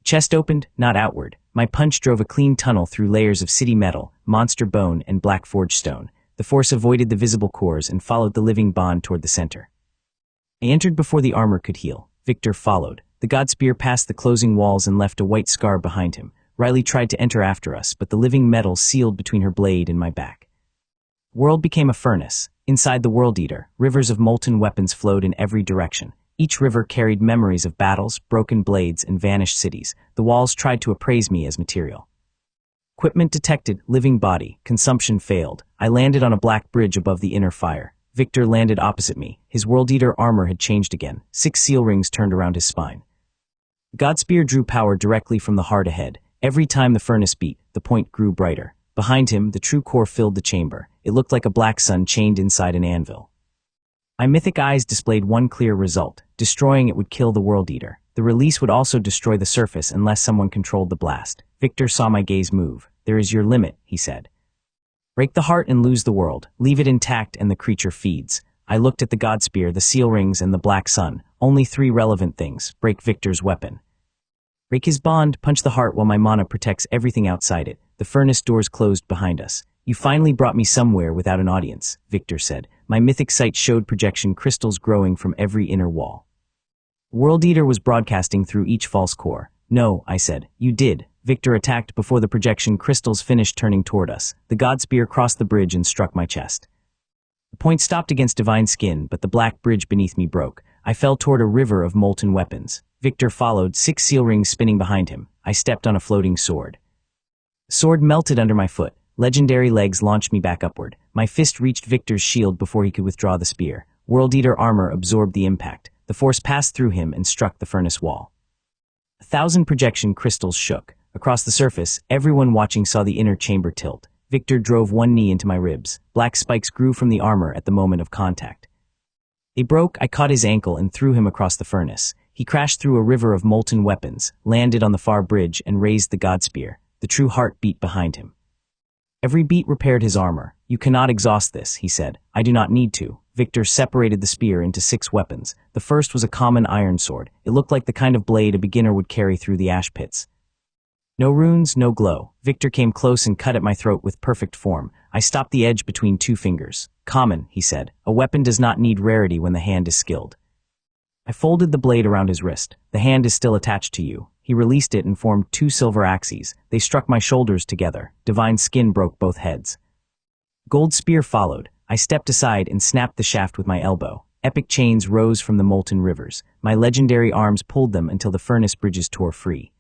Chest opened, not outward. My punch drove a clean tunnel through layers of city metal, monster bone, and black forged stone. The force avoided the visible cores and followed the living bond toward the center. I entered before the armor could heal. Victor followed. The god spear passed the closing walls and left a white scar behind him. Riley tried to enter after us, but the living metal sealed between her blade and my back. World became a furnace. Inside the World Eater, rivers of molten weapons flowed in every direction. Each river carried memories of battles, broken blades, and vanished cities. The walls tried to appraise me as material. Equipment detected, living body, consumption failed. I landed on a black bridge above the inner fire. Victor landed opposite me. His World Eater armor had changed again. 6 seal rings turned around his spine. The god spear drew power directly from the heart ahead. Every time the furnace beat, the point grew brighter. Behind him, the true core filled the chamber. It looked like a black sun chained inside an anvil. My mythic eyes displayed one clear result. Destroying it would kill the World Eater. The release would also destroy the surface unless someone controlled the blast. Victor saw my gaze move. There is your limit, he said. Break the heart and lose the world. Leave it intact and the creature feeds. I looked at the god spear, the seal rings, and the black sun. Only 3 relevant things. Break Victor's weapon. Break his bond, punch the heart while my mana protects everything outside it. The furnace doors closed behind us. You finally brought me somewhere without an audience, Victor said. My mythic sight showed projection crystals growing from every inner wall. World Eater was broadcasting through each false core. No, I said. You did. Victor attacked before the projection crystals finished turning toward us. The god spear crossed the bridge and struck my chest. The point stopped against divine skin, but the black bridge beneath me broke. I fell toward a river of molten weapons. Victor followed, 6 seal rings spinning behind him. I stepped on a floating sword. The sword melted under my foot. Legendary legs launched me back upward. My fist reached Victor's shield before he could withdraw the spear. World Eater armor absorbed the impact. The force passed through him and struck the furnace wall. 1,000 projection crystals shook. Across the surface, everyone watching saw the inner chamber tilt. Victor drove one knee into my ribs. Black spikes grew from the armor at the moment of contact. They broke. I caught his ankle and threw him across the furnace. He crashed through a river of molten weapons, landed on the far bridge, and raised the god spear. The true heart beat behind him. Every beat repaired his armor. You cannot exhaust this, he said. I do not need to. Victor separated the spear into 6 weapons. The first was a common iron sword. It looked like the kind of blade a beginner would carry through the ash pits. No runes, no glow. Victor came close and cut at my throat with perfect form. I stopped the edge between 2 fingers. Common, he said. A weapon does not need rarity when the hand is skilled. I folded the blade around his wrist. The hand is still attached to you. He released it and formed 2 silver axes. They struck my shoulders together. Divine skin broke both heads. Gold spear followed. I stepped aside and snapped the shaft with my elbow. Epic chains rose from the molten rivers. My legendary arms pulled them until the furnace bridges tore free.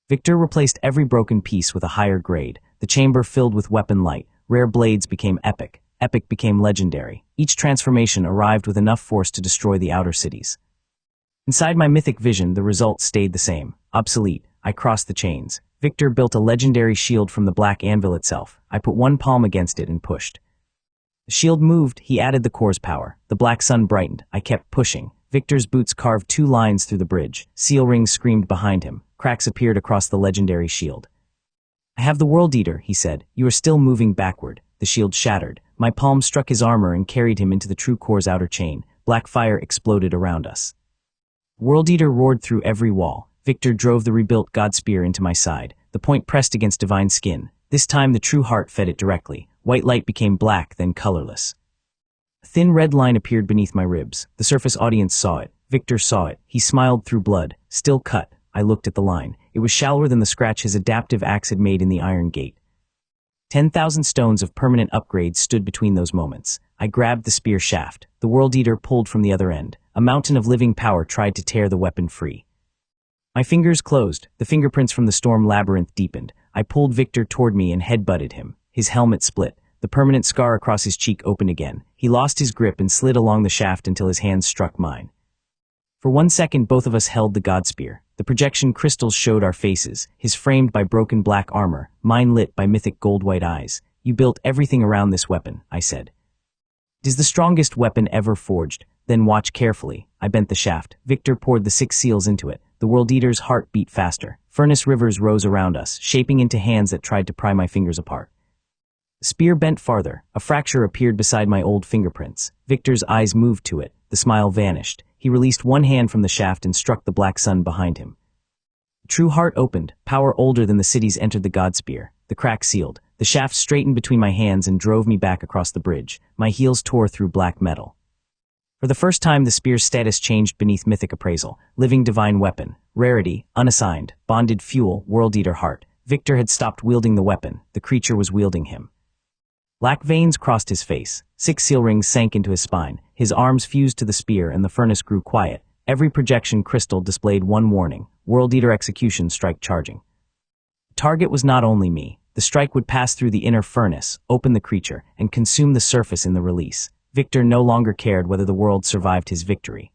Victor replaced every broken piece with a higher grade. The chamber filled with weapon light. Rare blades became epic. Epic became legendary. Each transformation arrived with enough force to destroy the outer cities. Inside my mythic vision, the result stayed the same. Obsolete. I crossed the chains. Victor built a legendary shield from the black anvil itself. I put one palm against it and pushed. The shield moved. He added the core's power. The black sun brightened. I kept pushing. Victor's boots carved 2 lines through the bridge. Seal rings screamed behind him. Cracks appeared across the legendary shield. I have the World Eater, he said. You are still moving backward. The shield shattered. My palm struck his armor and carried him into the true core's outer chain. Black fire exploded around us. World Eater roared through every wall. Victor drove the rebuilt god spear into my side. The point pressed against divine skin. This time the true heart fed it directly. White light became black, then colorless. A thin red line appeared beneath my ribs. The surface audience saw it. Victor saw it. He smiled through blood. Still cut. I looked at the line. It was shallower than the scratch his adaptive axe had made in the iron gate. 10,000 stones of permanent upgrades stood between those moments. I grabbed the spear shaft. The World Eater pulled from the other end. A mountain of living power tried to tear the weapon free. My fingers closed. The fingerprints from the storm labyrinth deepened. I pulled Victor toward me and headbutted him. His helmet split. The permanent scar across his cheek opened again. He lost his grip and slid along the shaft until his hands struck mine. For 1 second, both of us held the god spear. The projection crystals showed our faces, his framed by broken black armor, mine lit by mythic gold-white eyes. You built everything around this weapon, I said. It is the strongest weapon ever forged. Then watch carefully. I bent the shaft. Victor poured the 6 seals into it. The World Eater's heart beat faster. Furnace rivers rose around us, shaping into hands that tried to pry my fingers apart. The spear bent farther. A fracture appeared beside my old fingerprints. Victor's eyes moved to it. The smile vanished. He released one hand from the shaft and struck the black sun behind him. The true heart opened. Power older than the cities entered the god spear. The crack sealed. The shaft straightened between my hands and drove me back across the bridge. My heels tore through black metal. For the first time, the spear's status changed beneath mythic appraisal. Living divine weapon. Rarity. Unassigned. Bonded fuel. World Eater heart. Victor had stopped wielding the weapon. The creature was wielding him. Black veins crossed his face. 6 seal rings sank into his spine. His arms fused to the spear and the furnace grew quiet. Every projection crystal displayed one warning. World Eater execution strike charging. The target was not only me. The strike would pass through the inner furnace, open the creature, and consume the surface in the release. Victor no longer cared whether the world survived his victory.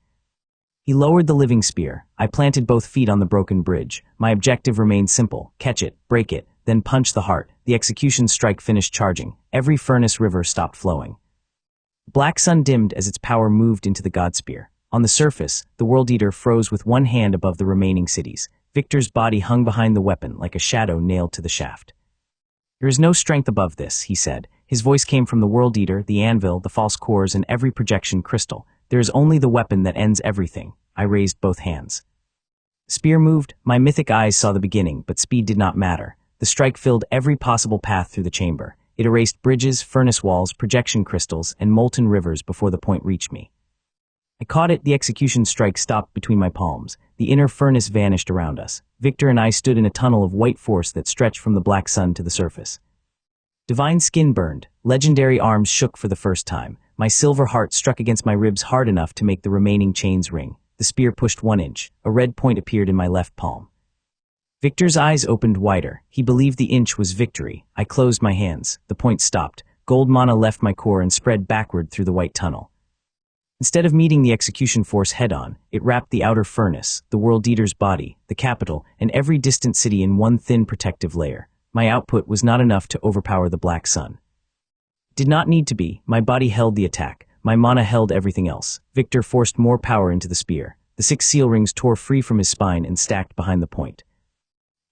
He lowered the living spear. I planted both feet on the broken bridge. My objective remained simple. Catch it, break it, then punch the heart. The execution strike finished charging. Every furnace river stopped flowing. The black sun dimmed as its power moved into the god spear. On the surface, the World Eater froze with one hand above the remaining cities. Victor's body hung behind the weapon like a shadow nailed to the shaft. There is no strength above this, he said. His voice came from the World Eater, the anvil, the false cores, and every projection crystal. There is only the weapon that ends everything. I raised both hands. The spear moved. My mythic eyes saw the beginning, but speed did not matter. The strike filled every possible path through the chamber. It erased bridges, furnace walls, projection crystals, and molten rivers before the point reached me. I caught it. The execution strike stopped between my palms. The inner furnace vanished around us. Victor and I stood in a tunnel of white force that stretched from the black sun to the surface. Divine skin burned. Legendary arms shook for the first time. My silver heart struck against my ribs hard enough to make the remaining chains ring. The spear pushed 1 inch. A red point appeared in my left palm. Victor's eyes opened wider. He believed the inch was victory. I closed my hands. The point stopped. Gold mana left my core and spread backward through the white tunnel. Instead of meeting the execution force head-on, it wrapped the outer furnace, the World Eater's body, the capital, and every distant city in one thin protective layer. My output was not enough to overpower the black sun. It did not need to be. My body held the attack. My mana held everything else. Victor forced more power into the spear. The 6 seal rings tore free from his spine and stacked behind the point.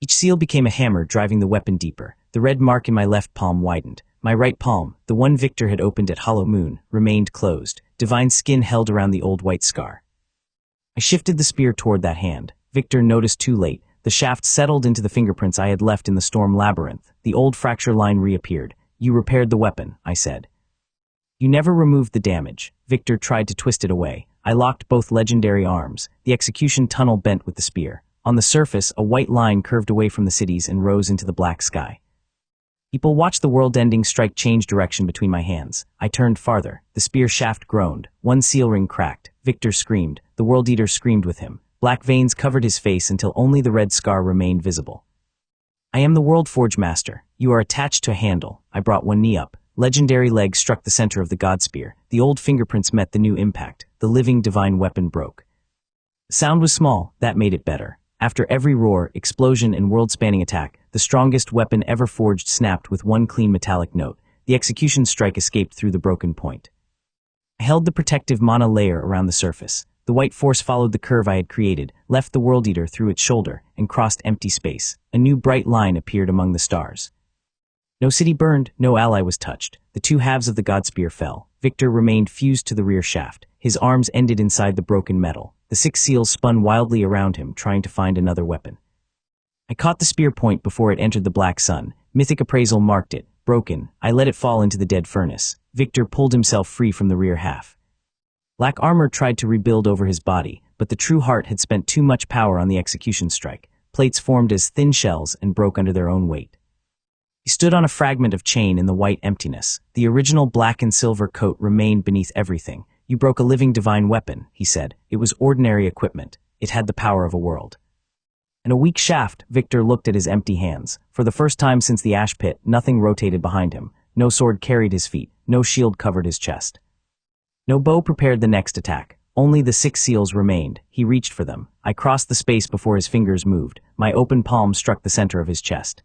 Each seal became a hammer, driving the weapon deeper. The red mark in my left palm widened. My right palm, the one Victor had opened at Hollow Moon, remained closed. Divine skin held around the old white scar. I shifted the spear toward that hand. Victor noticed too late. The shaft settled into the fingerprints I had left in the storm labyrinth. The old fracture line reappeared. You repaired the weapon, I said. You never removed the damage. Victor tried to twist it away. I locked both legendary arms. The execution tunnel bent with the spear. On the surface, a white line curved away from the cities and rose into the black sky. People watched the world-ending strike change direction between my hands. I turned farther. The spear shaft groaned. 1 seal ring cracked. Victor screamed. The World Eater screamed with him. Black veins covered his face until only the red scar remained visible. I am the World Forge Master. You are attached to a handle. I brought 1 knee up. Legendary legs struck the center of the god spear. The old fingerprints met the new impact. The living divine weapon broke. The sound was small. That made it better. After every roar, explosion, and world-spanning attack, the strongest weapon ever forged snapped with 1 clean metallic note. The execution strike escaped through the broken point. I held the protective mana layer around the surface. The white force followed the curve I had created, left the World Eater through its shoulder, and crossed empty space. A new bright line appeared among the stars. No city burned, no ally was touched. The 2 halves of the god spear fell. Victor remained fused to the rear shaft. His arms ended inside the broken metal. The 6 seals spun wildly around him, trying to find another weapon. I caught the spear point before it entered the black sun. Mythic appraisal marked it. Broken. I let it fall into the dead furnace. Victor pulled himself free from the rear half. Black armor tried to rebuild over his body, but the true heart had spent too much power on the execution strike. Plates formed as thin shells and broke under their own weight. He stood on a fragment of chain in the white emptiness. The original black and silver coat remained beneath everything. You broke a living divine weapon, he said. It was ordinary equipment. It had the power of a world. In a weak shaft, Victor looked at his empty hands. For the first time since the ash pit, nothing rotated behind him. No sword carried his feet. No shield covered his chest. No bow prepared the next attack. Only the 6 seals remained. He reached for them. I crossed the space before his fingers moved. My open palm struck the center of his chest.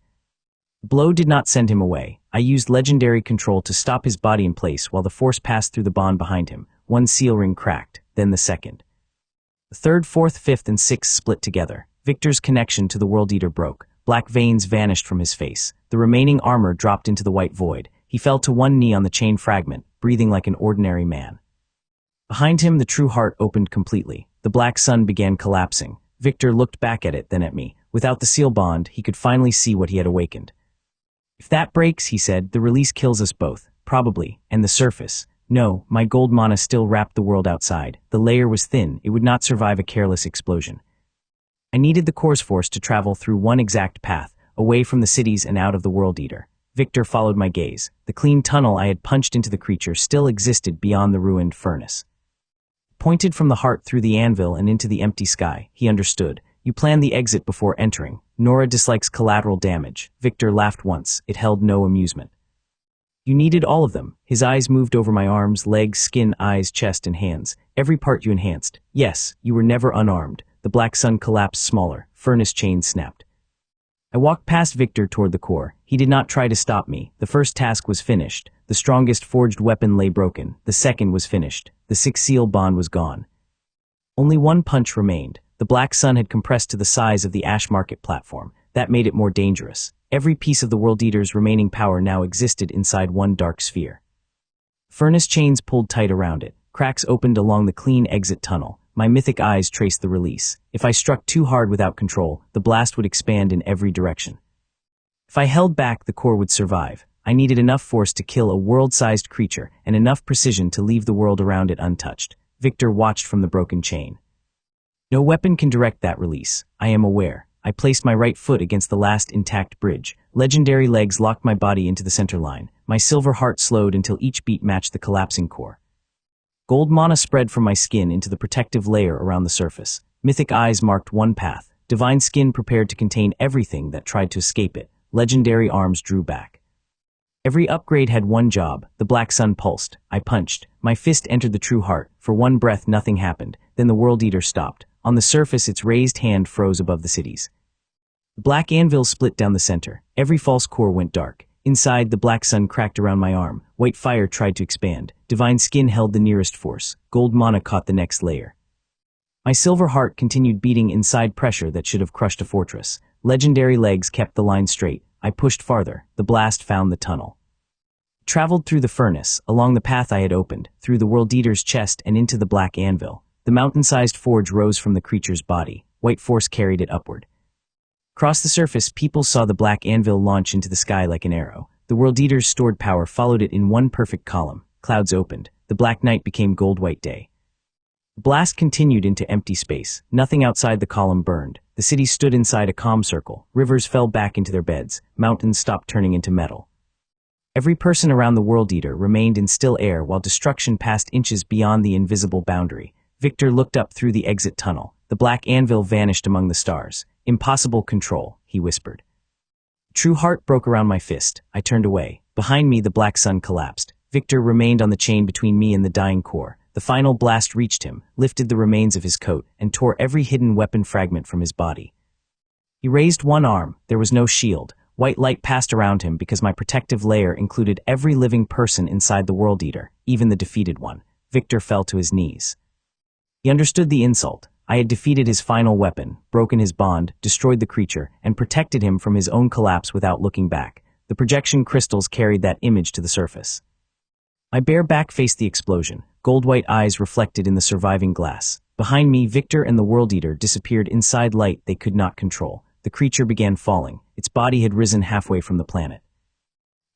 The blow did not send him away. I used legendary control to stop his body in place while the force passed through the bond behind him. One seal ring cracked, then the second. The third, fourth, fifth, and sixth split together. Victor's connection to the World Eater broke. Black veins vanished from his face. The remaining armor dropped into the white void. He fell to one knee on the chain fragment, breathing like an ordinary man. Behind him, the true heart opened completely. The black sun began collapsing. Victor looked back at it, then at me. Without the seal bond, he could finally see what he had awakened. If that breaks, he said, the release kills us both. Probably. And the surface. No, my gold mana still wrapped the world outside. The layer was thin. It would not survive a careless explosion. I needed the core's force to travel through one exact path, away from the cities and out of the World Eater. Victor followed my gaze. The clean tunnel I had punched into the creature still existed beyond the ruined furnace. Pointed from the heart through the anvil and into the empty sky, he understood. You plan the exit before entering. Nora dislikes collateral damage. Victor laughed once. It held no amusement. You needed all of them. His eyes moved over my arms, legs, skin, eyes, chest, and hands. Every part you enhanced. Yes, you were never unarmed. The black sun collapsed smaller. Furnace chains snapped. I walked past Victor toward the core. He did not try to stop me. The first task was finished. The strongest forged weapon lay broken. The second was finished. The sixth seal bond was gone. Only one punch remained. The black sun had compressed to the size of the Ash Market platform. That made it more dangerous. Every piece of the World Eater's remaining power now existed inside one dark sphere. Furnace chains pulled tight around it. Cracks opened along the clean exit tunnel. My mythic eyes traced the release. If I struck too hard without control, the blast would expand in every direction. If I held back, the core would survive. I needed enough force to kill a world-sized creature and enough precision to leave the world around it untouched. Victor watched from the broken chain. No weapon can direct that release. I am aware. I placed my right foot against the last intact bridge. Legendary legs locked my body into the center line. My silver heart slowed until each beat matched the collapsing core. Gold mana spread from my skin into the protective layer around the surface. Mythic eyes marked one path. Divine skin prepared to contain everything that tried to escape it. Legendary arms drew back. Every upgrade had one job. The black sun pulsed. I punched. My fist entered the true heart. For one breath, nothing happened. Then the World Eater stopped. On the surface, its raised hand froze above the cities. The black anvil split down the center. Every false core went dark. Inside, the black sun cracked around my arm. White fire tried to expand. Divine skin held the nearest force. Gold mana caught the next layer. My silver heart continued beating inside pressure that should have crushed a fortress. Legendary legs kept the line straight. I pushed farther. The blast found the tunnel. Traveled through the furnace, along the path I had opened, through the World Eater's chest and into the black anvil. The mountain-sized forge rose from the creature's body. White force carried it upward. Across the surface, people saw the black anvil launch into the sky like an arrow. The World Eater's stored power followed it in one perfect column. Clouds opened. The black night became gold-white day. The blast continued into empty space. Nothing outside the column burned. The city stood inside a calm circle. Rivers fell back into their beds. Mountains stopped turning into metal. Every person around the World Eater remained in still air while destruction passed inches beyond the invisible boundary. Victor looked up through the exit tunnel. The black anvil vanished among the stars. Impossible control, he whispered. True heart broke around my fist. I turned away. Behind me, the black sun collapsed. Victor remained on the chain between me and the dying core. The final blast reached him, lifted the remains of his coat, and tore every hidden weapon fragment from his body. He raised one arm. There was no shield. White light passed around him because my protective layer included every living person inside the World Eater, even the defeated one. Victor fell to his knees. He understood the insult. I had defeated his final weapon, broken his bond, destroyed the creature, and protected him from his own collapse without looking back. The projection crystals carried that image to the surface. My bare back faced the explosion, gold-white eyes reflected in the surviving glass. Behind me, Victor and the World Eater disappeared inside light they could not control. The creature began falling. Its body had risen halfway from the planet.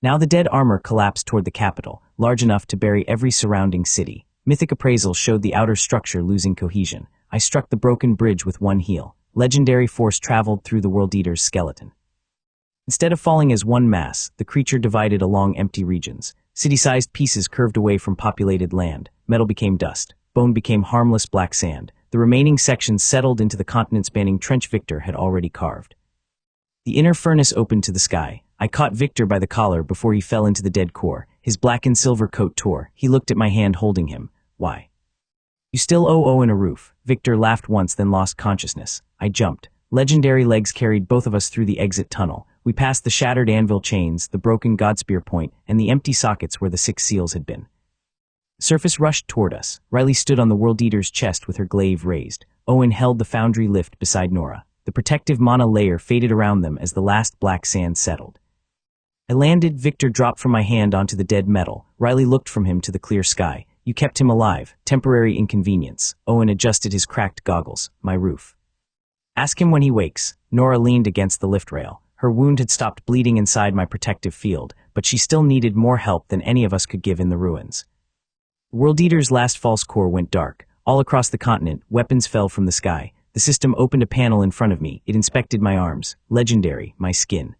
Now the dead armor collapsed toward the capital, large enough to bury every surrounding city. Mythic appraisal showed the outer structure losing cohesion. I struck the broken bridge with one heel. Legendary force traveled through the World Eater's skeleton. Instead of falling as one mass, the creature divided along empty regions. City-sized pieces curved away from populated land. Metal became dust. Bone became harmless black sand. The remaining sections settled into the continent-spanning trench Victor had already carved. The inner furnace opened to the sky. I caught Victor by the collar before he fell into the dead core. His black and silver coat tore. He looked at my hand holding him. Why? You still owe Owen a roof. Victor laughed once, then lost consciousness. I jumped. Legendary legs carried both of us through the exit tunnel. We passed the shattered anvil chains, the broken godspear point, and the empty sockets where the 6 seals had been. Surface rushed toward us. Riley stood on the World Eater's chest with her glaive raised. Owen held the foundry lift beside Nora. The protective mana layer faded around them as the last black sand settled. I landed. Victor dropped from my hand onto the dead metal. Riley looked from him to the clear sky. You kept him alive. Temporary inconvenience. Owen adjusted his cracked goggles. My roof. Ask him when he wakes. Nora leaned against the lift rail. Her wound had stopped bleeding inside my protective field, but she still needed more help than any of us could give in the ruins. World Eater's last false core went dark. All across the continent, weapons fell from the sky. The system opened a panel in front of me. It inspected my arms. Legendary, my skin.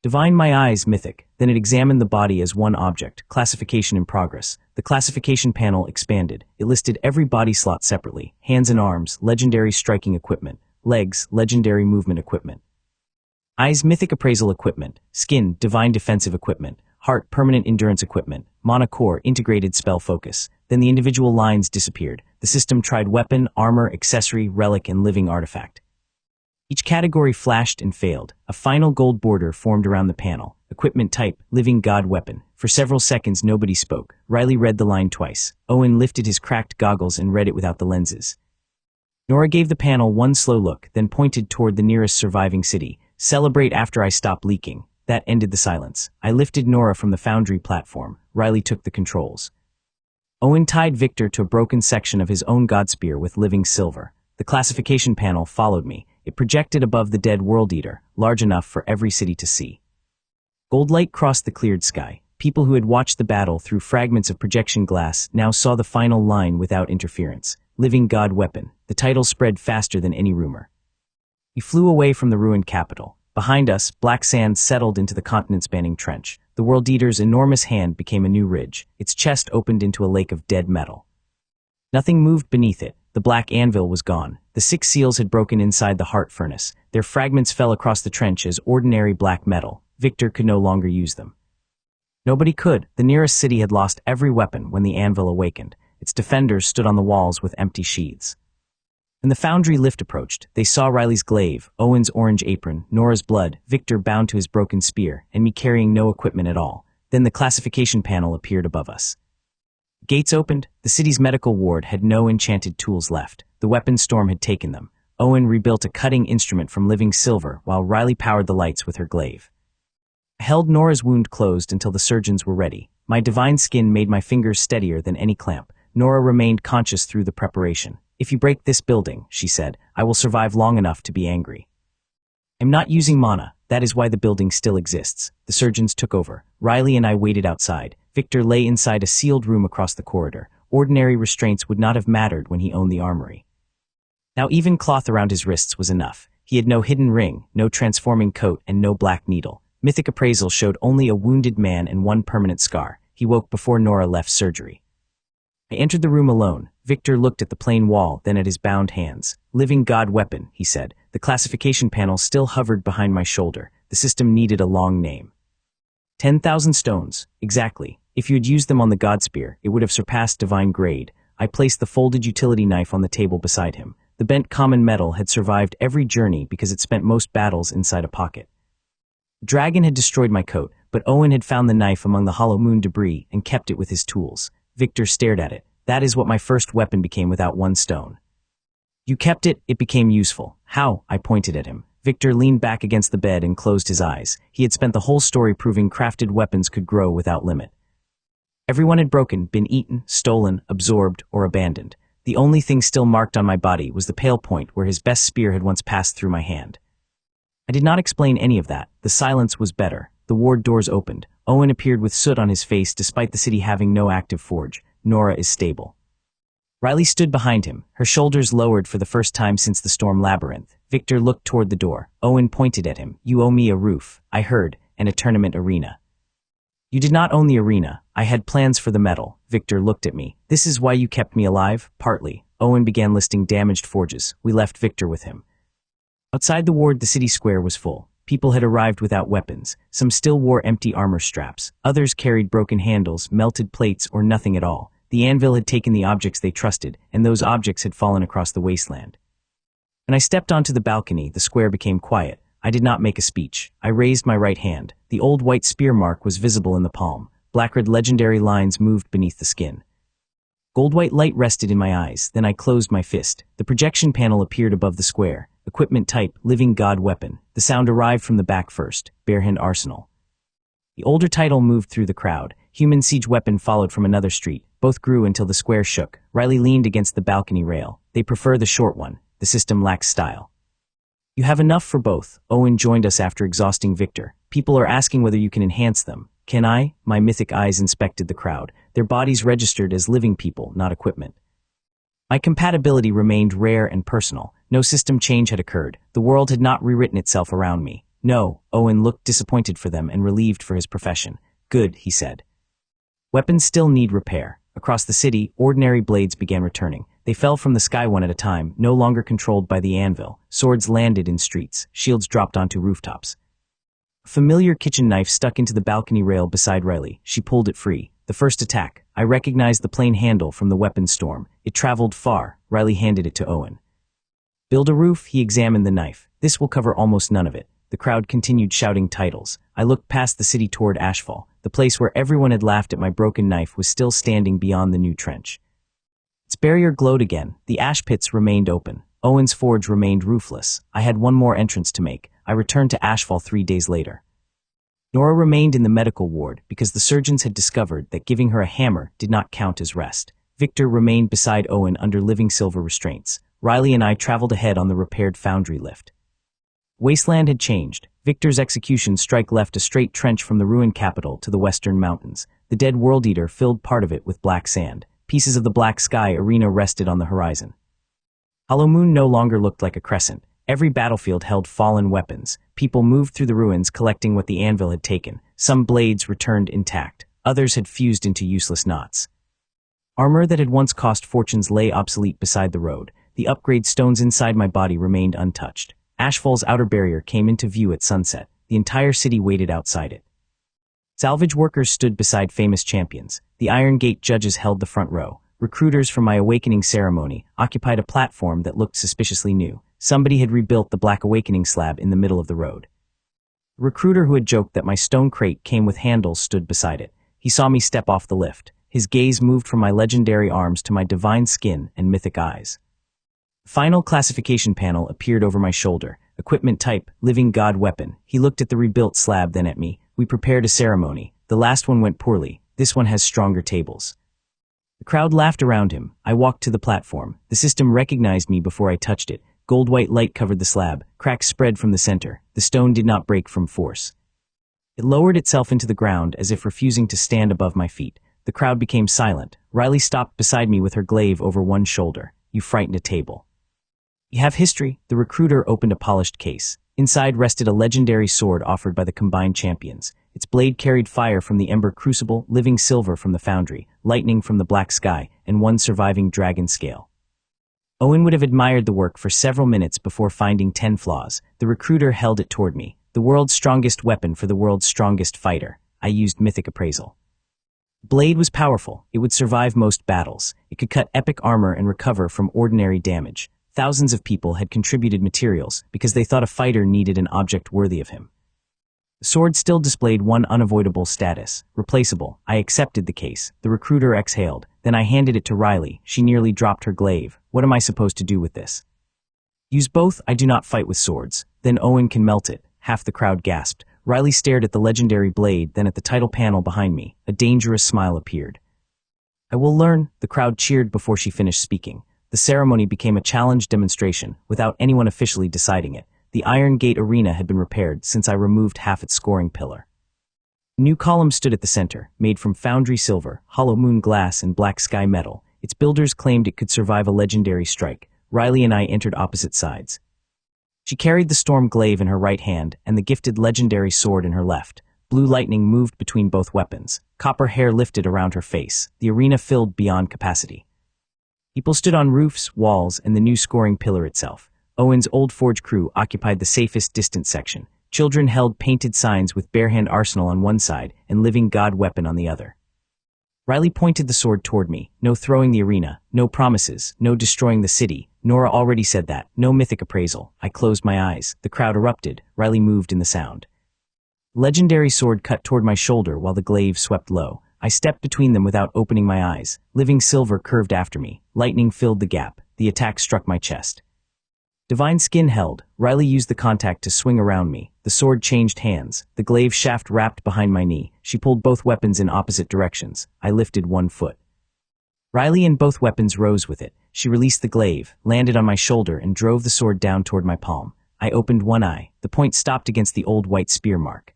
Divine, my eyes, mythic. Then it examined the body as one object. Classification in progress. The classification panel expanded. It listed every body slot separately. Hands and arms, legendary striking equipment. Legs, legendary movement equipment. Eyes, mythic appraisal equipment. Skin, divine defensive equipment. Heart, permanent endurance equipment. Mana core, integrated spell focus. Then the individual lines disappeared. The system tried weapon, armor, accessory, relic, and living artifact. Each category flashed and failed. A final gold border formed around the panel. Equipment type, living god weapon. For several seconds nobody spoke. Riley read the line twice. Owen lifted his cracked goggles and read it without the lenses. Nora gave the panel one slow look, then pointed toward the nearest surviving city. Celebrate after I stop leaking. That ended the silence. I lifted Nora from the foundry platform. Riley took the controls. Owen tied Victor to a broken section of his own godspear with living silver. The classification panel followed me. It projected above the dead World Eater, large enough for every city to see. Gold light crossed the cleared sky. People who had watched the battle through fragments of projection glass now saw the final line without interference. Living god weapon. The title spread faster than any rumor. We flew away from the ruined capital. Behind us, black sand settled into the continent-spanning trench. The World Eater's enormous hand became a new ridge. Its chest opened into a lake of dead metal. Nothing moved beneath it. The black anvil was gone. The 6 seals had broken inside the heart furnace. Their fragments fell across the trench as ordinary black metal. Victor could no longer use them. Nobody could. The nearest city had lost every weapon when the anvil awakened. Its defenders stood on the walls with empty sheaths. When the foundry lift approached, they saw Riley's glaive, Owen's orange apron, Nora's blood, Victor bound to his broken spear, and me carrying no equipment at all. Then the classification panel appeared above us. Gates opened. The city's medical ward had no enchanted tools left. The weapons storm had taken them. Owen rebuilt a cutting instrument from living silver, while Riley powered the lights with her glaive. I held Nora's wound closed until the surgeons were ready. My divine skin made my fingers steadier than any clamp. Nora remained conscious through the preparation. If you break this building, she said, I will survive long enough to be angry. I'm not using mana. That is why the building still exists. The surgeons took over. Riley and I waited outside. Victor lay inside a sealed room across the corridor. Ordinary restraints would not have mattered when he owned the armory. Now even cloth around his wrists was enough. He had no hidden ring, no transforming coat, and no black needle. Mythic appraisal showed only a wounded man and one permanent scar. He woke before Nora left surgery. I entered the room alone. Victor looked at the plain wall, then at his bound hands. Living god weapon, he said. The classification panel still hovered behind my shoulder. The system needed a long name. 10,000 stones. Exactly. If you had used them on the godspear, it would have surpassed divine grade. I placed the folded utility knife on the table beside him. The bent common metal had survived every journey because it spent most battles inside a pocket. The dragon had destroyed my coat, but Owen had found the knife among the hollow moon debris and kept it with his tools. Victor stared at it. That is what my first weapon became without one stone. You kept it, it became useful. How? I pointed at him. Victor leaned back against the bed and closed his eyes. He had spent the whole story proving crafted weapons could grow without limit. Everyone had broken, been eaten, stolen, absorbed, or abandoned. The only thing still marked on my body was the pale point where his best spear had once passed through my hand. I did not explain any of that. The silence was better. The ward doors opened. Owen appeared with soot on his face despite the city having no active forge. Nora is stable. Riley stood behind him, her shoulders lowered for the first time since the storm labyrinth. Victor looked toward the door. Owen pointed at him. You owe me a roof, I heard, and a tournament arena. You did not own the arena. I had plans for the medal. Victor looked at me. This is why you kept me alive? Partly. Owen began listing damaged forges. We left Victor with him. Outside the ward, the city square was full. People had arrived without weapons. Some still wore empty armor straps. Others carried broken handles, melted plates, or nothing at all. The anvil had taken the objects they trusted, and those objects had fallen across the wasteland. When I stepped onto the balcony, the square became quiet. I did not make a speech. I raised my right hand. The old white spear mark was visible in the palm. Black-red legendary lines moved beneath the skin. Gold-white light rested in my eyes, then I closed my fist. The projection panel appeared above the square. Equipment type, living god weapon. The sound arrived from the back first, barehand arsenal. The older title moved through the crowd. Human siege weapon followed from another street. Both grew until the square shook. Riley leaned against the balcony rail. They prefer the short one. The system lacks style. You have enough for both. Owen joined us after exhausting Victor. People are asking whether you can enhance them. Can I? My mythic eyes inspected the crowd. Their bodies registered as living people, not equipment. My compatibility remained rare and personal. No system change had occurred. The world had not rewritten itself around me. No, Owen looked disappointed for them and relieved for his profession. Good, he said. Weapons still need repair. Across the city, ordinary blades began returning. They fell from the sky one at a time, no longer controlled by the anvil. Swords landed in streets. Shields dropped onto rooftops. A familiar kitchen knife stuck into the balcony rail beside Riley. She pulled it free. The first attack. I recognized the plain handle from the weapon storm. It traveled far. Riley handed it to Owen. Build a roof, he examined the knife. This will cover almost none of it. The crowd continued shouting titles. I looked past the city toward Ashfall. The place where everyone had laughed at my broken knife was still standing beyond the new trench. Its barrier glowed again. The ash pits remained open. Owen's forge remained roofless. I had one more entrance to make. I returned to Ashfall 3 days later. Nora remained in the medical ward because the surgeons had discovered that giving her a hammer did not count as rest. Victor remained beside Owen under living silver restraints. Riley and I traveled ahead on the repaired foundry lift. Wasteland had changed. Victor's execution strike left a straight trench from the ruined capital to the western mountains. The dead World Eater filled part of it with black sand. Pieces of the black sky arena rested on the horizon. Hollow Moon no longer looked like a crescent. Every battlefield held fallen weapons. People moved through the ruins collecting what the anvil had taken. Some blades returned intact. Others had fused into useless knots. Armor that had once cost fortunes lay obsolete beside the road. The upgrade stones inside my body remained untouched. Ashfall's outer barrier came into view at sunset. The entire city waited outside it. Salvage workers stood beside famous champions. The Iron Gate judges held the front row. Recruiters from my awakening ceremony occupied a platform that looked suspiciously new. Somebody had rebuilt the Black Awakening slab in the middle of the road. The recruiter who had joked that my stone crate came with handles stood beside it. He saw me step off the lift. His gaze moved from my legendary arms to my divine skin and mythic eyes. Final classification panel appeared over my shoulder. Equipment type, living god weapon. He looked at the rebuilt slab, then at me. We prepared a ceremony. The last one went poorly. This one has stronger tables. The crowd laughed around him. I walked to the platform. The system recognized me before I touched it. Gold-white light covered the slab. Cracks spread from the center. The stone did not break from force. It lowered itself into the ground as if refusing to stand above my feet. The crowd became silent. Riley stopped beside me with her glaive over one shoulder. You frightened a table. You have history. The recruiter opened a polished case. Inside rested a legendary sword offered by the combined champions. Its blade carried fire from the ember crucible, living silver from the foundry, lightning from the black sky, and one surviving dragon scale. Owen would have admired the work for several minutes before finding 10 flaws. The recruiter held it toward me. The world's strongest weapon for the world's strongest fighter. I used mythic appraisal. Blade was powerful. It would survive most battles. It could cut epic armor and recover from ordinary damage. Thousands of people had contributed materials because they thought a fighter needed an object worthy of him. The sword still displayed one unavoidable status, replaceable. I accepted the case. The recruiter exhaled. Then I handed it to Riley. She nearly dropped her glaive. What am I supposed to do with this? Use both. I do not fight with swords. Then Owen can melt it. Half the crowd gasped. Riley stared at the legendary blade, then at the title panel behind me. A dangerous smile appeared. I will learn. The crowd cheered before she finished speaking. The ceremony became a challenge demonstration, without anyone officially deciding it. The Iron Gate arena had been repaired since I removed half its scoring pillar. A new column stood at the center, made from foundry silver, hollow moon glass, and black sky metal. Its builders claimed it could survive a legendary strike. Riley and I entered opposite sides. She carried the storm glaive in her right hand and the gifted legendary sword in her left. Blue lightning moved between both weapons. Copper hair lifted around her face. The arena filled beyond capacity. People stood on roofs, walls, and the new scoring pillar itself. Owen's old forge crew occupied the safest distant section. Children held painted signs with barehand arsenal on one side and living god weapon on the other. Riley pointed the sword toward me. No throwing the arena, no promises, no destroying the city. Nora already said that. No mythic appraisal. I closed my eyes. The crowd erupted. Riley moved in the sound. Legendary sword cut toward my shoulder while the glaive swept low. I stepped between them without opening my eyes. Living silver curved after me. Lightning filled the gap. The attack struck my chest. Divine skin held. Riley used the contact to swing around me. The sword changed hands. The glaive shaft wrapped behind my knee. She pulled both weapons in opposite directions. I lifted one foot. Riley and both weapons rose with it. She released the glaive, landed on my shoulder, and drove the sword down toward my palm. I opened one eye. The point stopped against the old white spear mark.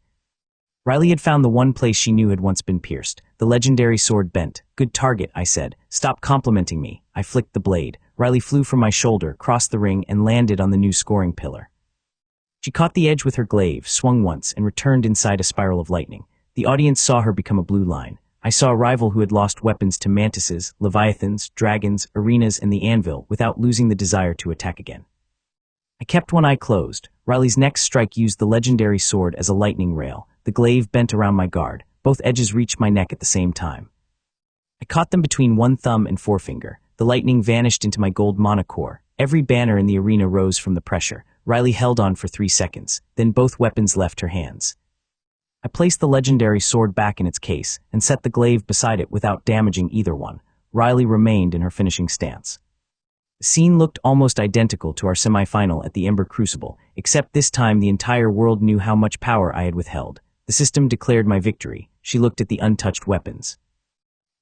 Riley had found the one place she knew had once been pierced. The legendary sword bent. Good target, I said. Stop complimenting me. I flicked the blade. Riley flew from my shoulder, crossed the ring, and landed on the new scoring pillar. She caught the edge with her glaive, swung once, and returned inside a spiral of lightning. The audience saw her become a blue line. I saw a rival who had lost weapons to mantises, leviathans, dragons, arenas, and the anvil without losing the desire to attack again. I kept one eye closed. Riley's next strike used the legendary sword as a lightning rail. The glaive bent around my guard. Both edges reached my neck at the same time. I caught them between one thumb and forefinger. The lightning vanished into my gold monocore. Every banner in the arena rose from the pressure. Riley held on for 3 seconds. Then both weapons left her hands. I placed the legendary sword back in its case and set the glaive beside it without damaging either one. Riley remained in her finishing stance. The scene looked almost identical to our semi-final at the Ember Crucible, except this time the entire world knew how much power I had withheld. The system declared my victory. She looked at the untouched weapons.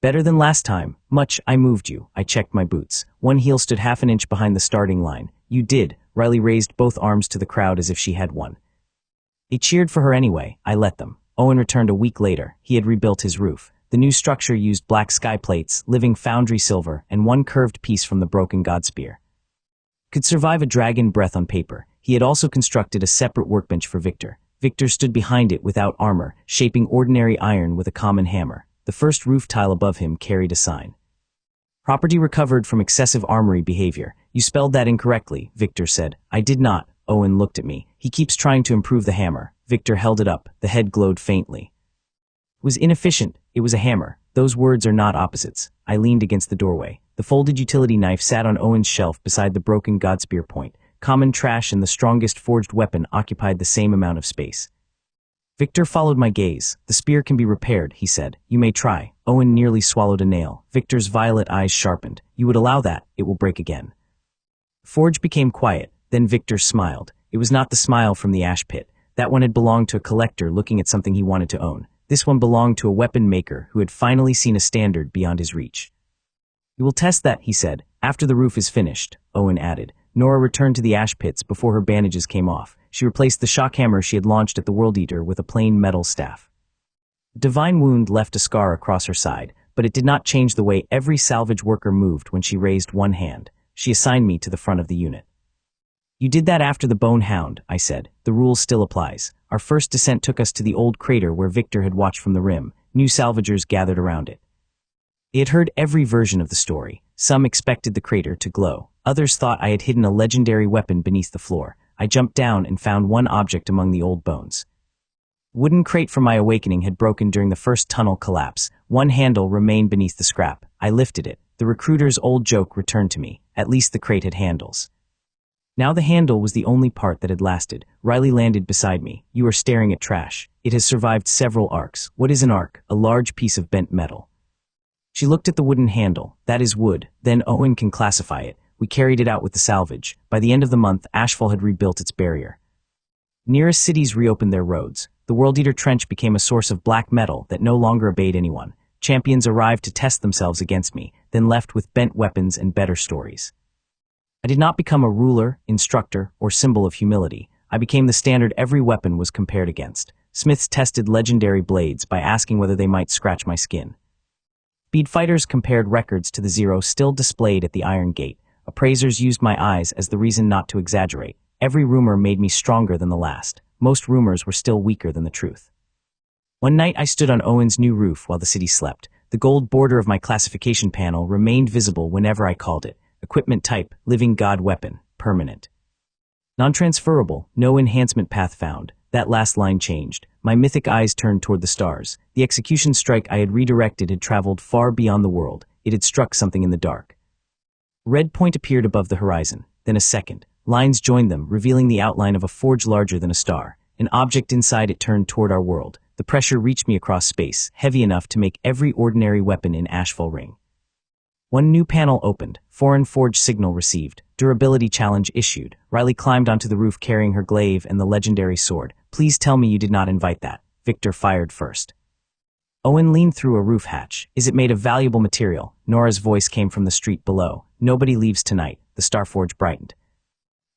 Better than last time. Much. I moved you. I checked my boots. One heel stood half an inch behind the starting line. You did. Riley raised both arms to the crowd as if she had won. They cheered for her anyway. I let them. Owen returned a week later. He had rebuilt his roof. The new structure used black sky plates, living foundry silver, and one curved piece from the broken god spear. Could survive a dragon breath on paper. He had also constructed a separate workbench for Victor. Victor stood behind it without armor, shaping ordinary iron with a common hammer. The first roof tile above him carried a sign. Property recovered from excessive armory behavior. You spelled that incorrectly, Victor said. I did not. Owen looked at me. He keeps trying to improve the hammer. Victor held it up. The head glowed faintly. It was inefficient. It was a hammer. Those words are not opposites. I leaned against the doorway. The folded utility knife sat on Owen's shelf beside the broken godspear point. Common trash and the strongest forged weapon occupied the same amount of space. Victor followed my gaze. The spear can be repaired, he said. You may try. Owen nearly swallowed a nail. Victor's violet eyes sharpened. You would allow that. It will break again. The forge became quiet. Then Victor smiled. It was not the smile from the ash pit. That one had belonged to a collector looking at something he wanted to own. This one belonged to a weapon maker who had finally seen a standard beyond his reach. You will test that, he said. After the roof is finished, Owen added. Nora returned to the ash pits before her bandages came off. She replaced the shock hammer she had launched at the World Eater with a plain metal staff. The divine wound left a scar across her side, but it did not change the way every salvage worker moved when she raised one hand. She assigned me to the front of the unit. You did that after the Bone Hound, I said. The rule still applies. Our first descent took us to the old crater where Victor had watched from the rim. New salvagers gathered around it. They had heard every version of the story. Some expected the crater to glow. Others thought I had hidden a legendary weapon beneath the floor. I jumped down and found one object among the old bones. The wooden crate from my awakening had broken during the first tunnel collapse. One handle remained beneath the scrap. I lifted it. The recruiter's old joke returned to me. At least the crate had handles. Now the handle was the only part that had lasted. Riley landed beside me. You are staring at trash. It has survived several arcs. What is an arc? A large piece of bent metal. She looked at the wooden handle. That is wood. Then Owen can classify it. We carried it out with the salvage. By the end of the month, Ashfall had rebuilt its barrier. Nearest cities reopened their roads. The World Eater Trench became a source of black metal that no longer obeyed anyone. Champions arrived to test themselves against me, then left with bent weapons and better stories. I did not become a ruler, instructor, or symbol of humility. I became the standard every weapon was compared against. Smiths tested legendary blades by asking whether they might scratch my skin. Speed fighters compared records to the zero still displayed at the Iron Gate. Appraisers used my eyes as the reason not to exaggerate. Every rumor made me stronger than the last. Most rumors were still weaker than the truth. One night I stood on Owen's new roof while the city slept. The gold border of my classification panel remained visible whenever I called it. Equipment type, living god weapon, permanent. Non-transferable, no enhancement path found. That last line changed. My mythic eyes turned toward the stars. The execution strike I had redirected had traveled far beyond the world. It had struck something in the dark. Red point appeared above the horizon. Then a second. Lines joined them, revealing the outline of a forge larger than a star. An object inside it turned toward our world. The pressure reached me across space, heavy enough to make every ordinary weapon in Ashfall ring. One new panel opened. Foreign forge signal received. Durability challenge issued. Riley climbed onto the roof carrying her glaive and the legendary sword. Please tell me you did not invite that. Victor fired first. Owen leaned through a roof hatch. Is it made of valuable material? Nora's voice came from the street below. Nobody leaves tonight. The Starforge brightened.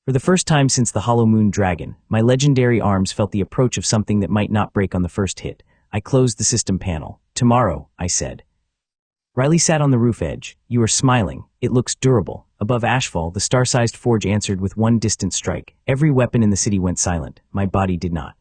For the first time since the Hollow Moon Dragon, my legendary arms felt the approach of something that might not break on the first hit. I closed the system panel. Tomorrow, I said. Riley sat on the roof edge. You are smiling. It looks durable. Above Ashfall, the star-sized forge answered with one distant strike. Every weapon in the city went silent. My body did not.